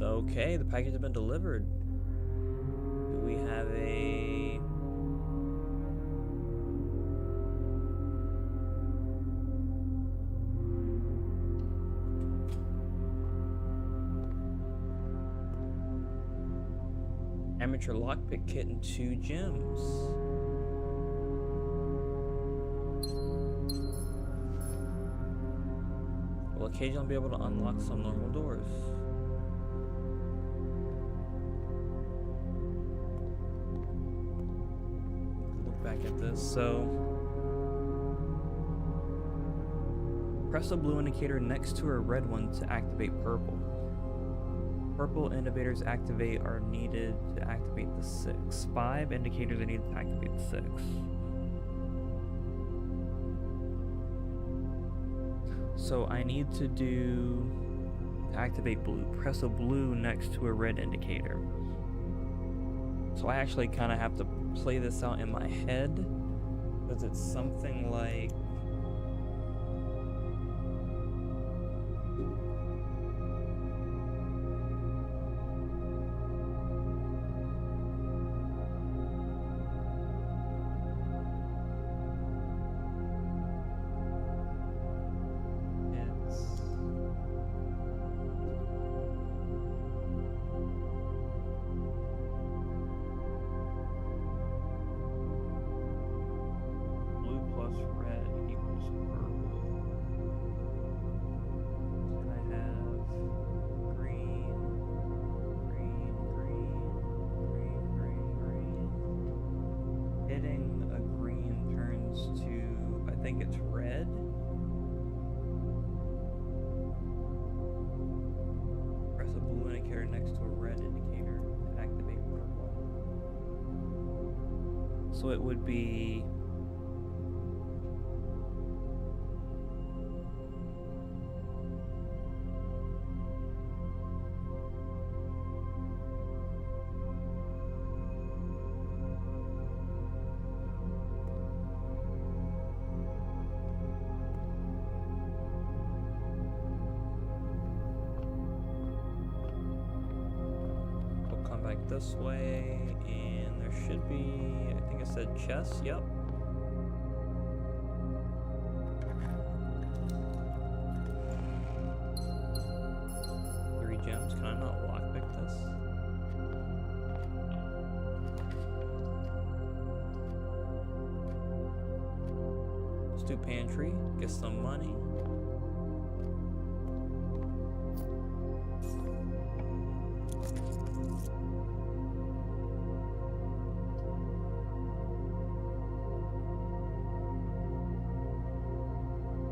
Okay, the package has been delivered. Do we have a... Amateur lockpick kit and 2 gems. We'll occasionally be able to unlock some normal doors. Look back at this. So, press the blue indicator next to a red one to activate purple. Purple indicators activate are needed to activate the 6. 5 indicators are needed to activate the 6. So I need to activate blue. Press a blue next to a red indicator. So I actually kind of have to play this out in my head, because it's something like... So it would be... We'll come back this way, and there should be... I think it said chest, yep. Gems. Can I not lockpick this? do pantry, get some money.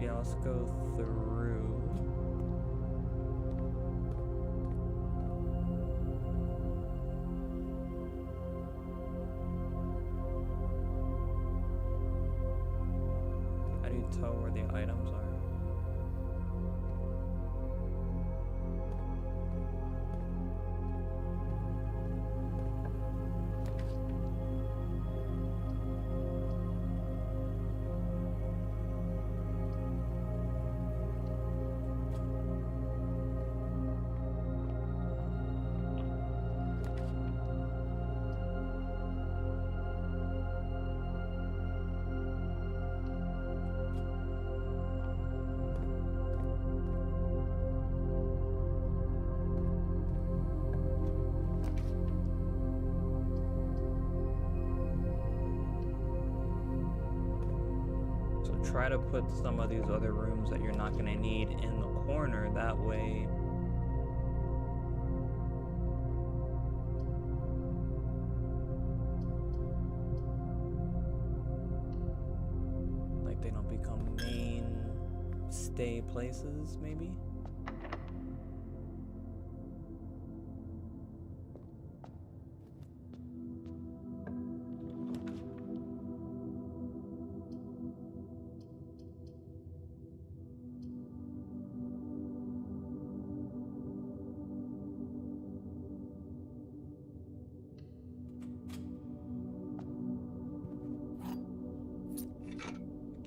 Yeah, let's go through. How do you tell where the items are? Try to put some of these other rooms that you're not going to need in the corner. That way, like, they don't become main stay places, maybe.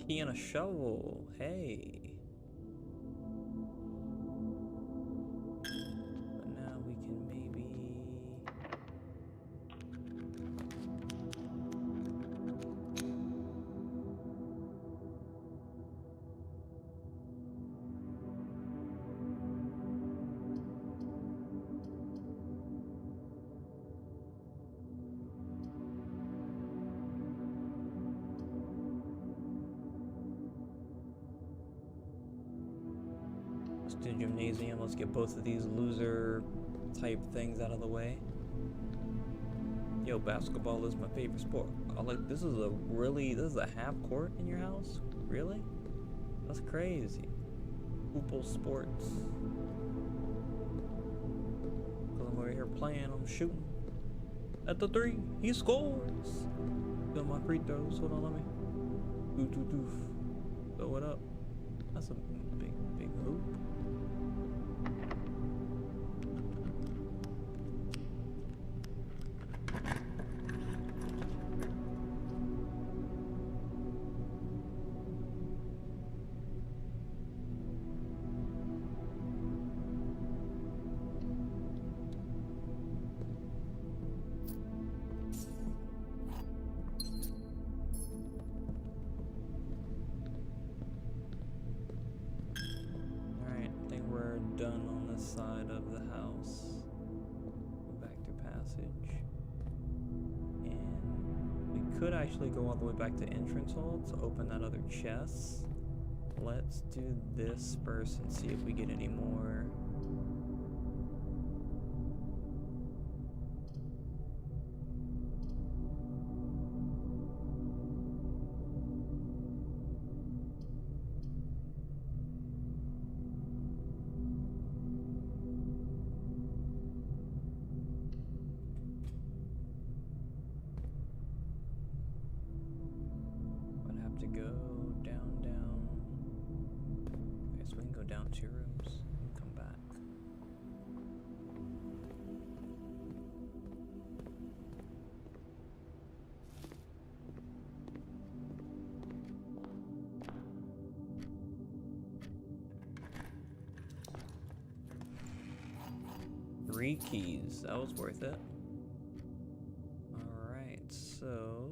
Key and a shovel. Hey. But now we can maybe. Let's do gymnasium. Let's get both of these loser type things out of the way. Yo, basketball is my favorite sport. Oh, like, this is a half court in your house? Really? That's crazy. Hoople Sports. Cause I'm over here playing, I'm shooting. At the 3, he scores! Got my free throws. Hold on, let me. Doof. Throw it up. That's a big hoop. Done on this side of the house. Go back through passage. And we could actually go all the way back to entrance hall to open that other chest. Let's do this first and see if we get any more. To go down. Okay, so we can go down 2 rooms and come back. Three keys, that was worth it. Alright, so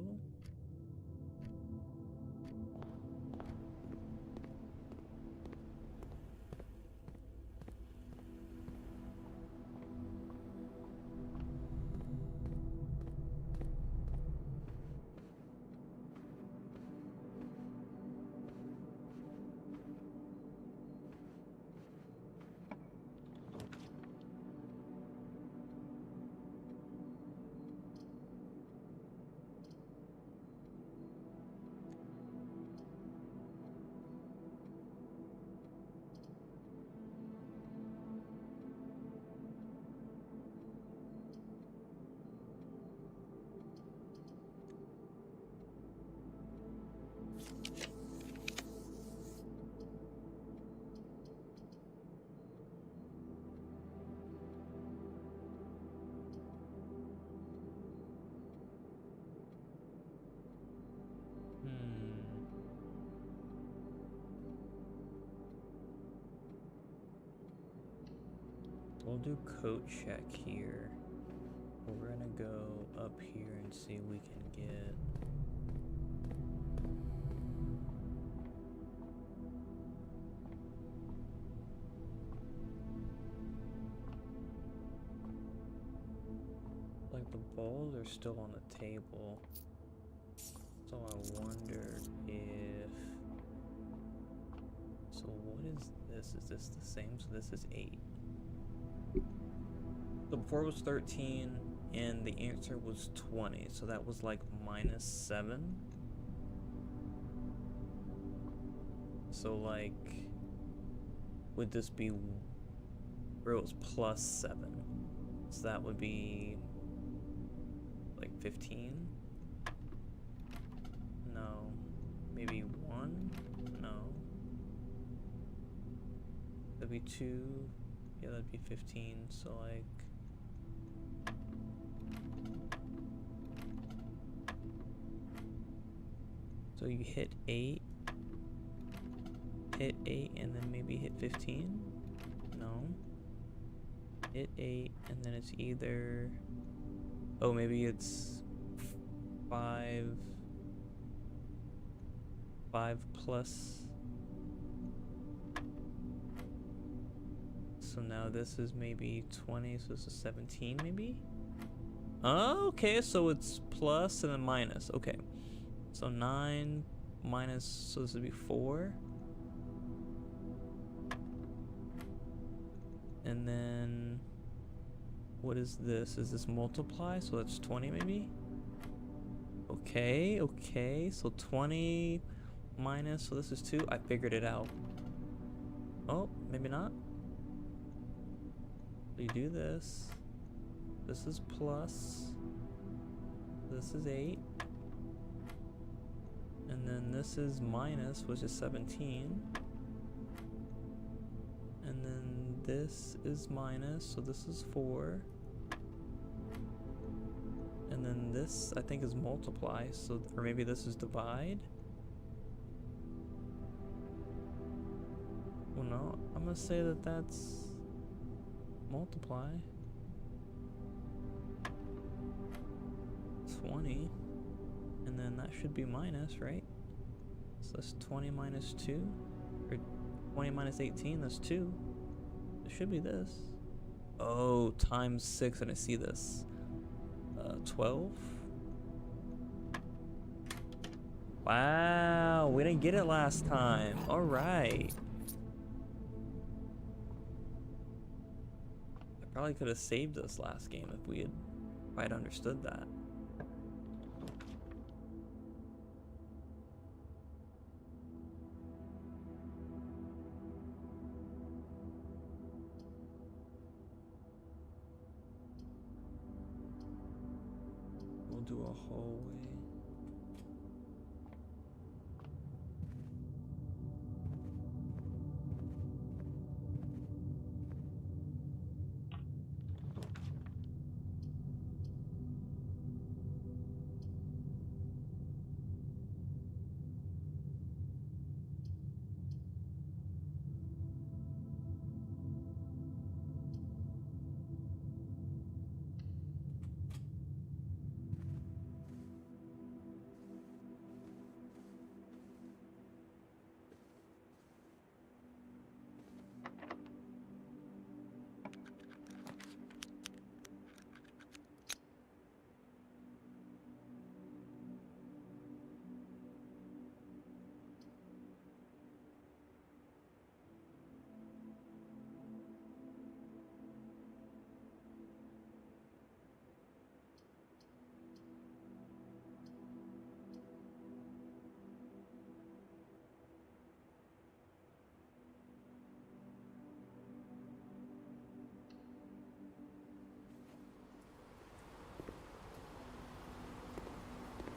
We'll do coat check here. We're gonna go up here and see if we can get. Like the balls are still on the table. So I wondered if. So what is this? Is this the same? So this is 8. So before it was 13 and the answer was 20. So that was like -7. So like, would this be, or it was +7. So that would be like 15? No. Maybe 1? No. That'd be 2. Yeah, that'd be 15. So like, so you hit 8, and then maybe hit 15? No. Hit 8, and then it's either, oh, maybe it's 5 plus. So now this is maybe 20, so this is 17 maybe? Oh, okay, so it's plus and then minus. Okay. So 9 minus, so this would be 4. And then what is this? Is this multiply? So that's 20 maybe? Okay, okay. So 20 minus, so this is 2. I figured it out. Oh, maybe not. You do this. This is plus. This is 8. And then this is minus, which is 17. And then this is minus, so this is 4. And then this, I think, is multiply, so, or maybe this is divide. Well, no, I'm gonna say that that's multiply. 20. And then that should be minus, right? So that's 20 minus 2. Or 20 minus 18, that's 2. It should be this. Oh, times 6, and I see this. 12. Wow, we didn't get it last time. Alright. I probably could have saved this last game if we had understood that. We'll do a hallway.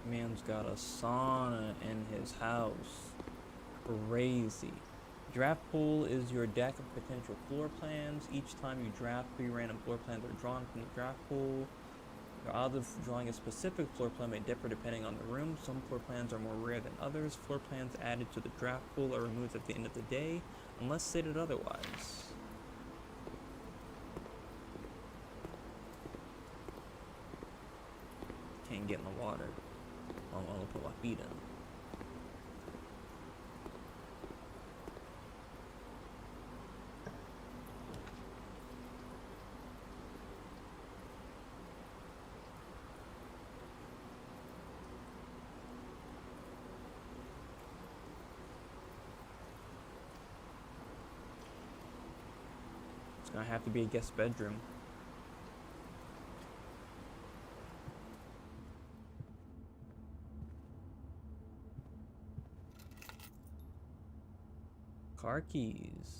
Man's got a sauna in his house. Crazy. Draft pool is your deck of potential floor plans. Each time you draft, 3 random floor plans are drawn from the draft pool. Your odds of drawing a specific floor plan may differ depending on the room. Some floor plans are more rare than others. Floor plans added to the draft pool are removed at the end of the day, unless stated otherwise. get in the water. I'm gonna put my feet in. It's gonna have to be a guest bedroom. Car keys.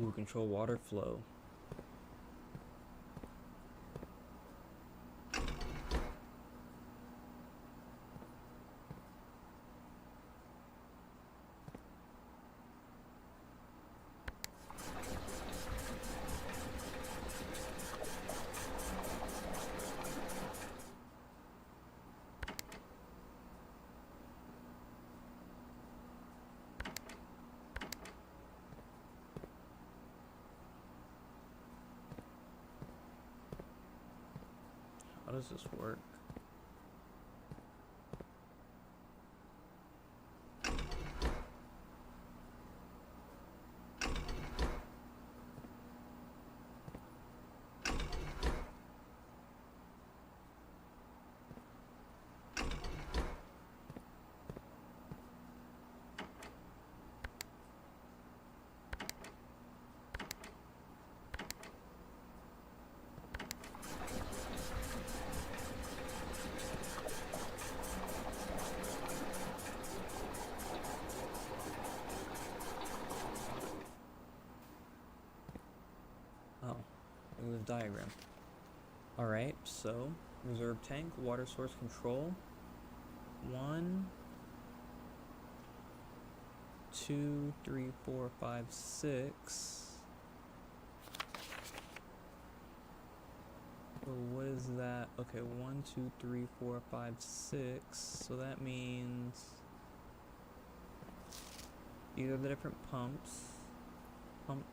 Ooh, control water flow. How does this work? Oh, look at the diagram. Alright, so reserve tank, water source control. 1, 2, 3, 4, 5, 6. So what is that? Okay, 1, 2, 3, 4, 5, 6. So that means these are the different pumps. Pump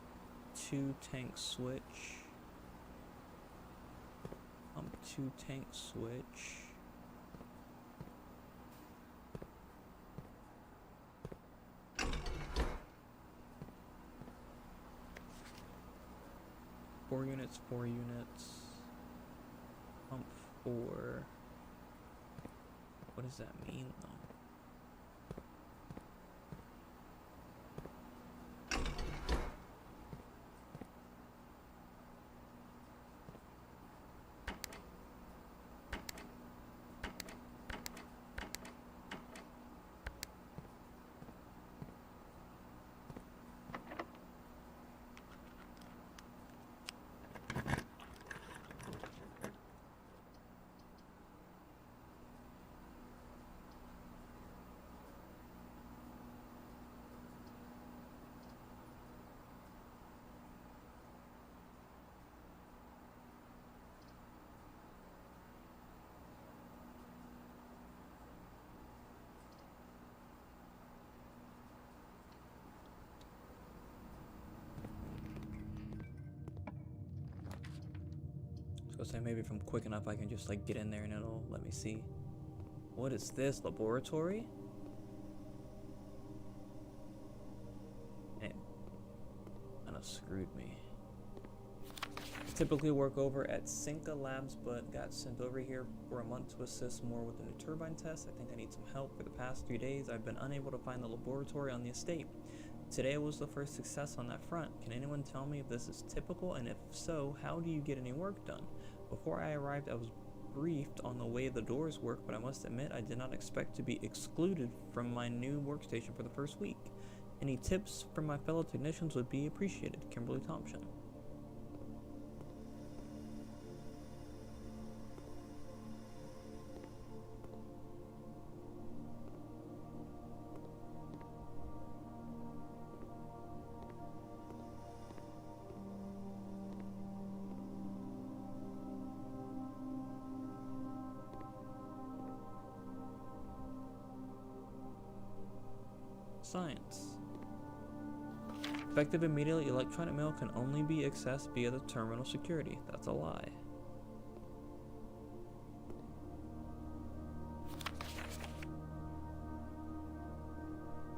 2 tank switch. Pump 2 tank switch. Four units, 4 units. Pump 4. What does that mean though? So say maybe if I'm quick enough I can just like get in there and it'll let me see. What is this? Laboratory? It kind of screwed me. I typically work over at Cinca Labs, but got sent over here for a month to assist more with the new turbine test. I think I need some help. For the past 3 days, I've been unable to find the laboratory on the estate. Today was the first success on that front. Can anyone tell me if this is typical, and if so, how do you get any work done? Before I arrived, I was briefed on the way the doors work, but I must admit I did not expect to be excluded from my new workstation for the first week. Any tips from my fellow technicians would be appreciated. Kimberly Thompson. Science. Effective immediately, electronic mail can only be accessed via the terminal security. That's a lie.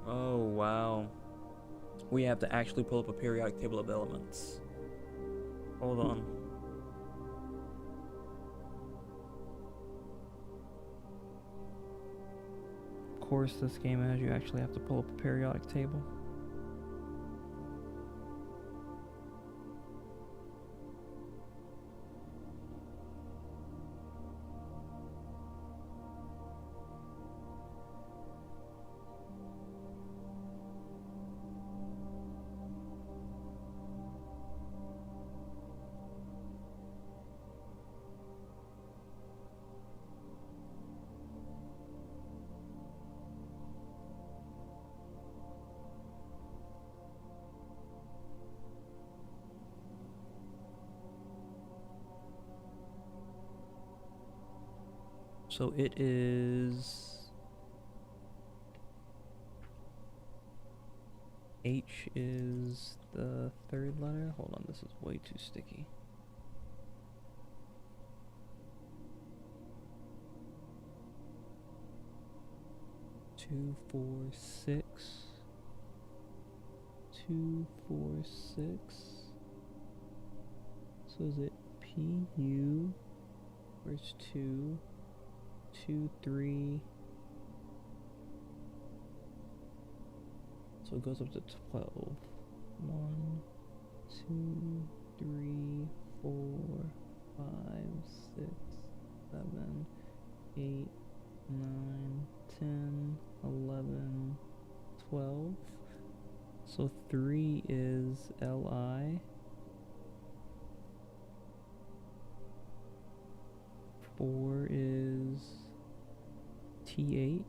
Oh, wow. We have to actually pull up a periodic table of elements. Hold on. Of course, this game has you actually have to pull up a periodic table. So it is... H is the third letter. Hold on, this is way too sticky. Two, 4, 6. 2, 4, 6. So is it PU? Where's 2? 2, 3. So it goes up to 12. 1, 2, 3, 4, 5, 6, 7, 8, 9, 10, 11, 12. So 3 is LI. 4 is TH.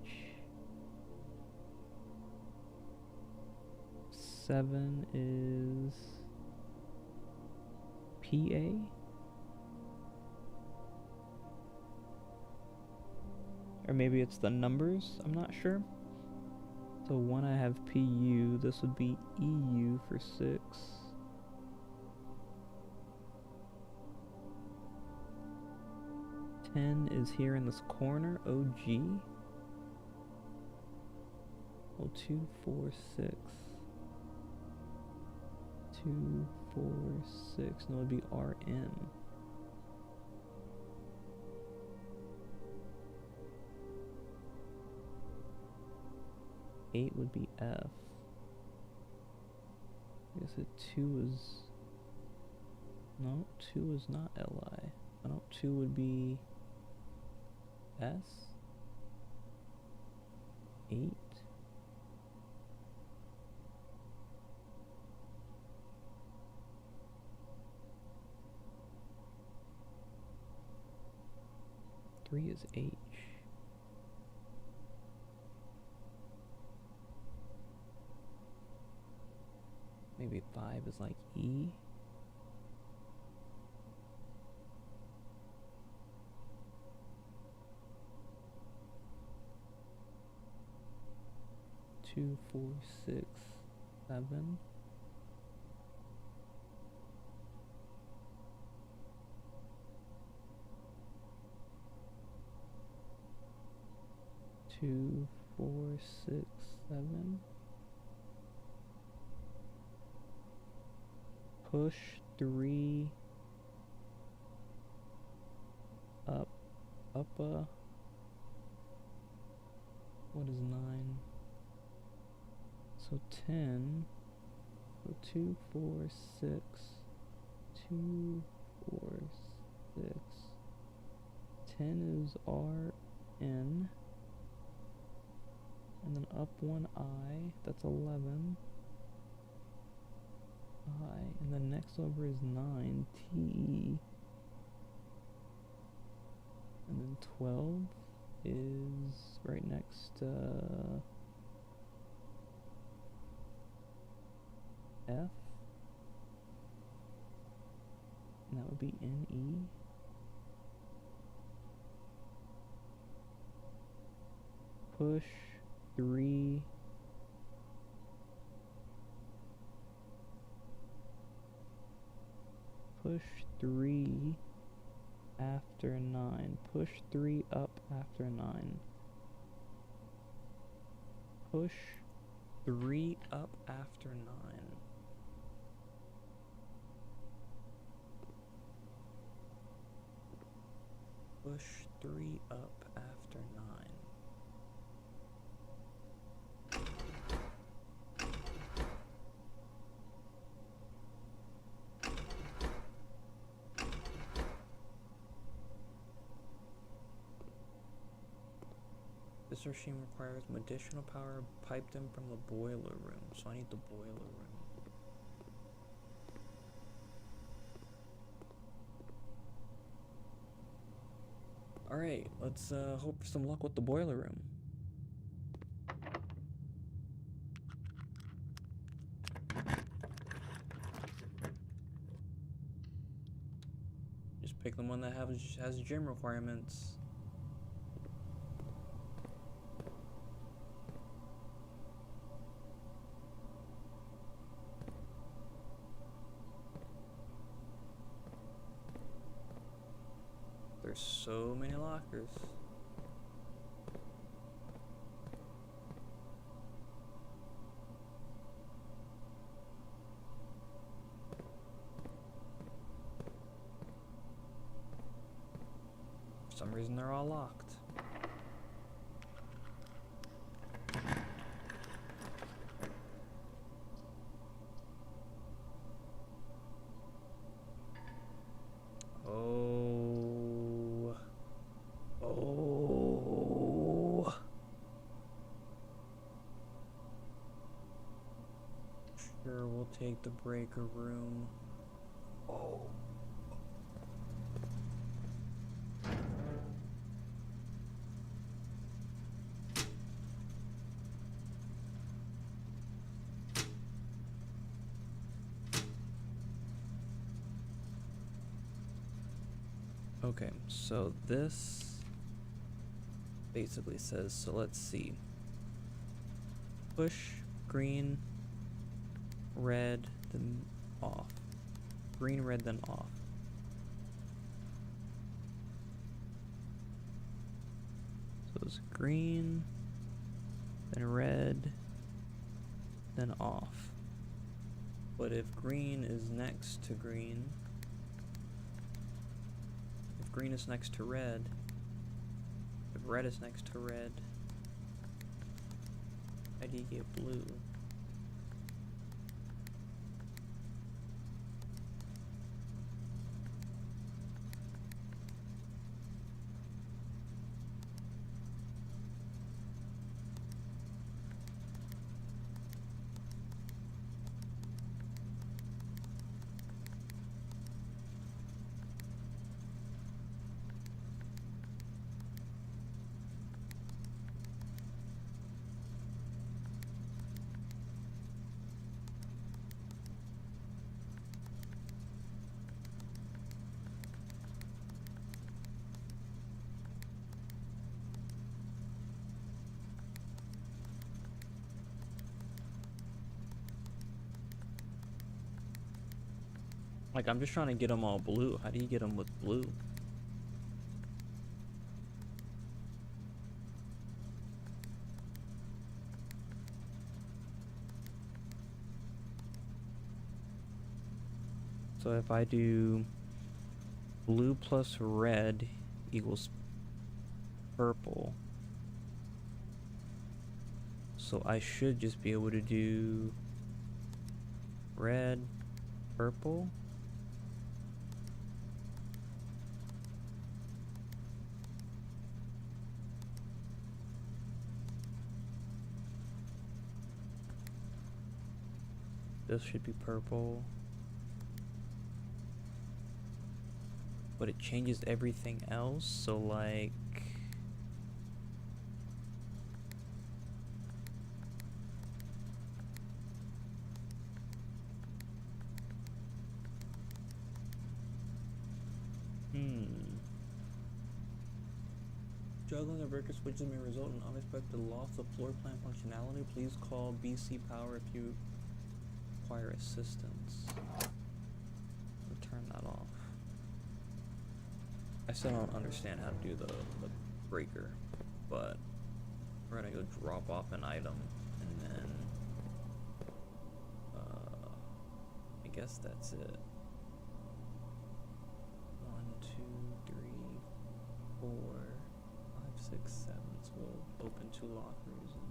7 is PA. Or maybe it's the numbers, I'm not sure. So 1 I have PU, this would be EU for 6. 10 is here in this corner, OG. Oh, 2, 4, 6. 2, 4, 6. No, it would be RN. Eight would be F. I guess it 2 is... No, 2 is not LI. I don't, 2 would be S. 8. Three is H. Maybe 5 is like E. Two, 4, 6, 7. Two, 4, 6, 7. Push 3 up, what is 9? So 10, so 2, 4, 6, 2, 4, 6, 10 is RN, and then up 1 I, that's 11, I, and then next over is 9, TE, and then 12 is right next to F, and that would be NE. Push 3 Push 3 after 9. Push 3 up after 9. Push 3 up after 9. Push 3 up after 9. This machine requires medicinal power piped in from the boiler room, so I need the boiler room. Alright, let's hope for some luck with the boiler room. Just pick the one that has gym requirements. There's so many lockers. For some reason they're all locked. Sure, we'll take the breaker room. Oh. Okay, so this basically says, so let's see. Push green, red, then off. Green, red, then off. So it's green, then red, then off. But if green is next to green, if green is next to red, if red is next to red, how do you get blue? Like, I'm just trying to get them all blue. How do you get them with blue? So if I do blue plus red equals purple. So I should just be able to do red, purple. This should be purple. But it changes everything else, so like... Juggling a breaker switches may result in unexpected loss of floor plan functionality. Please call BC Power if you require assistance. turn that off. I still don't understand how to do the breaker, but we're gonna go drop off an item and then I guess that's it. 1, 2, 3, 4, 5, 6, 7. So we'll open 2 lockers and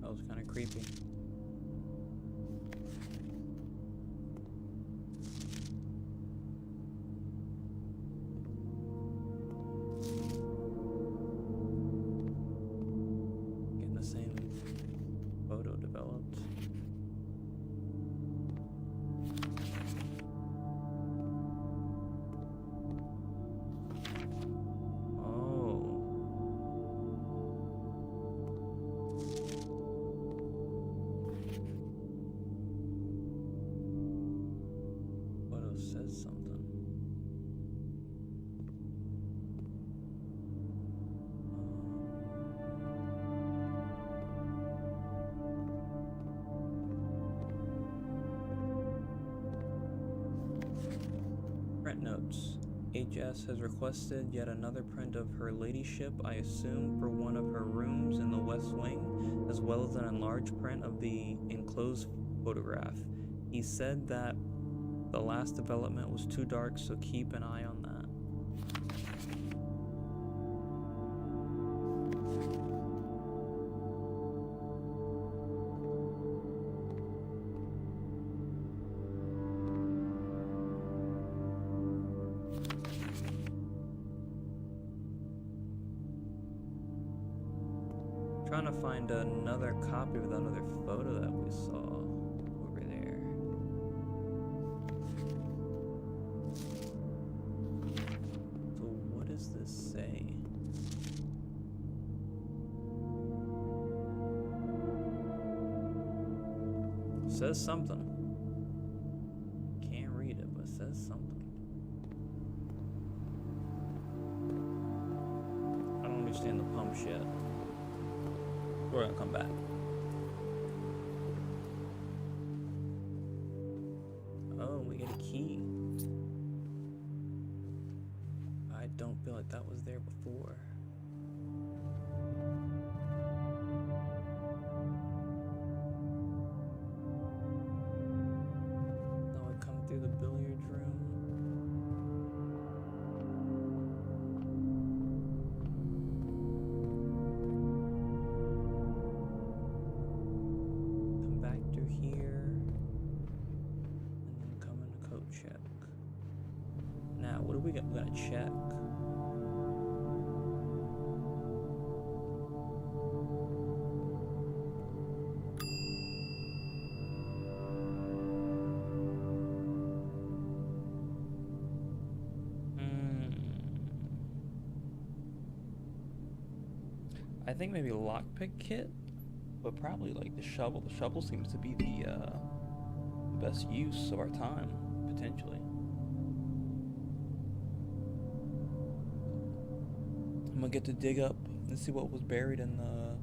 that was kind of creepy. Getting the same photo developed. Says something. Print notes. HS has requested yet another print of her ladyship, I assume, for one of her rooms in the West Wing, as well as an enlarged print of the enclosed photograph. He said that the last development was too dark, so keep an eye on that. Trying to find another copy of that other photo that we saw over there. So what does this say? It says something. Can't read it, but it says something. I don't understand the pumps yet. We're gonna come back. Oh, we get a key. I don't feel like that was there before. Now I come through the billiards room. We're gonna check. I think maybe a lockpick kit, but probably like the shovel. The shovel seems to be the best use of our time, potentially. I'm gonna get to dig up and see what was buried in the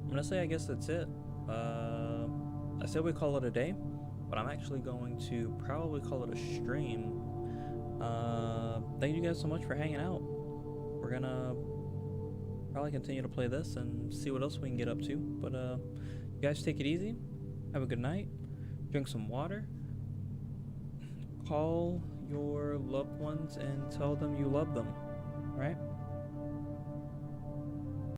I'm gonna say I guess that's it. I said we call it a day, but I'm actually going to probably call it a stream. Thank you guys so much for hanging out. We're gonna probably continue to play this and see what else we can get up to, but you guys take it easy, have a good night, drink some water, call your loved ones and tell them you love them, right?